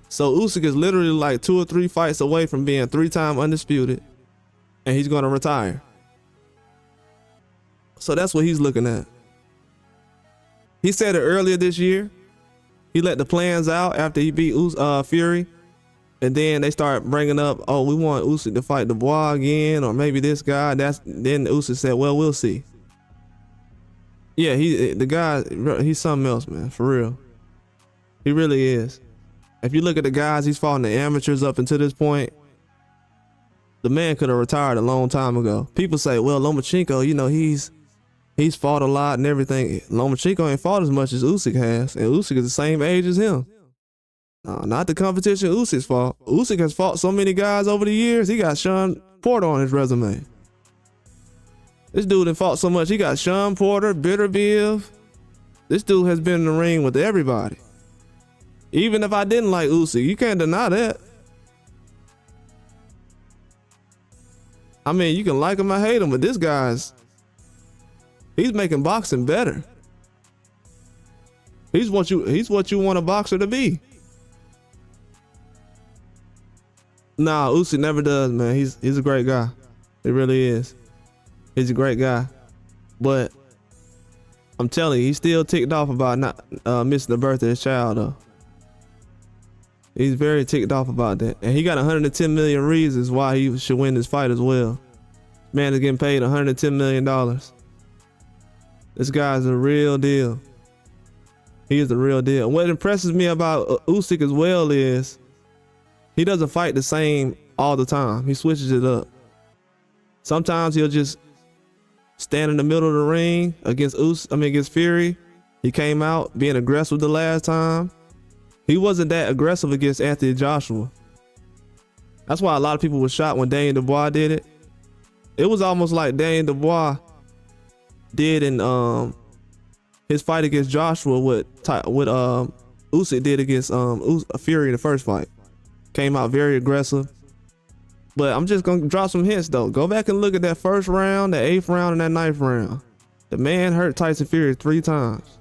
So Usyk is literally like 2 or 3 fights away from being 3-time undisputed, and he's going to retire. So that's what he's looking at. He said it earlier this year. He let the plans out after he beat Fury. And then they start bringing up, oh, we want Usyk to fight Dubois again, or maybe this guy. Then Usyk said, well, we'll see. Yeah, the guy, he's something else, man, for real. He really is. If you look at the guys he's fought in the amateurs up until this point, The man could have retired a long time ago. People say, well, Lomachenko, you know, he's fought a lot and everything. Lomachenko ain't fought as much as Usyk has, and Usyk is the same age as him. No, not the competition Usyk's fought. Usyk has fought so many guys over the years. He got Sean Porter on his resume. This dude has fought so much. He got Sean Porter, Bitterbiv. This dude has been in the ring with everybody. Even if I didn't like Usyk, you can't deny that. I mean, you can like him or hate him, but this he's making boxing better. He's what you want a boxer to be. Nah, Usyk never does, man. He's a great guy. He really is. He's a great guy. But I'm telling you, he's still ticked off about not missing the birth of his child, though. He's very ticked off about that. And he got 110 million reasons why he should win this fight as well. Man is getting paid $110 million. This guy's a real deal. He is the real deal. And what impresses me about Usyk as well is he doesn't fight the same all the time. He switches it up. Sometimes he'll just stand in the middle of the ring against Fury. He came out being aggressive the last time. He wasn't that aggressive against Anthony Joshua. That's why a lot of people were shocked when Daniel Dubois did it. It was almost like Daniel Dubois did in his fight against Joshua, what Usyk did against Fury in the first fight. Came out very aggressive. But I'm just gonna drop some hints though. Go back and look at that first round, the 8th round, and that 9th round. The man hurt Tyson Fury 3 times.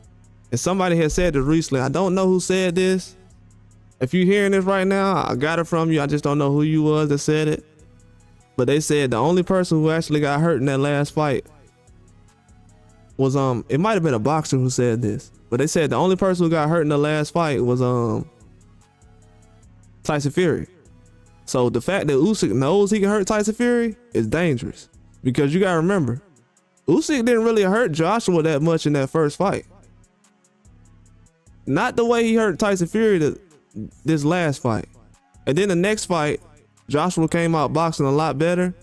And somebody had said this recently. I don't know who said this. If you're hearing this right now, I got it from you. I just don't know who you was that said it. But they said the only person who actually got hurt in that last fight was it might have been a boxer who said this. But they said the only person who got hurt in the last fight was Tyson Fury. So the fact that Usyk knows he can hurt Tyson Fury is dangerous. Because you gotta remember, Usyk didn't really hurt Joshua that much in that first fight. Not the way he hurt Tyson Fury this last fight. And then the next fight, Joshua came out boxing a lot better,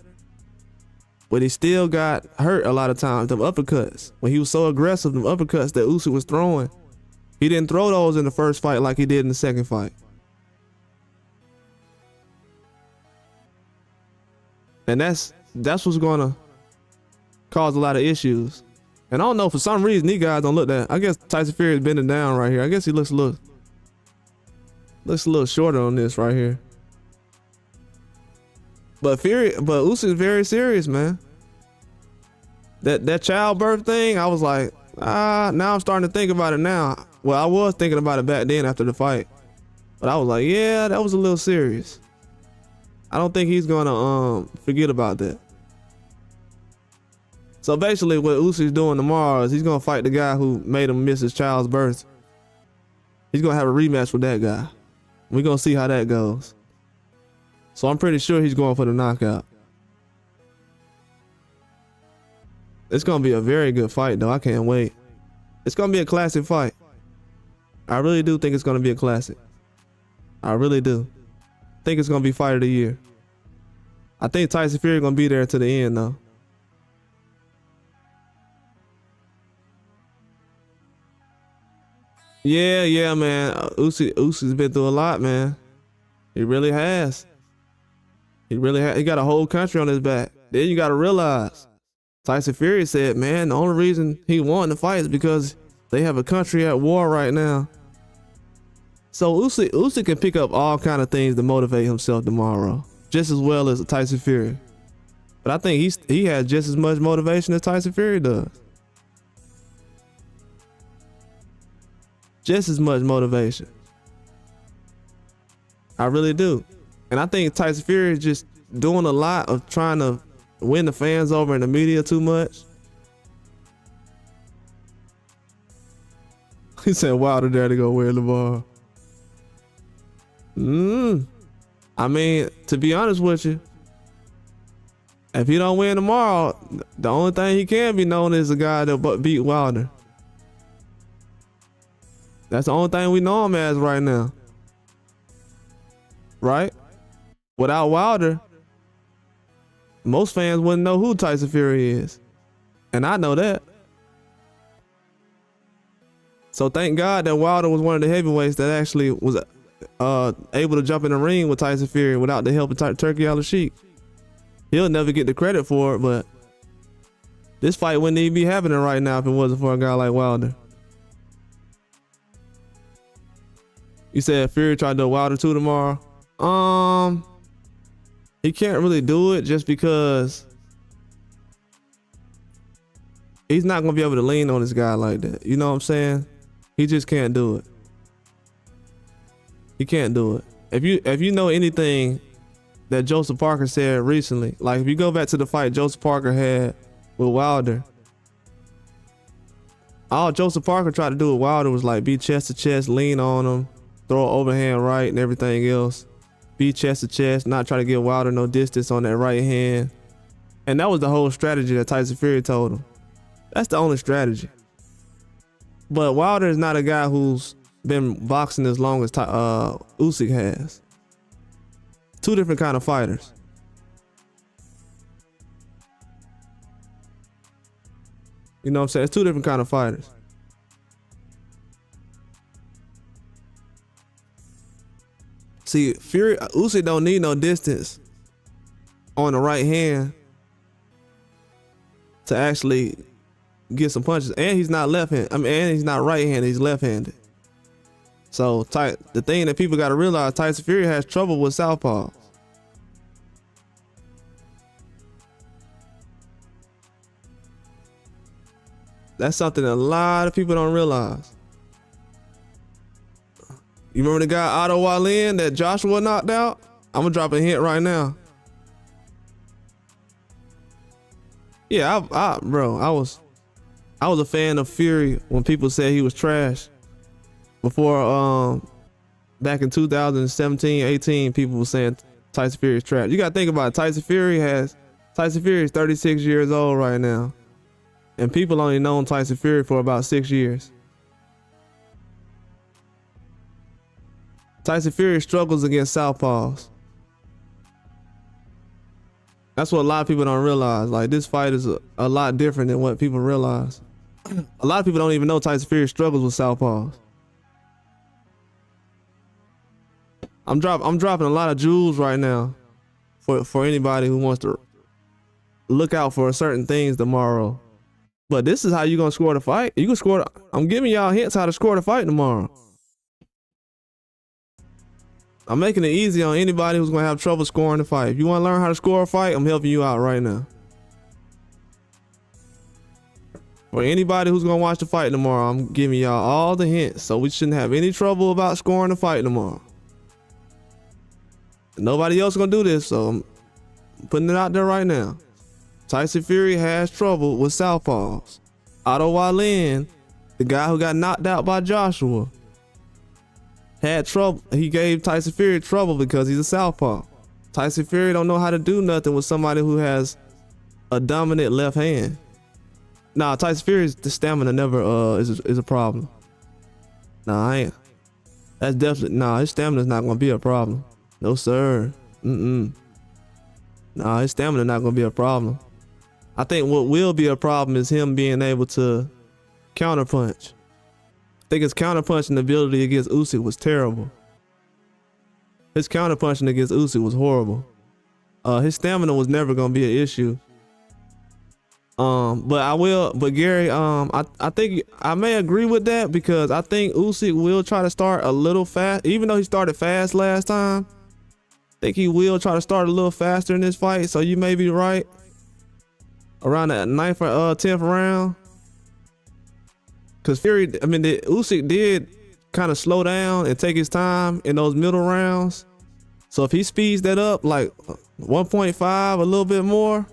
but he still got hurt a lot of times. Them uppercuts, when he was so aggressive, them uppercuts that Usyk was throwing, he didn't throw those in the first fight like he did in the second fight. And that's what's gonna cause a lot of issues. And I don't know, for some reason these guys don't look that. I guess Tyson Fury is bending down right here. I guess he looks a little shorter on this right here. But Usyk is very serious, man. That childbirth thing, I was like, now I'm starting to think about it now. Well, I was thinking about it back then after the fight. But I was like, yeah, that was a little serious. I don't think he's gonna forget about that. So basically what Usyk's doing tomorrow is he's gonna fight the guy who made him miss his child's birth. He's gonna have a rematch with that guy. We're gonna see how that goes. So I'm pretty sure he's going for the knockout. It's gonna be a very good fight though. I can't wait. It's gonna be a classic fight. I really do think it's gonna be a classic. I really do. Think it's gonna be fight of the year. I think Tyson Fury gonna be there to the end though. Yeah, man. Usyk's been through a lot, man. He really has. He got a whole country on his back. Then you gotta realize, Tyson Fury said, man, the only reason he won the fight is because they have a country at war right now. So Usyk can pick up all kind of things to motivate himself tomorrow, just as well as Tyson Fury. But I think he has just as much motivation as Tyson Fury does. Just as much motivation. I really do. And I think Tyson Fury is just doing a lot of trying to win the fans over in the media too much. He said Wilder there to go wear the ball. I mean, to be honest with you, if he don't win tomorrow, the only thing he can be known as a guy that beat Wilder. That's the only thing we know him as right now. Right? Without Wilder, most fans wouldn't know who Tyson Fury is. And I know that. So thank God that Wilder was one of the heavyweights that actually was able to jump in the ring with Tyson Fury without the help of Turkey USYK. He'll never get the credit for it, but this fight wouldn't even be happening right now if it wasn't for a guy like Wilder. You said Fury tried to do Wilder 2 tomorrow. He can't really do it just because he's not gonna be able to lean on this guy like that. You know what I'm saying? He just can't do it. He can't do it. If you know anything that Joseph Parker said recently, like if you go back to the fight Joseph Parker had with Wilder, all Joseph Parker tried to do with Wilder was like be chest to chest, lean on him, throw an overhand right and everything else. Be chest to chest, not try to give Wilder no distance on that right hand. And that was the whole strategy that Tyson Fury told him. That's the only strategy. But Wilder is not a guy who's been boxing as long as USYK has. Two different kind of fighters. You know what I'm saying? It's two different kind of fighters. See, USYK don't need no distance on the right hand to actually get some punches. And he's not left-handed. And he's not right-handed, he's left-handed. So the thing that people gotta realize, Tyson Fury has trouble with southpaws. That's something that a lot of people don't realize. You remember the guy Otto Wallin that Joshua knocked out? I'm gonna drop a hint right now. Yeah, bro, I was a fan of Fury when people said he was trash. Before back in 2017, 18, people were saying Tyson Fury is trash. You gotta think about it. Tyson Fury is 36 years old right now. And people only known Tyson Fury for about 6 years. Tyson Fury struggles against southpaws. That's what a lot of people don't realize. Like, this fight is a lot different than what people realize. A lot of people don't even know Tyson Fury struggles with southpaws. I'm dropping a lot of jewels right now for anybody who wants to look out for certain things tomorrow. But this is how you gonna score the fight. You can score. I'm giving y'all hints how to score the fight tomorrow. I'm making it easy on anybody who's gonna have trouble scoring the fight. If you wanna learn how to score a fight, I'm helping you out right now. For anybody who's gonna watch the fight tomorrow, I'm giving y'all all the hints so we shouldn't have any trouble about scoring the fight tomorrow. Nobody else gonna do this, so I'm putting it out there right now. Tyson Fury has trouble with southpaws. Otto Wallin, the guy who got knocked out by Joshua, had trouble. He gave Tyson Fury trouble because he's a southpaw. Tyson Fury don't know how to do nothing with somebody who has a dominant left hand. Nah, Tyson Fury's the stamina never is a problem. Nah, I ain't. That's definitely his stamina's not gonna be a problem. No sir. Nah, his stamina not gonna be a problem. I think what will be a problem is him being able to counterpunch. I think his counterpunching ability against USYK was terrible. His counterpunching against USYK was horrible. His stamina was never gonna be an issue. But Gary, I think I may agree with that because I think USYK will try to start a little fast, even though he started fast last time. I think he will try to start a little faster in this fight, so you may be right. Around that 9th or 10th round. Cause USYK did kind of slow down and take his time in those middle rounds. So if he speeds that up like 1.5, a little bit more,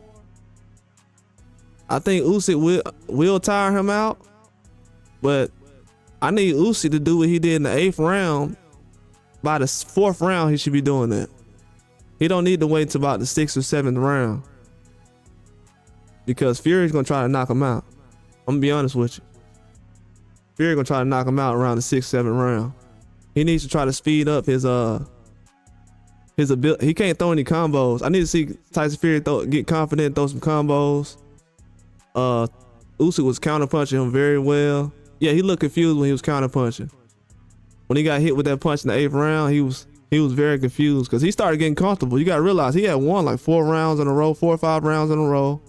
I think USYK will tire him out. But I need USYK to do what he did in the 8th round. By the 4th round, he should be doing that. He don't need to wait till about the 6th or 7th round. Because Fury's gonna try to knock him out. I'm gonna be honest with you. Fury gonna try to knock him out around the 6th, 7th round. He needs to try to speed up his his ability. He can't throw any combos. I need to see Tyson Fury get confident, throw some combos. Usyk was counterpunching him very well. Yeah, he looked confused when he was counterpunching. When he got hit with that punch in the 8th round, he was very confused because he started getting comfortable. You gotta realize he had won like 4 rounds in a row, 4 or 5 rounds in a row.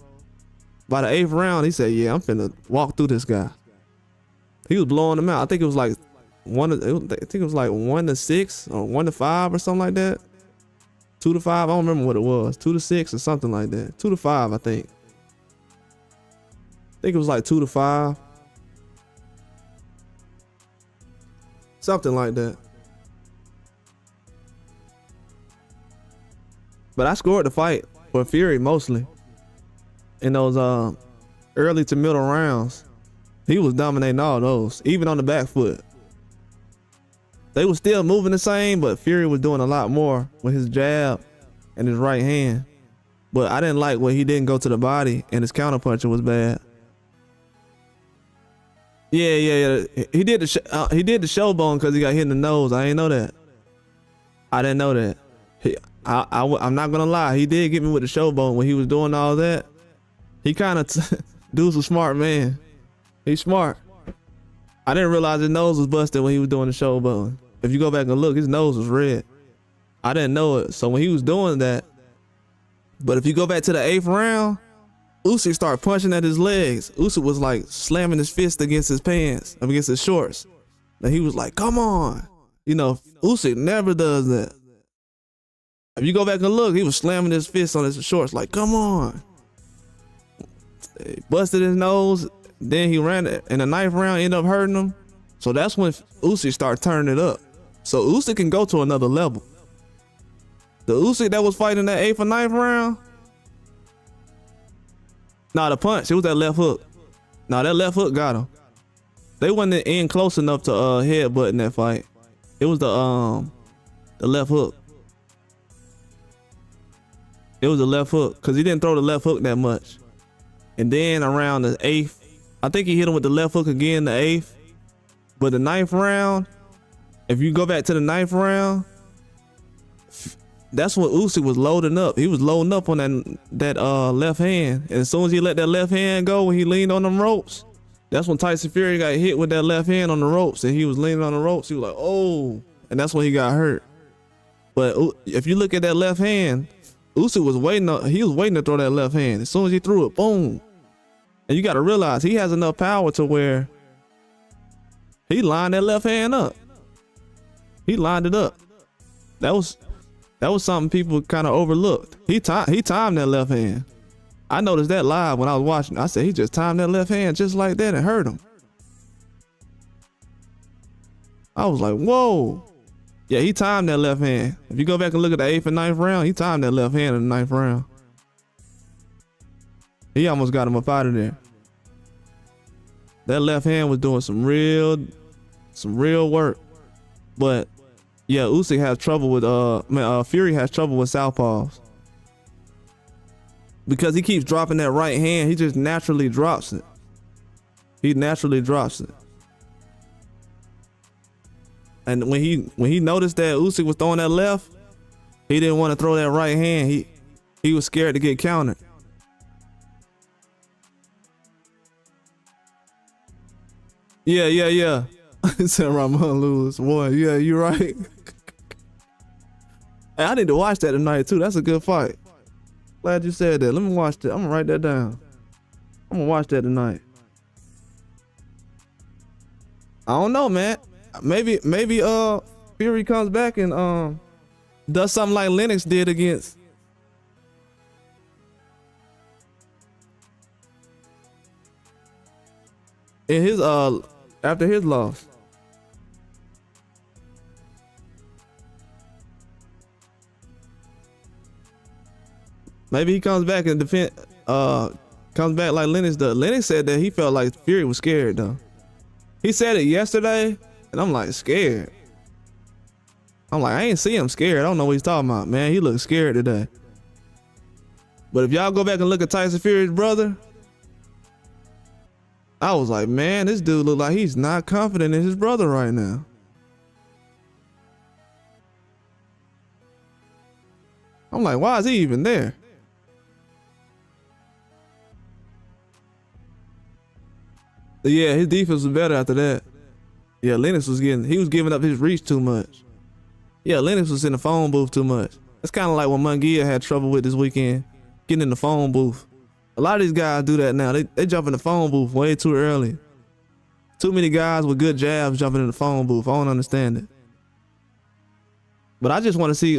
By the 8th round, he said, "Yeah, I'm finna walk through this guy." He was blowing him out. I think it was like 1-6 or 1-5 or something like that. 2-5. I don't remember what it was. 2-6 or something like that. 2-5, I think. I think it was like 2-5. Something like that. But I scored the fight for Fury mostly. In those early to middle rounds. He was dominating all those, even on the back foot. They were still moving the same, but Fury was doing a lot more with his jab and his right hand. But I didn't like when he didn't go to the body and his counterpunching was bad. Yeah. He did the showbone because he got hit in the nose. I didn't know that. I didn't know that. I'm not gonna lie. He did get me with the showbone when he was doing all that. He kind of dude's a smart man. He's smart. I didn't realize his nose was busted when he was doing the showbone. If you go back and look, his nose was red. I didn't know it. So when he was doing that, but if you go back to the 8th round, Usyk started punching at his legs. Usyk was like slamming his fist against his pants, against his shorts. And he was like, "Come on." You know, Usyk never does that. If you go back and look, he was slamming his fist on his shorts like, "Come on." He busted his nose. Then he ran it in the 9th round, ended up hurting him. So that's when Usyk started turning it up. So Usyk can go to another level. The Usyk that was fighting that 8th or 9th round, the punch, it was that left hook. That left hook got him. They wasn't in close enough to headbutt in that fight. It was the left hook. It was the left hook because he didn't throw the left hook that much. And then around the 8th, I think he hit him with the left hook again, the 8th. But the 9th round, if you go back to the 9th round, that's when Usyk was loading up. He was loading up on that left hand. And as soon as he let that left hand go when he leaned on them ropes, that's when Tyson Fury got hit with that left hand on the ropes and he was leaning on the ropes. He was like, "Oh," and that's when he got hurt. But if you look at that left hand, Usyk was waiting to throw that left hand. As soon as he threw it, boom. And you got to realize he has enough power to where he lined that left hand up. He lined it up. That was something people kind of overlooked. He timed that left hand. I noticed that live when I was watching. I said he just timed that left hand just like that and hurt him. I was like, whoa. Yeah, he timed that left hand. If you go back and look at the 8th and 9th round, he timed that left hand in the 9th round. He almost got him up out of there. That left hand was doing some real work. But yeah, Usyk has trouble with Fury has trouble with southpaws. Because he keeps dropping that right hand, he just naturally drops it. He naturally drops it. And when he noticed that Usyk was throwing that left, he didn't want to throw that right hand. He was scared to get countered. Yeah. Said Ramon Lewis. Boy, yeah, you're right. Hey, I need to watch that tonight too. That's a good fight. Glad you said that. Let me watch that. I'm gonna write that down. I'm gonna watch that tonight. I don't know, man. Maybe Fury comes back and does something like Lennox did against in his after his loss. Maybe he comes back and comes back like Lennox does. Lennox said that he felt like Fury was scared though. He said it yesterday, and I'm like, scared. I'm like, I ain't see him scared. I don't know what he's talking about, man. He looks scared today. But if y'all go back and look at Tyson Fury's brother, I was like, man, this dude look like he's not confident in his brother right now. I'm like, why is he even there? But yeah, his defense was better after that. Yeah, Lennox was giving up his reach too much. Yeah, Lennox was in the phone booth too much. It's kind of like what Munguia had trouble with this weekend, getting in the phone booth. A lot of these guys do that now. They jump in the phone booth way too early. Too many guys with good jabs jumping in the phone booth. I don't understand it. But I just want to see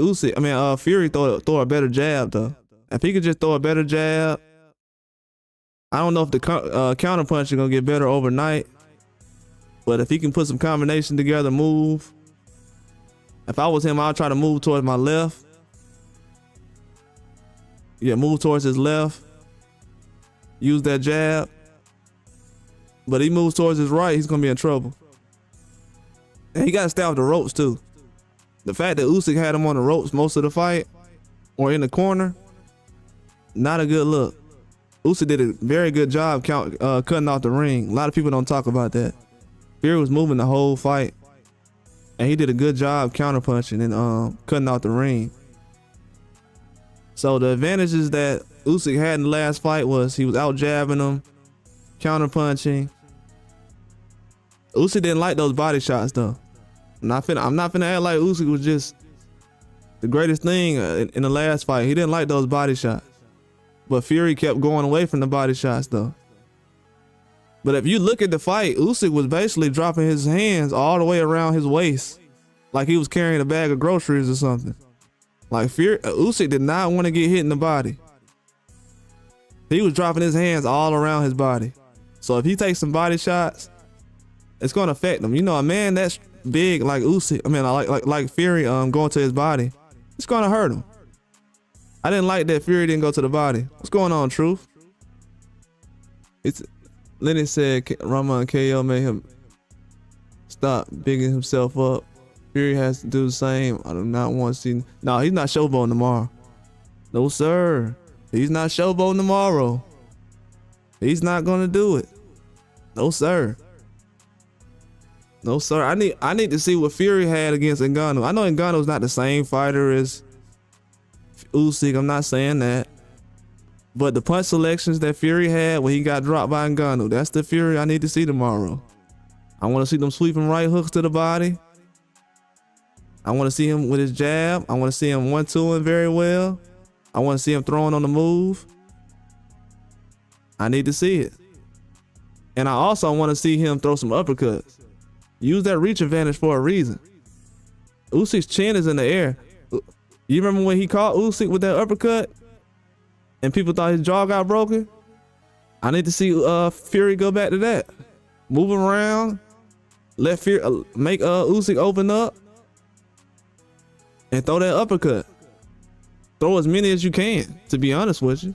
Fury throw a better jab though. If he could just throw a better jab, I don't know if the counter punch is gonna get better overnight. But if he can put some combination together, move. If I was him, I'd try to move towards my left. Yeah, move towards his left. Use that jab. But he moves towards his right, he's gonna be in trouble. And he gotta stay off the ropes too. The fact that Usyk had him on the ropes most of the fight, or in the corner, not a good look. Usyk did a very good job cutting off the ring. A lot of people don't talk about that. Fury was moving the whole fight, and he did a good job counterpunching and cutting off the ring. So the advantages that Usyk had in the last fight was he was out jabbing him, counterpunching. Usyk didn't like those body shots though. I'm not finna act like Usyk was just the greatest thing in the last fight. He didn't like those body shots. But Fury kept going away from the body shots though. But if you look at the fight, Usyk was basically dropping his hands all the way around his waist, like he was carrying a bag of groceries or something. Like Usyk did not want to get hit in the body. He was dropping his hands all around his body. So if he takes some body shots, it's gonna affect him. You know, a man that's big like Usyk, like Fury going to his body, it's gonna hurt him. I didn't like that Fury didn't go to the body. What's going on, Truth? Lenny said Rama and KO made him stop bigging himself up. Fury has to do the same. I do not want to see. No, he's not showboating tomorrow. No, sir. He's not showboating tomorrow. He's not gonna do it. No, sir. No, sir. I need to see what Fury had against Ngannou. I know Ngannou's not the same fighter as Usyk. I'm not saying that. But the punch selections that Fury had when he got dropped by Ngannou, that's the Fury I need to see tomorrow. I want to see them sweeping right hooks to the body. I want to see him with his jab. I want to see him 1-2ing very well. I want to see him throwing on the move. I need to see it. And I also want to see him throw some uppercuts. Use that reach advantage for a reason. Usyk's chin is in the air. You remember when he caught Usyk with that uppercut and people thought his jaw got broken? I need to see Fury go back to that. Move around, let Fury make Usyk open up and throw that uppercut. Throw as many as you can, to be honest with you.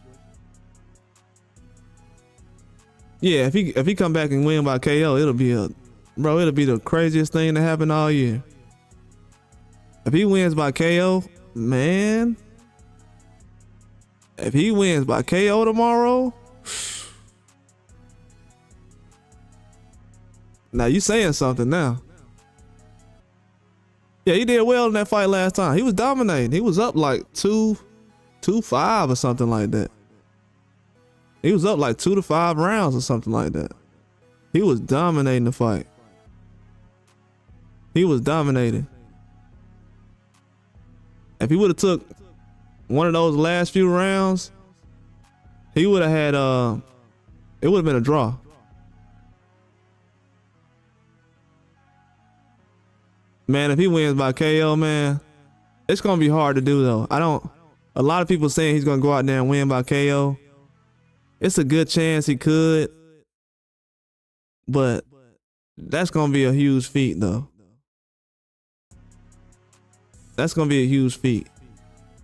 Yeah, if he come back and win by KO, it'll be the craziest thing to happen all year. If he wins by KO, man. If he wins by KO tomorrow, now you saying something now. Yeah, he did well in that fight last time. He was dominating. He was up like 2-5 or something like that. He was up like 2 to 5 rounds or something like that. He was dominating the fight. He was dominating. If he would have took one of those last few rounds, he would have had it would have been a draw. Man, if he wins by KO, man, it's gonna be hard to do though. A lot of people saying he's gonna go out there and win by KO. It's a good chance he could, but that's gonna be a huge feat though. That's gonna be a huge feat.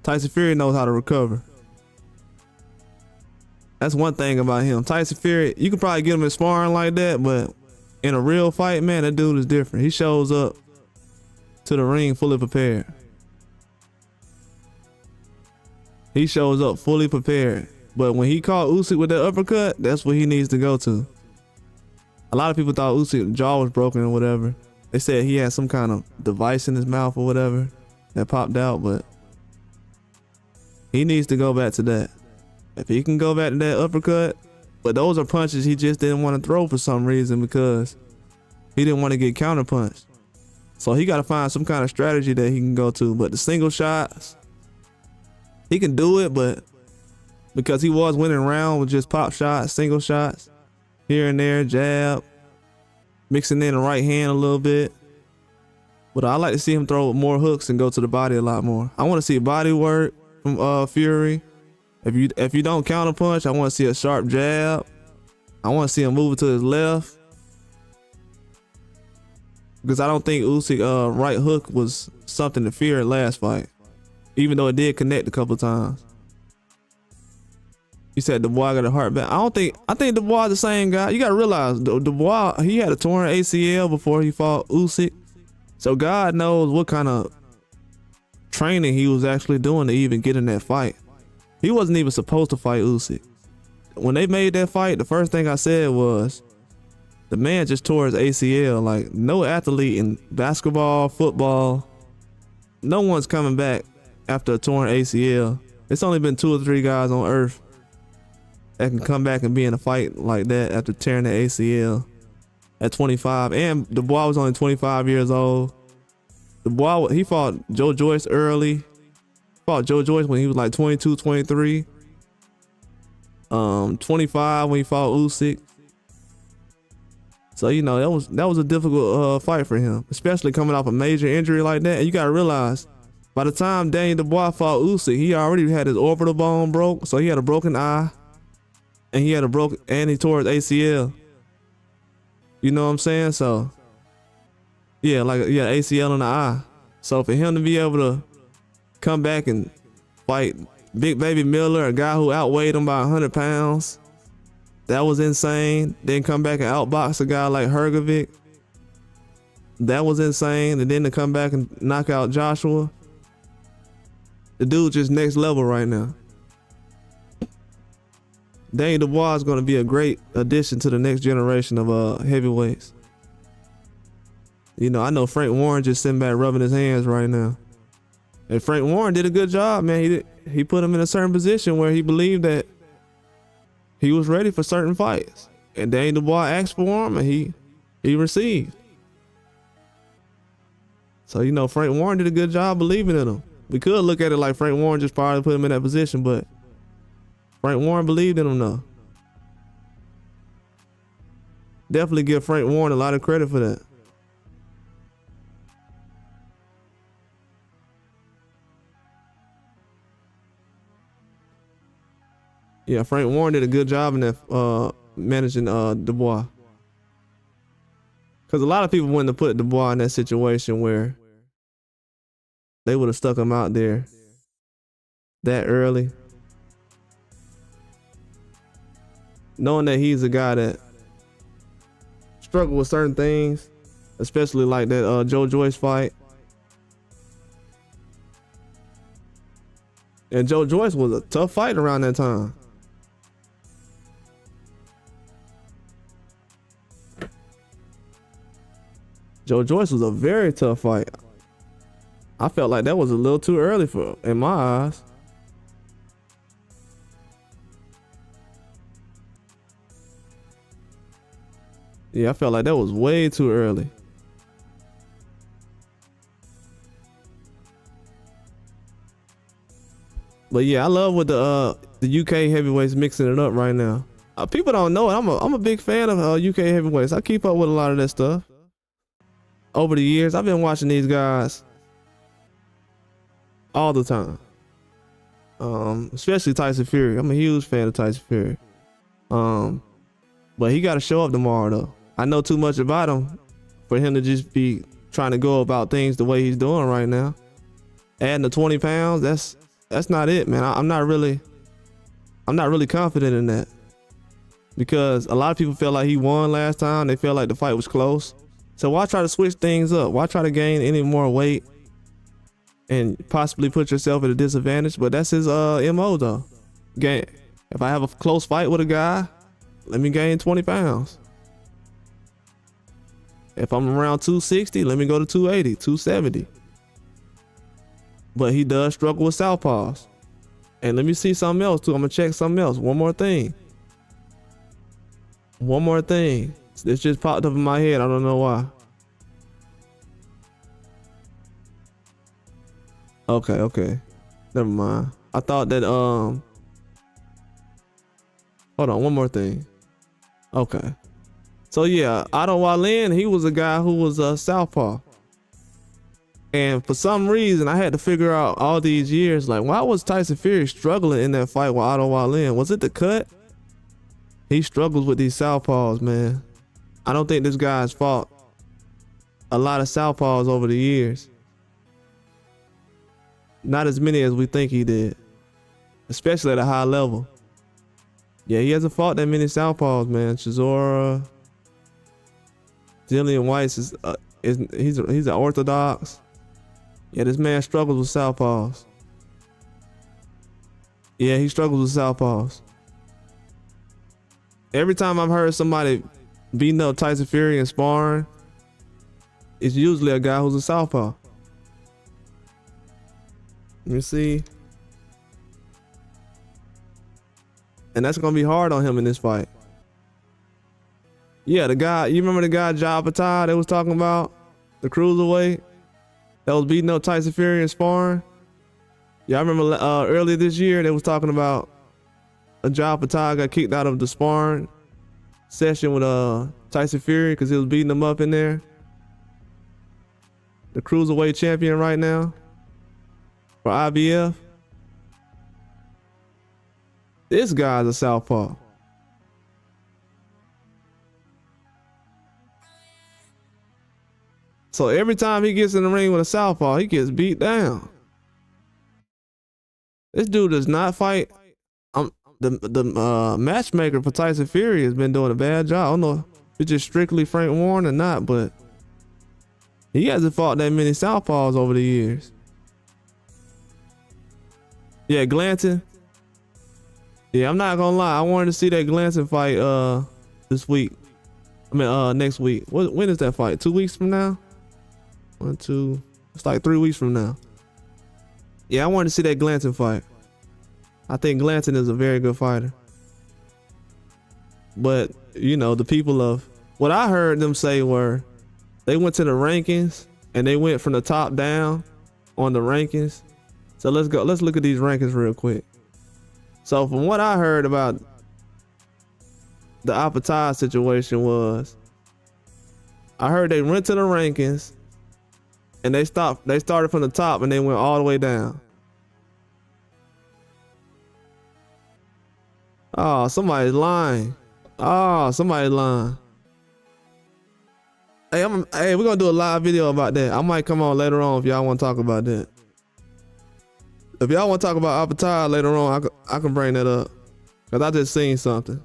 Tyson Fury knows how to recover. That's one thing about him. Tyson Fury, you could probably get him in sparring like that, but in a real fight, man, that dude is different. He shows up to the ring fully prepared. He shows up fully prepared. But when he caught Usyk with that uppercut, that's what he needs to go to. A lot of people thought Usyk's jaw was broken or whatever. They said he had some kind of device in his mouth or whatever that popped out, but He needs to go back to that. If he can go back to that uppercut, but those are punches he just didn't want to throw for some reason because he didn't want to get counterpunched. So he got to find some kind of strategy that he can go to. But the single shots, he can do it, but because he was winning around with just pop shots, single shots, here and there, jab, mixing in the right hand a little bit. But I like to see him throw more hooks and go to the body a lot more. I want to see body work from Fury. If you don't counterpunch, I want to see a sharp jab. I want to see him move to his left. Because I don't think Usyk right hook was something to fear last fight, even though it did connect a couple times. You said Dubois got a heart back. I think Dubois the same guy. You gotta realize Dubois, he had a torn ACL before he fought Usyk, so God knows what kind of training he was actually doing to even get in that fight. He wasn't even supposed to fight Usyk. When they made that fight, the first thing I said was, the man just tore his ACL. Like, no athlete in basketball, football, no one's coming back after a torn ACL. It's only been 2 or 3 guys on earth that can come back and be in a fight like that after tearing the ACL at 25. And Dubois was only 25 years old. Dubois, he fought Joe Joyce early. Fought Joe Joyce when he was like 22, 23. 25 when he fought Usyk. So, you know, that was a difficult fight for him, especially coming off a major injury like that. And you gotta realize, by the time Daniel Dubois fought Usyk, he already had his orbital bone broke, so he had a broken eye, and he tore his ACL. You know what I'm saying? So, yeah, ACL in the eye. So for him to be able to come back and fight Big Baby Miller, a guy who outweighed him by 100 pounds. That was insane. Then come back and outbox a guy like Hrgovic. That was insane. And then to come back and knock out Joshua. The dude's just next level right now. Daniel Dubois is going to be a great addition to the next generation of heavyweights. You know, I know Frank Warren just sitting back rubbing his hands right now. And Frank Warren did a good job, man. He put him in a certain position where he believed that he was ready for certain fights. And Daniel Dubois asked for him, and he received. So, you know, Frank Warren did a good job believing in him. We could look at it like Frank Warren just probably put him in that position, but Frank Warren believed in him though. Definitely give Frank Warren a lot of credit for that. Yeah, Frank Warren did a good job in that managing Dubois. Because a lot of people wouldn't have put Dubois in that situation where they would have stuck him out there that early. Knowing that he's a guy that struggled with certain things, especially like that Joe Joyce fight. And Joe Joyce was a tough fight around that time. Joe Joyce was a very tough fight. I felt like that was a little too early in my eyes. Yeah, I felt like that was way too early. But yeah, I love with the UK heavyweights mixing it up right now. People don't know it. I'm a big fan of UK heavyweights. I keep up with a lot of that stuff. Over the years, I've been watching these guys all the time. Especially Tyson Fury. I'm a huge fan of Tyson Fury. But he got to show up tomorrow though. I know too much about him for him to just be trying to go about things the way he's doing right now. Adding the 20 pounds, that's not it, man. I'm not really confident in that. Because a lot of people felt like he won last time. They felt like the fight was close. So why try to switch things up? Why try to gain any more weight and possibly put yourself at a disadvantage? But that's his MO though. If I have a close fight with a guy, let me gain 20 pounds. If I'm around 260, let me go to 280, 270. But he does struggle with southpaws. And let me see something else too. I'm gonna check something else. One more thing. One more thing. This just popped up in my head. I don't know why. Okay. Never mind. I thought that hold on, one more thing. Okay. So yeah, USYK, he was a guy who was a southpaw. And for some reason, I had to figure out all these years, like, why was Tyson Fury struggling in that fight with USYK? Was it the cut? He struggles with these southpaws, man. I don't think this guy's fought a lot of southpaws over the years. Not as many as we think he did, especially at a high level. Yeah, he hasn't fought that many southpaws, man. Chisora, Dillian Weiss he's an orthodox. Yeah, this man struggles with southpaws. Yeah, he struggles with southpaws. Every time I've heard somebody beating up Tyson Fury in sparring, it's usually a guy who's a southpaw. Let me see. And that's gonna be hard on him in this fight. Yeah, the guy, you remember the guy Jai Patai they was talking about? The cruiserweight that was beating up Tyson Fury in sparring? Yeah, I remember earlier this year they was talking about a Jai Patai got kicked out of the sparring session with Tyson Fury because he was beating him up in there. The cruiserweight champion right now for IBF. This guy's a southpaw. So every time he gets in the ring with a southpaw, he gets beat down. This dude does not fight. The matchmaker for Tyson Fury has been doing a bad job. I don't know if it's just strictly Frank Warren or not, but he hasn't fought that many southpaws over the years. Yeah, Glanton. Yeah, I'm not gonna lie. I wanted to see that Glanton fight this week. I mean next week. When is that fight? 2 weeks from now? 1, 2. It's like 3 weeks from now. Yeah, I wanted to see that Glanton fight. I think Glanton is a very good fighter. But, you know, the people of what I heard them say were they went to the rankings and they went from the top down on the rankings. So let's look at these rankings real quick. So from what I heard about the Apatai situation was, I heard they went to the rankings and they started from the top and they went all the way down. Oh, somebody's lying. Oh, somebody's lying. Hey, we're gonna do a live video about that. I might come on later on if y'all want to talk about that. If y'all want to talk about Apatai later on, I can bring that up. Cause I just seen something.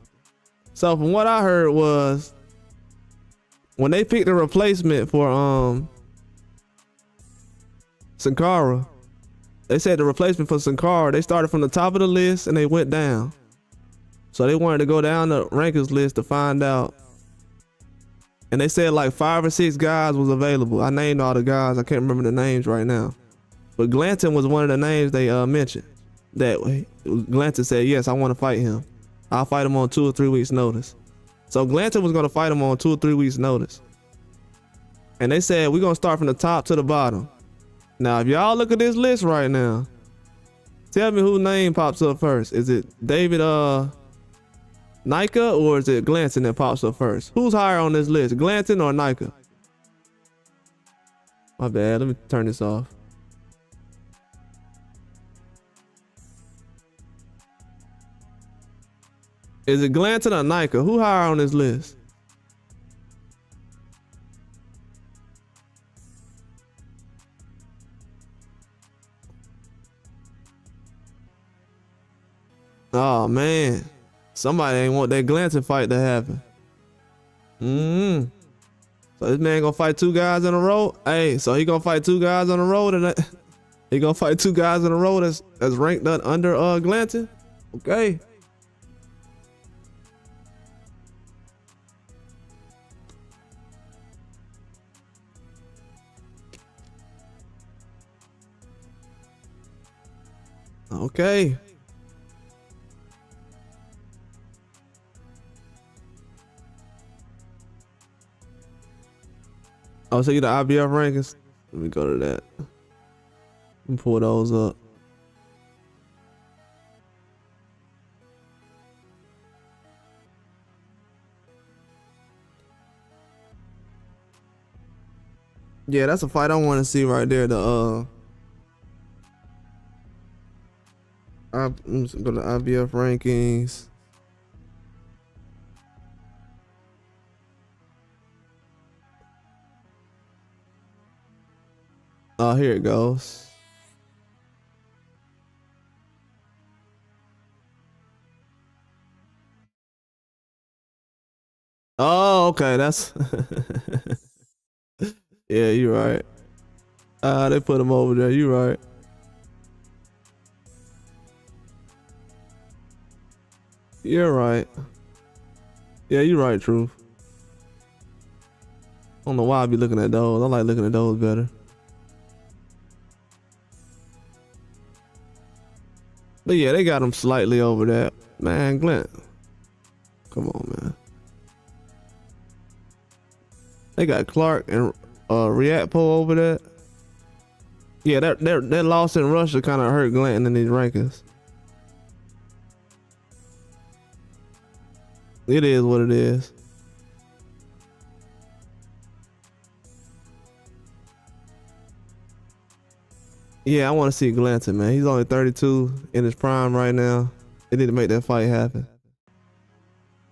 So from what I heard was, when they picked the replacement for Sin Cara, they said the replacement for Sin Cara, they started from the top of the list and they went down. So they wanted to go down the rankings list to find out. And they said like 5 or 6 guys was available. I named all the guys. I can't remember the names right now. But Glanton was one of the names they mentioned. That Glanton said, yes, I want to fight him. I'll fight him on 2 or 3 weeks notice. So Glanton was going to fight him on 2 or 3 weeks notice. And they said, we're going to start from the top to the bottom. Now, if y'all look at this list right now, tell me whose name pops up first. Is it David Nika or is it Glanton that pops up first? Who's higher on this list, Glanton or Nika? My bad, let me turn this off. Is it Glanton or Nika? Who higher on this list? Oh man, somebody ain't want that Glanton fight to happen. So this man gonna fight 2 guys in a row? Hey, so he gonna fight 2 guys in a row and he gonna fight 2 guys in a row that's ranked under Glanton? Okay. Okay. Oh, so you the IBF rankings? Let me go to that. Let me pull those up. Yeah, that's a fight I want to see right there. I'm just go to IBF rankings. Oh, here it goes. Oh, okay, that's yeah, you're right. They put him over there. You're right. You're right. Yeah, you're right, Truth. I don't know why I be looking at those. I like looking at those better. But yeah, they got him slightly over that. Man, Glenn. Come on, man. They got Clark and Riakpo over that. Yeah, that loss in Russia kind of hurt Glenn in these rankings. It is what it is. Yeah, I want to see Glanton, man. He's only 32 in his prime right now. They need to make that fight happen.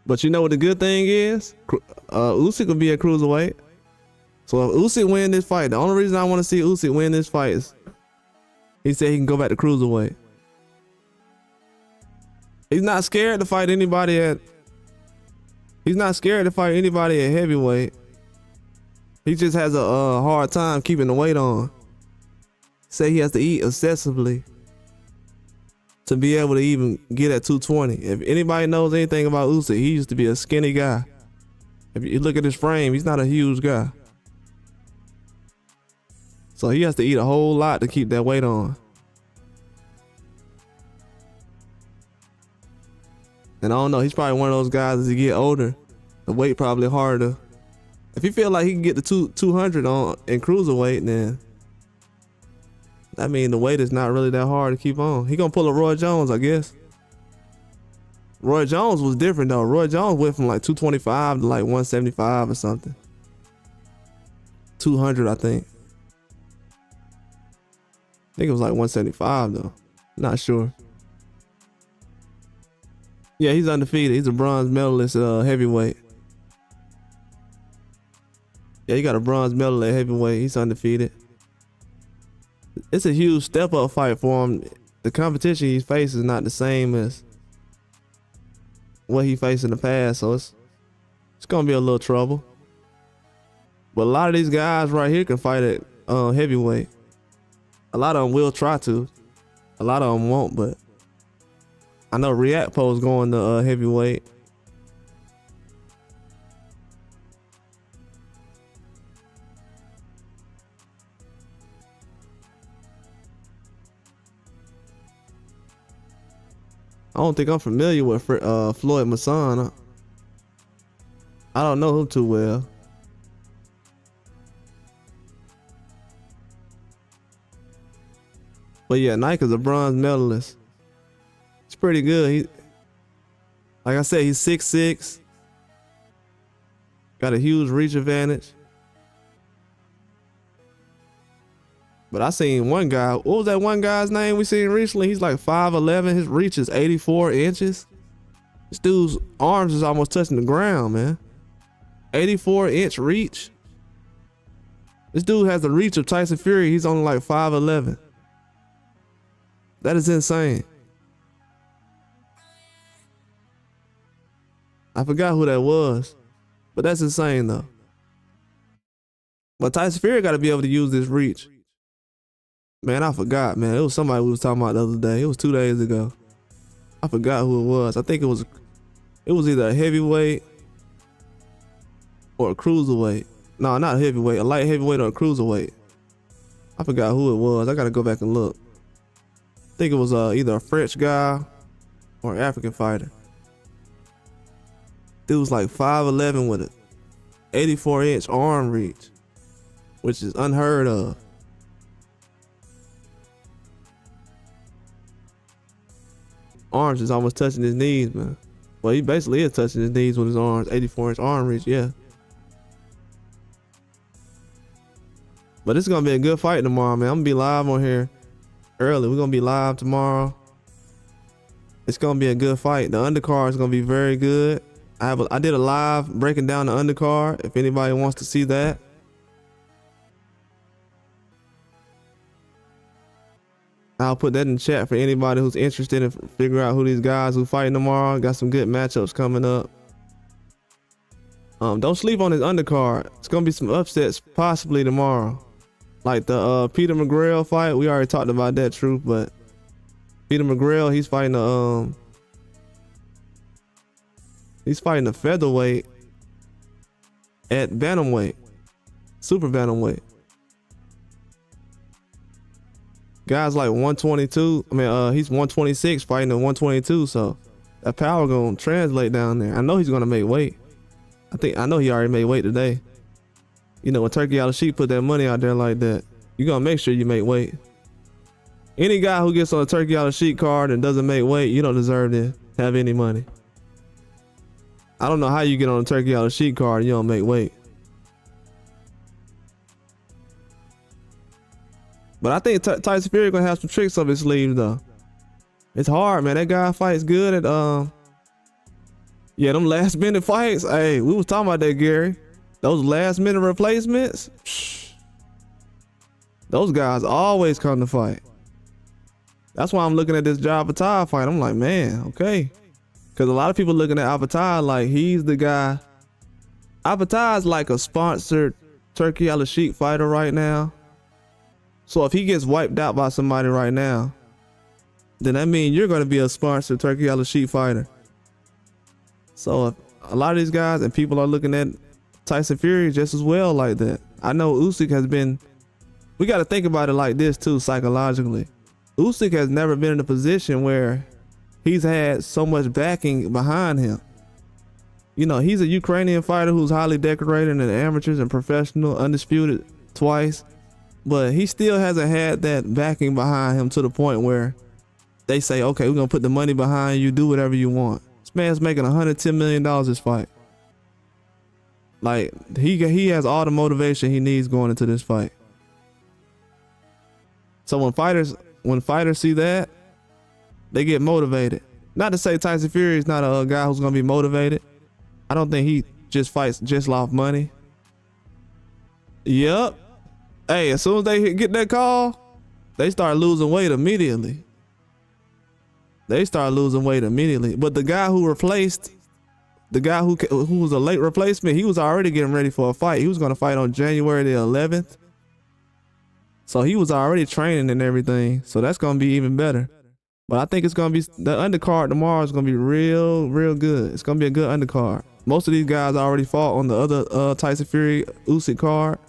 But you know what the good thing is? Usyk will be at cruiserweight. So if Usyk win this fight, the only reason I want to see Usyk win this fight is he said he can go back to cruiserweight. He's not scared to fight anybody at. He's not scared to fight anybody at heavyweight. He just has a hard time keeping the weight on. Say he has to eat excessively to be able to even get at 220. If anybody knows anything about Usyk, he used to be a skinny guy. If you look at his frame, he's not a huge guy. So he has to eat a whole lot to keep that weight on. And I don't know, he's probably one of those guys as he get older, the weight probably harder. If he feel like he can get the 200 on in cruiserweight, then I mean the weight is not really that hard to keep on. He gonna pull a Roy Jones, I guess. Roy Jones was different though. Roy Jones went from like 225 to like 175 or something. 200, I think. I think it was like 175 though. Not sure. Yeah, he's undefeated. He's a bronze medalist at heavyweight. Yeah, he got a bronze medal at heavyweight. He's undefeated. It's a huge step up fight for him. The competition he faces is not the same as what he faced in the past, so it's gonna be a little trouble. But a lot of these guys right here can fight at heavyweight. A lot of them will try to. A lot of them won't, but I know Riakpo is going to heavyweight. I don't think I'm familiar with Floyd Masson. I don't know him too well. But yeah, Nike is a bronze medalist. It's pretty good. Like I said, he's 6'6". Got a huge reach advantage. But I seen one guy, what was that one guy's name we seen recently? He's like 5'11", his reach is 84 inches. This dude's arms is almost touching the ground, man. 84-inch reach. This dude has the reach of Tyson Fury, he's only like 5'11". That is insane. I forgot who that was, but that's insane though. But Tyson Fury gotta be able to use this reach. Man, I forgot, man. It was somebody we was talking about the other day. It was 2 days ago. I forgot who it was. I think it was either a heavyweight or a cruiserweight. No, not a heavyweight, a light heavyweight or a cruiserweight. I forgot who it was. I gotta go back and look. I think it was either a French guy or an African fighter. Dude was like 5'11" with an 84-inch arm reach. which is unheard of. Arms is almost touching his knees, man. Well, he basically is touching his knees with his arms. 84-inch arm reach, yeah. But it's gonna be a good fight tomorrow, man. I'm gonna be live on here early. We're gonna be live tomorrow. It's gonna be a good fight. The undercard is gonna be very good. I did a live breaking down the undercard. If anybody wants to see that, I'll put that in the chat for anybody who's interested in figuring out who these guys who fighting tomorrow. Got some good matchups coming up. Don't sleep on his undercard. It's gonna be some upsets possibly tomorrow. Like the Peter McGrail fight, we already talked about that, Truth, but Peter McGrail, he's fighting the featherweight at bantamweight, super bantamweight. Guys like 122, he's 126 fighting at 122, so that power gonna translate down there. I know he's gonna make weight. I know he already made weight today. You know, when Turkey USYK put that money out there like that, you gonna make sure you make weight. Any guy who gets on a Turkey USYK card and doesn't make weight, you don't deserve to have any money. I don't know how you get on a Turkey USYK card and you don't make weight. But I think Tyson Fury gonna have some tricks up his sleeve though. It's hard, man. That guy fights good at yeah, them last minute fights. Hey, we was talking about that, Gary. Those last minute replacements. Those guys always come to fight. That's why I'm looking at this Jai Fatai fight. I'm like, man, okay. Because a lot of people looking at Fatai like he's the guy. Fatai is like a sponsored Turkey USYK fighter right now. So if he gets wiped out by somebody right now, then that means you're going to be a sponsored Turkey USYK fighter. So if a lot of these guys and people are looking at Tyson Fury just as well like that. I know USYK has been, we got to think about it like this too, psychologically. USYK has never been in a position where he's had so much backing behind him. You know, he's a Ukrainian fighter who's highly decorated in the amateurs and professional, undisputed twice. But he still hasn't had that backing behind him to the point where they say, okay, we're going to put the money behind you, do whatever you want. This man's making $110 million this fight. Like, he has all the motivation he needs going into this fight. So when fighters see that, they get motivated. Not to say Tyson Fury is not a guy who's going to be motivated. I don't think he just fights just off money. Yep. Hey, as soon as they get that call, they start losing weight immediately. But the guy who replaced, the guy who was a late replacement, he was already getting ready for a fight. He was going to fight on January the 11th. So he was already training and everything. So that's going to be even better. But I think it's going to be, the undercard tomorrow is going to be real, real good. It's going to be a good undercard. Most of these guys already fought on the other Tyson Fury USYK card.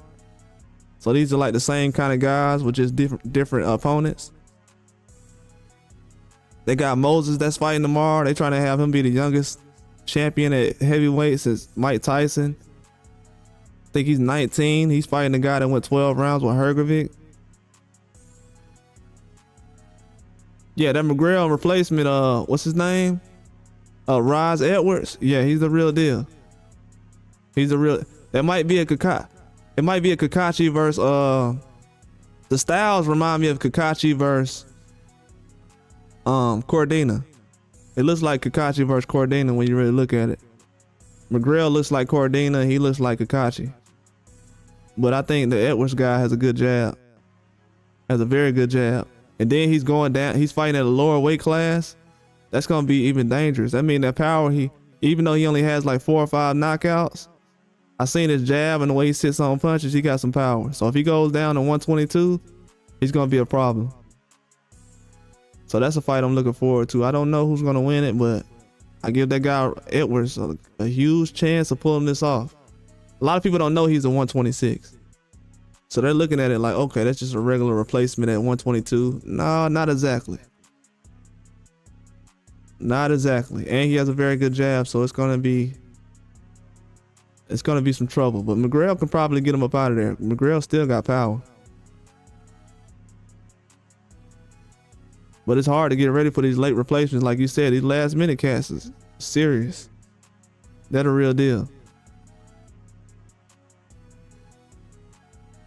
So these are like the same kind of guys with just different opponents. They got Moses that's fighting tomorrow. They trying to have him be the youngest champion at heavyweight since Mike Tyson. I think he's 19. He's fighting the guy that went 12 rounds with Hrgovic. Yeah, that McGrail replacement, what's his name? Rise Edwards. Yeah, he's the real deal. That might be a Kakashi. It might be a Kakashi versus, the styles remind me of Kakashi versus Cordina. It looks like Kakashi versus Cordina when you really look at it. McGrail looks like Cordina, he looks like Kakashi. But I think the Edwards guy has a good jab. Has a very good jab. And then he's going down, he's fighting at a lower weight class. That's gonna be even dangerous. I mean, that power, even though he only has like 4 or 5 knockouts, I seen his jab and the way he sits on punches, he got some power. So if he goes down to 122, he's gonna be a problem. So that's a fight I'm looking forward to. I don't know who's gonna win it, but I give that guy Edwards a huge chance of pulling this off. A lot of people don't know he's a 126. So they're looking at it like, okay, that's just a regular replacement at 122. No, not exactly. Not exactly. And he has a very good jab, so it's gonna be it's gonna be some trouble. But McGrail can probably get him up out of there. McGrail still got power. But it's hard to get ready for these late replacements. Like you said, these last minute cats is serious. That a real deal.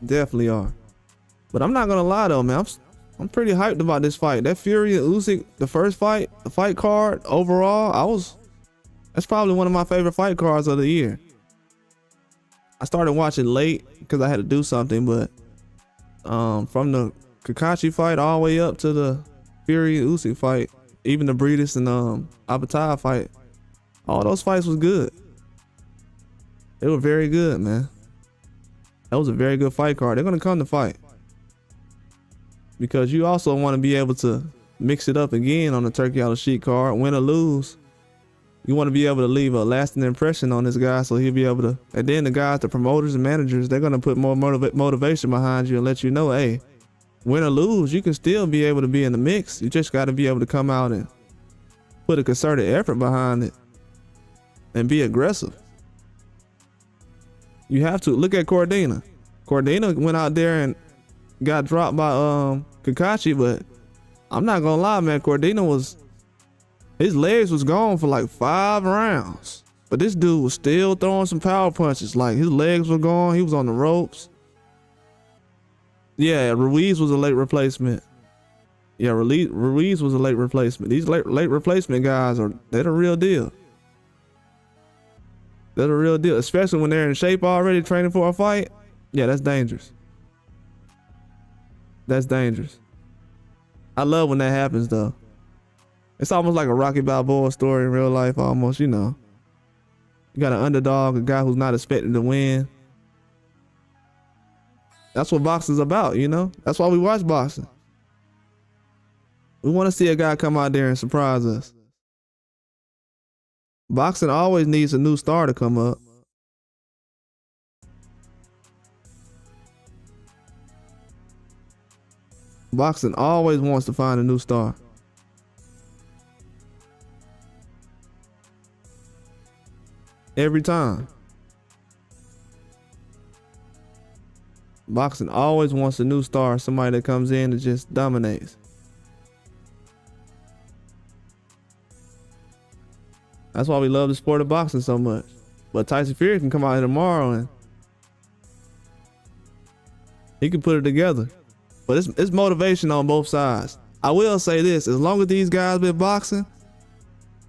Definitely are. But I'm not gonna lie though, man. I'm pretty hyped about this fight. That Fury and Usyk, the first fight, the fight card overall, that's probably one of my favorite fight cards of the year. I started watching late because I had to do something, but from the Kakashi fight all the way up to the Fury and Usyk fight, even the Breedis and Abatai fight, all those fights was good. They were very good, man. That was a very good fight card. They're gonna come to fight because you also want to be able to mix it up again on the Turkey Out of Sheik card, win or lose. You want to be able to leave a lasting impression on this guy, so he'll be able to. And then the guys, the promoters and managers, they're gonna put more motivation behind you and let you know, hey, win or lose, you can still be able to be in the mix. You just got to be able to come out and put a concerted effort behind it and be aggressive. You have to. Look at Cordina. Cordina went out there and got dropped by Kakashi, but I'm not gonna lie, man. Cordina his legs was gone for like 5 rounds, but this dude was still throwing some power punches. Like his legs were gone. He was on the ropes. Yeah, Ruiz was a late replacement. Yeah, Ruiz was a late replacement. These late replacement guys they're the real deal. They're the real deal, especially when they're in shape already, training for a fight. Yeah, that's dangerous. That's dangerous. I love when that happens, though. It's almost like a Rocky Balboa story in real life, almost, you know. You got an underdog, a guy who's not expecting to win. That's what boxing's about, you know? That's why we watch boxing. We want to see a guy come out there and surprise us. Boxing always needs a new star to come up. Boxing always wants to find a new star. Every time. Boxing always wants a new star, somebody that comes in and just dominates. That's why we love the sport of boxing so much. But Tyson Fury can come out here tomorrow and he can put it together. But it's motivation on both sides. I will say this, as long as these guys been boxing,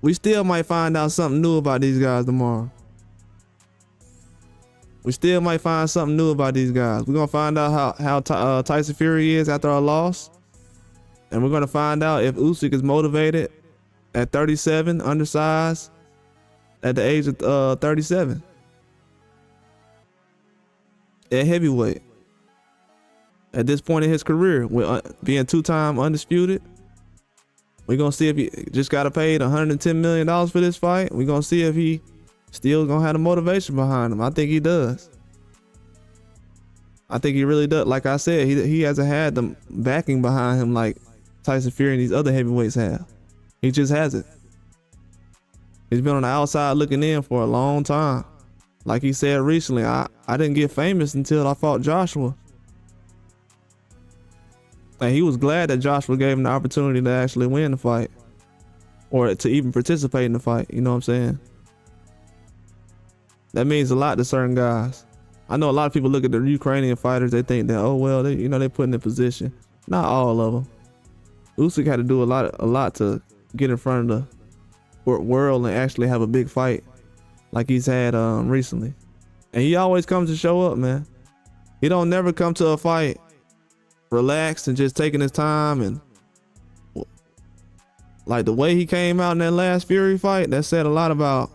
we still might find out something new about these guys tomorrow. We still might find something new about these guys. We're gonna find out how Tyson Fury is after a loss. And we're gonna find out if Usyk is motivated at 37, undersized, at the age of 37. At heavyweight. At this point in his career, with being 2-time undisputed, we're gonna see if he just got paid $110 million for this fight. We're gonna see if he still gonna have the motivation behind him. I think he does. I think he really does. Like I said, he hasn't had the backing behind him like Tyson Fury and these other heavyweights have. He just hasn't. He's been on the outside looking in for a long time. Like he said recently, I didn't get famous until I fought Joshua. And he was glad that Joshua gave him the opportunity to actually win the fight. Or to even participate in the fight, you know what I'm saying? That means a lot to certain guys. I know a lot of people look at the Ukrainian fighters, they think that, oh well, they put in a position. Not all of them. Usyk had to do a lot to get in front of the world and actually have a big fight like he's had recently. And he always comes to show up, man. He don't never come to a fight relaxed and just taking his time, and like the way he came out in that last Fury fight, that said a lot about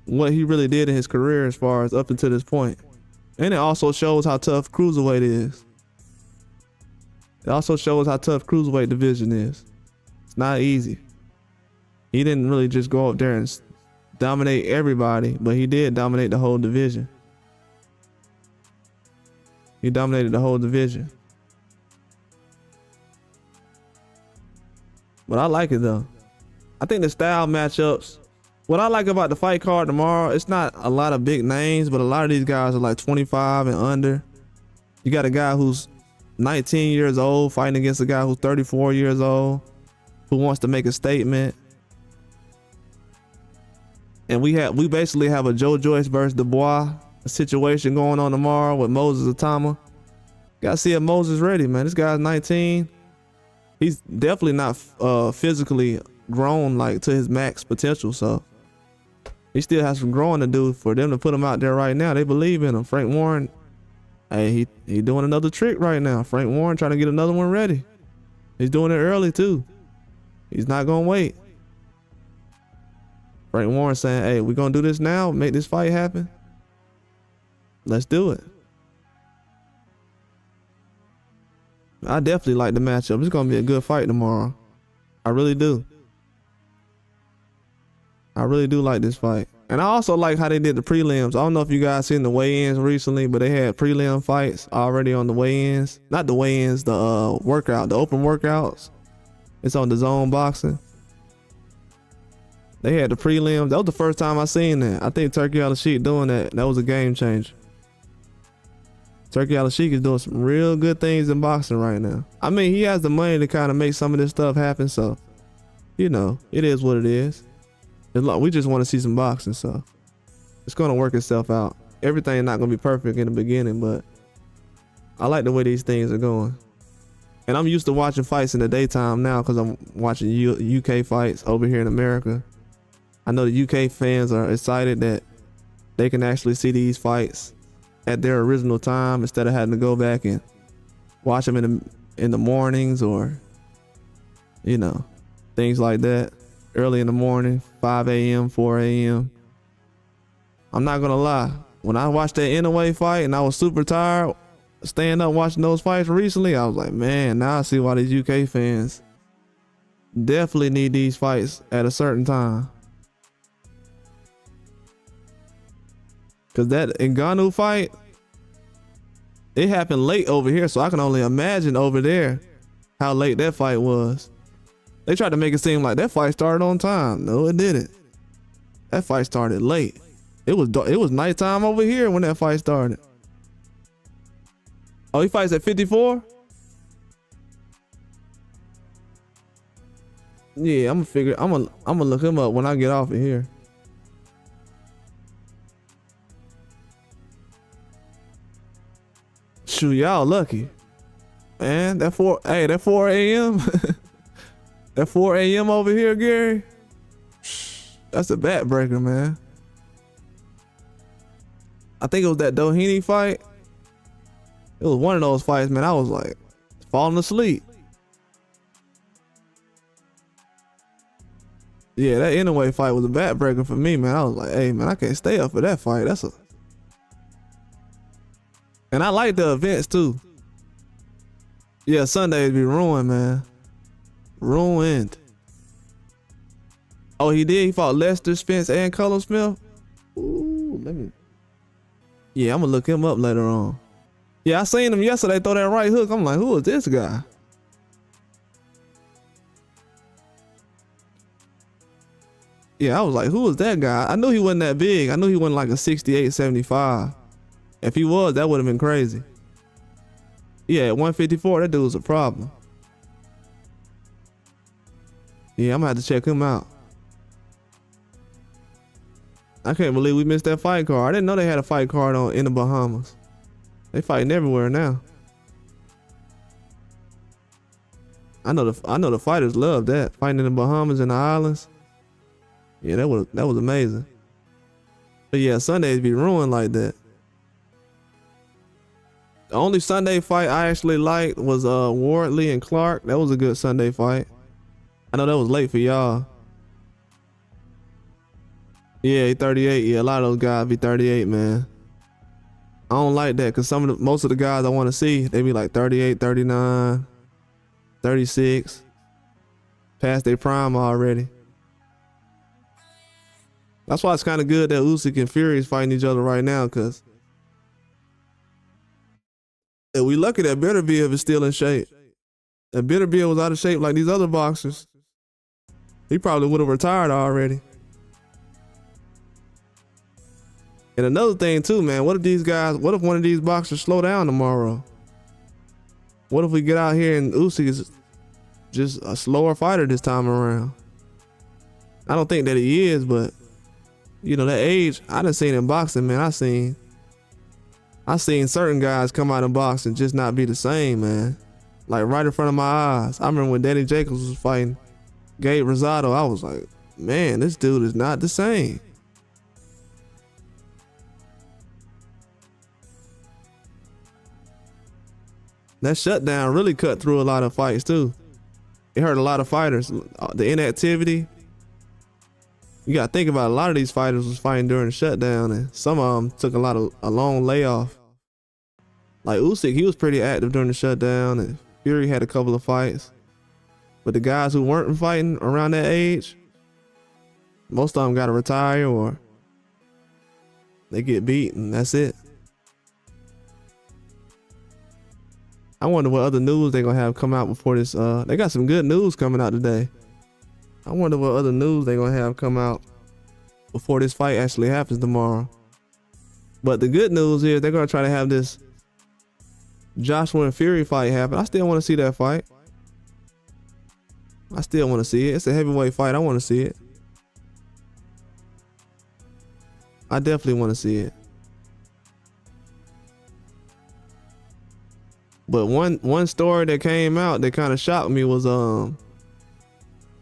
what he really did in his career as far as up until this point. And it also shows how tough cruiserweight is. It also shows how tough cruiserweight division is. It's not easy. He didn't really just go up there and dominate everybody, but he did dominate the whole division. He dominated the whole division. But I like it though. I think the style matchups What I like about the fight card tomorrow, it's not a lot of big names, but a lot of these guys are like 25 and under. You got a guy who's 19 years old fighting against a guy who's 34 years old who wants to make a statement. And we basically have a Joe Joyce versus Dubois situation going on tomorrow with Moses Atama. Gotta see if Moses ready, man. This guy's 19. He's definitely not physically grown like to his max potential, so he still has some growing to do. For them to put him out there right now, they believe in him. Frank Warren, hey, he doing another trick right now. Frank Warren trying to get another one ready. He's doing it early too. He's not gonna wait. Frank Warren saying, hey, we're gonna do this now, make this fight happen. Let's do it. I definitely like the matchup. It's gonna be a good fight tomorrow. I really do. I really do like this fight. And I also like how they did the prelims. I don't know if you guys seen the weigh-ins recently, but they had prelim fights already on the weigh-ins. Not the weigh-ins, the workout, the open workouts. It's on the Zone Boxing. They had the prelims. That was the first time I seen that. I think Turkey Al-Sheikh doing that. That was a game changer. Turkey Al-Sheikh is doing some real good things in boxing right now. I mean, he has the money to kind of make some of this stuff happen. So, you know, it is what it is. We just want to see some boxing, so it's going to work itself out. Everything not going to be perfect in the beginning, but I like the way these things are going. And I'm used to watching fights in the daytime now because I'm watching UK fights over here in America. I know the UK fans are excited that they can actually see these fights at their original time instead of having to go back and watch them in the mornings or, you know, things like that. Early in the morning, 5 a.m., 4 a.m. I'm not gonna lie. When I watched that Inoue fight and I was super tired, staying up watching those fights recently, I was like, man, now I see why these UK fans definitely need these fights at a certain time. Cause that Ngannou fight, it happened late over here, so I can only imagine over there how late that fight was. They tried to make it seem like that fight started on time. No, it didn't. That fight started late. It was nighttime over here when that fight started. Oh, he fights at 54? Yeah, I'm gonna look him up when I get off of here. Shoot, y'all lucky. Man, that 4 a.m. That 4 a.m. over here, Gary, that's a backbreaker, man. I think it was that Doheny fight. It was one of those fights, man. I was like falling asleep. Yeah, that Inoue fight was a backbreaker for me, man. I was like, hey, man, I can't stay up for that fight. And I like the events too. Yeah, Sundays be ruined, man. Ruined. Oh, he did? He fought Lester Spence and Cullen Smith? Ooh, yeah, I'm gonna look him up later on. Yeah, I seen him yesterday throw that right hook. I'm like, who is this guy? Yeah, I was like, who is that guy? I knew he wasn't that big. I knew he wasn't like a 68, 75. If he was, that would have been crazy. Yeah, at 154, that dude was a problem. Yeah, I'm gonna have to check him out. I can't believe we missed that fight card. I didn't know they had a fight card in the Bahamas. They fighting everywhere now. I know the fighters love that, fighting in the Bahamas and the islands. Yeah, that was amazing. But yeah, Sundays be ruined like that. The only Sunday fight I actually liked was Wardley and Clark. That was a good Sunday fight. I know that was late for y'all. Yeah, he 38. Yeah, a lot of those guys be 38, man. I don't like that because most of the guys I want to see, they be like 38, 39, 36. Past their prime already. That's why it's kind of good that Usyk and Fury is fighting each other right now, because if we lucky that Beterbiev is still in shape. If Beterbiev was out of shape like these other boxers, he probably would have retired already. And another thing too, man, what if one of these boxers slow down tomorrow? What if we get out here and Usyk is just a slower fighter this time around? I don't think that he is, but you know, that age, I done seen in boxing, man. I seen certain guys come out of boxing and just not be the same, man. Like right in front of my eyes. I remember when Danny Jacobs was fighting Gabe Rosado, I was like, man, this dude is not the same. That shutdown really cut through a lot of fights too. It hurt a lot of fighters. The inactivity. You gotta think about it. A lot of these fighters was fighting during the shutdown, and some of them took a long layoff. Like Usyk, he was pretty active during the shutdown, and Fury had a couple of fights. But the guys who weren't fighting around that age, most of them gotta retire or they get beat, and that's it. I wonder what other news they gonna have come out before this. They got some good news coming out today. I wonder what other news they gonna have come out before this fight actually happens tomorrow. But the good news is they're gonna try to have this Joshua and Fury fight happen. I still want to see that fight. I still want to see it. It's a heavyweight fight. I want to see it. I definitely want to see it. But one story that came out that kind of shocked me was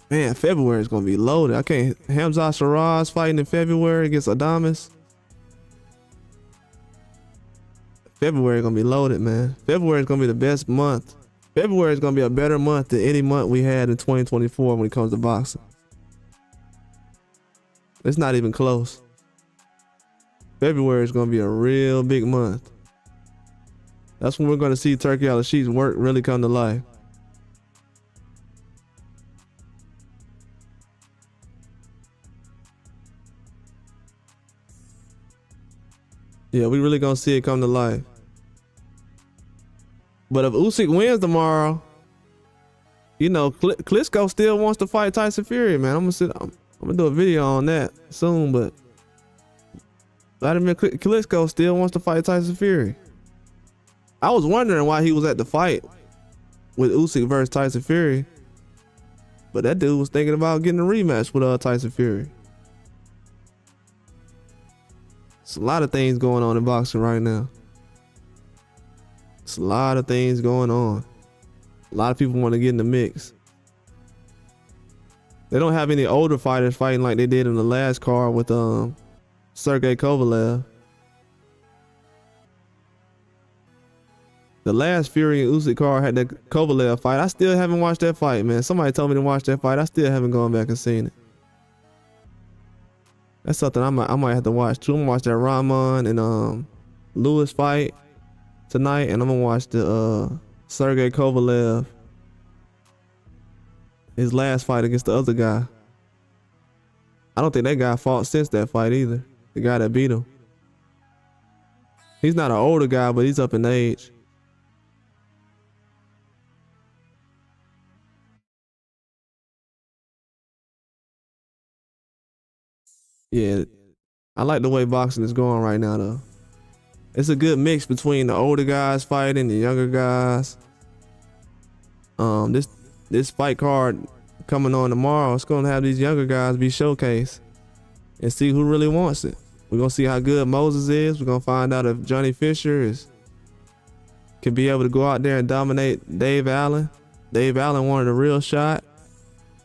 man, February is gonna be loaded. Hamza Shiraz fighting in February against Adames. February is gonna be loaded, man. February is gonna be the best month. February is gonna be a better month than any month we had in 2024 when it comes to boxing. It's not even close. February is gonna be a real big month. That's when we're gonna see Turki Al-Sheik's work really come to life. Yeah, we really gonna see it come to life. But if Usyk wins tomorrow, you know, Klitschko still wants to fight Tyson Fury, man. I'm gonna do a video on that soon, but Vladimir Klitschko still wants to fight Tyson Fury. I was wondering why he was at the fight with Usyk versus Tyson Fury, but that dude was thinking about getting a rematch with Tyson Fury. It's a lot of things going on in boxing right now. It's a lot of things going on. A lot of people want to get in the mix. They don't have any older fighters fighting like they did in the last card with Sergey Kovalev. The last Fury and Usyk card had that Kovalev fight. I still haven't watched that fight, man. Somebody told me to watch that fight. I still haven't gone back and seen it. That's something I might have to watch too. I'm gonna watch that Rahman and Lewis fight tonight, and I'm gonna watch the Sergey Kovalev, his last fight against the other guy. I don't think that guy fought since that fight either. The guy that beat him. He's not an older guy, but he's up in age. Yeah, I like the way boxing is going right now, though. It's a good mix between the older guys fighting, the younger guys. This fight card coming on tomorrow, it's gonna have these younger guys be showcased and see who really wants it. We're gonna see how good Moses is. We're gonna find out if Johnny Fisher can be able to go out there and dominate Dave Allen. Dave Allen wanted a real shot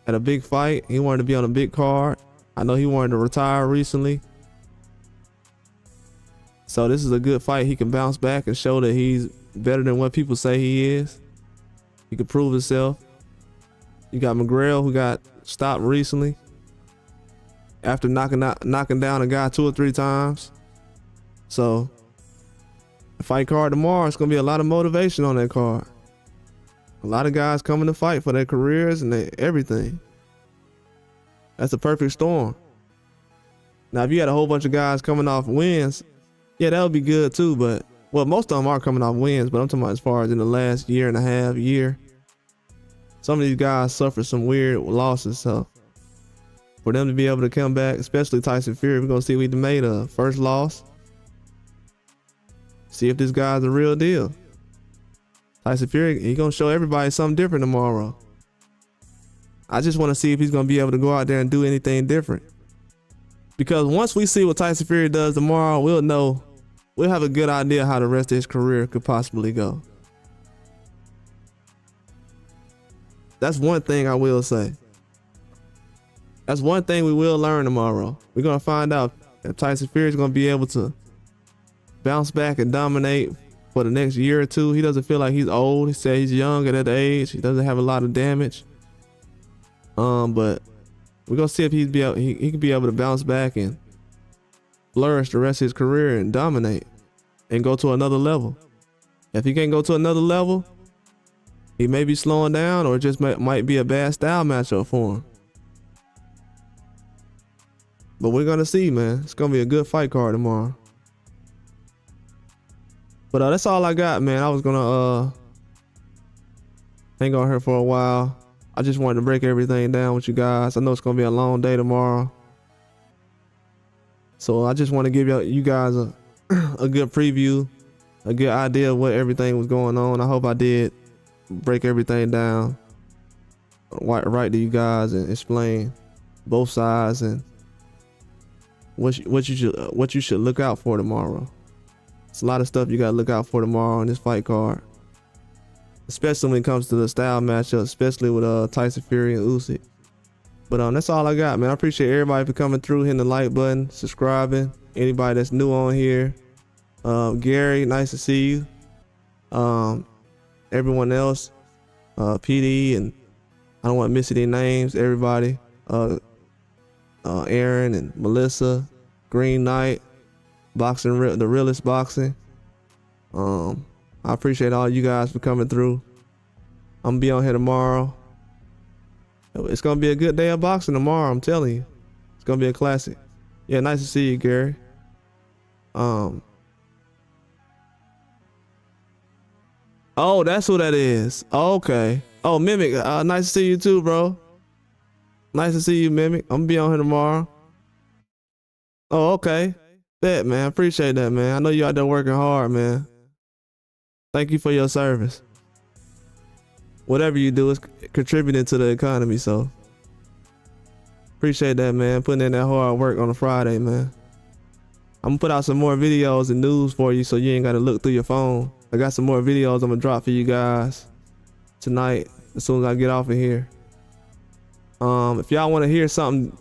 at a big fight. He wanted to be on a big card. I know he wanted to retire recently. So this is a good fight. He can bounce back and show that he's better than what people say he is. He can prove himself. You got McGrail, who got stopped recently after knocking down a guy 2 or 3 times. So the fight card tomorrow, it's gonna be a lot of motivation on that card. A lot of guys coming to fight for their careers and everything. That's a perfect storm. Now, if you had a whole bunch of guys coming off wins, yeah, that would be good too. But, well, most of them are coming off wins, but I'm talking about as far as in the last year and a half, year. Some of these guys suffered some weird losses. So for them to be able to come back, especially Tyson Fury, we're going to see what he made a first loss. See if this guy's a real deal. Tyson Fury, he gonna show everybody something different tomorrow. I just want to see if he's gonna be able to go out there and do anything different. Because once we see what Tyson Fury does tomorrow, we'll know, we'll have a good idea how the rest of his career could possibly go. That's one thing I will say. That's one thing we will learn tomorrow. We're gonna find out if Tyson Fury is gonna be able to bounce back and dominate for the next year or two. He doesn't feel like he's old. He said he's young at that age. He doesn't have a lot of damage. But we're gonna see if he can be able to bounce back and flourish the rest of his career and dominate and go to another level. If he can't go to another level, he may be slowing down, or it just might be a bad style matchup for him. But we're gonna see, man. It's gonna be a good fight card tomorrow. But that's all I got, man. I was gonna hang on here for a while. I just wanted to break everything down with you guys. I know it's gonna be a long day tomorrow, so I just want to give you guys a good preview, a good idea of what everything was going on. I hope I did break everything down right to you guys and explain both sides and what you should look out for tomorrow. It's a lot of stuff you gotta look out for tomorrow in this fight card, especially when it comes to the style matchup, especially with Tyson Fury and USYK. But that's all I got, man. I appreciate everybody for coming through, hitting the like button, subscribing. Anybody that's new on here, Gary, nice to see you. Everyone else, PD, and I don't want to miss any names. Everybody, Aaron and Melissa, Green Knight, Boxing, the realest boxing. I appreciate all you guys for coming through. I'm gonna be on here tomorrow. It's gonna be a good day of boxing tomorrow, I'm telling you. It's gonna be a classic. Yeah, nice to see you, Gary. Oh, that's who that is. Okay. Oh, Mimic, nice to see you too, bro. Nice to see you, Mimic. I'm gonna be on here tomorrow. Oh, okay. Bet, man. Appreciate that, man. I know you out there working hard, man. Thank you for your service. Whatever you do is contributing to the economy, so appreciate that, man. Putting in that hard work on a Friday, man. I'm gonna put out some more videos and news for you so you ain't gotta look through your phone. I got some more videos I'm gonna drop for you guys tonight as soon as I get off of here. If y'all want to hear something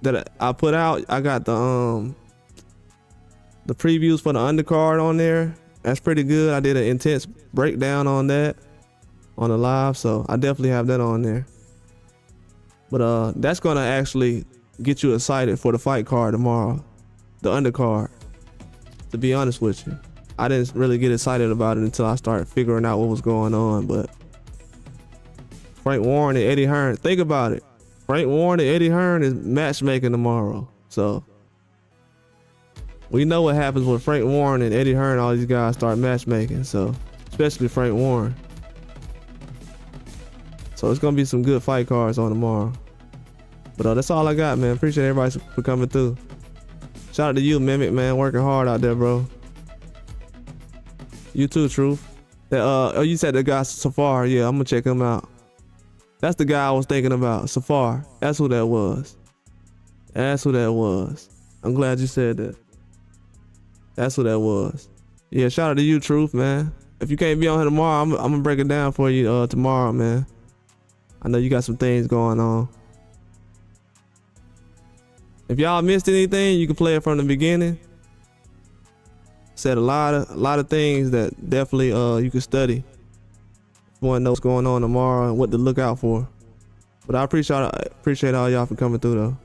that I put out, I got the previews for the undercard on there. That's pretty good. I did an intense breakdown on that on the live, so I definitely have that on there. But that's gonna actually get you excited for the fight card tomorrow, the undercard. To be honest with you, I didn't really get excited about it until I started figuring out what was going on. But Frank Warren and Eddie Hearn, think about it. Frank Warren and Eddie Hearn is matchmaking tomorrow, so we know what happens when Frank Warren and Eddie Hearn, all these guys start matchmaking. So especially Frank Warren. So it's gonna be some good fight cards on tomorrow. But that's all I got, man. Appreciate everybody for coming through. Shout out to you, Mimic, man, working hard out there, bro. You too, Truth. Oh, you said the guy Safar. Yeah, I'm gonna check him out. That's the guy I was thinking about, Safar. That's who that was. That's who that was. I'm glad you said that. That's who that was. Yeah, shout out to you, Truth, man. If you can't be on here tomorrow, I'm gonna break it down for you tomorrow, man. I know you got some things going on. If y'all missed anything, you can play it from the beginning. Said a lot of things that definitely you can study. If you want to know what's going on tomorrow and what to look out for. But I appreciate all y'all for coming through though.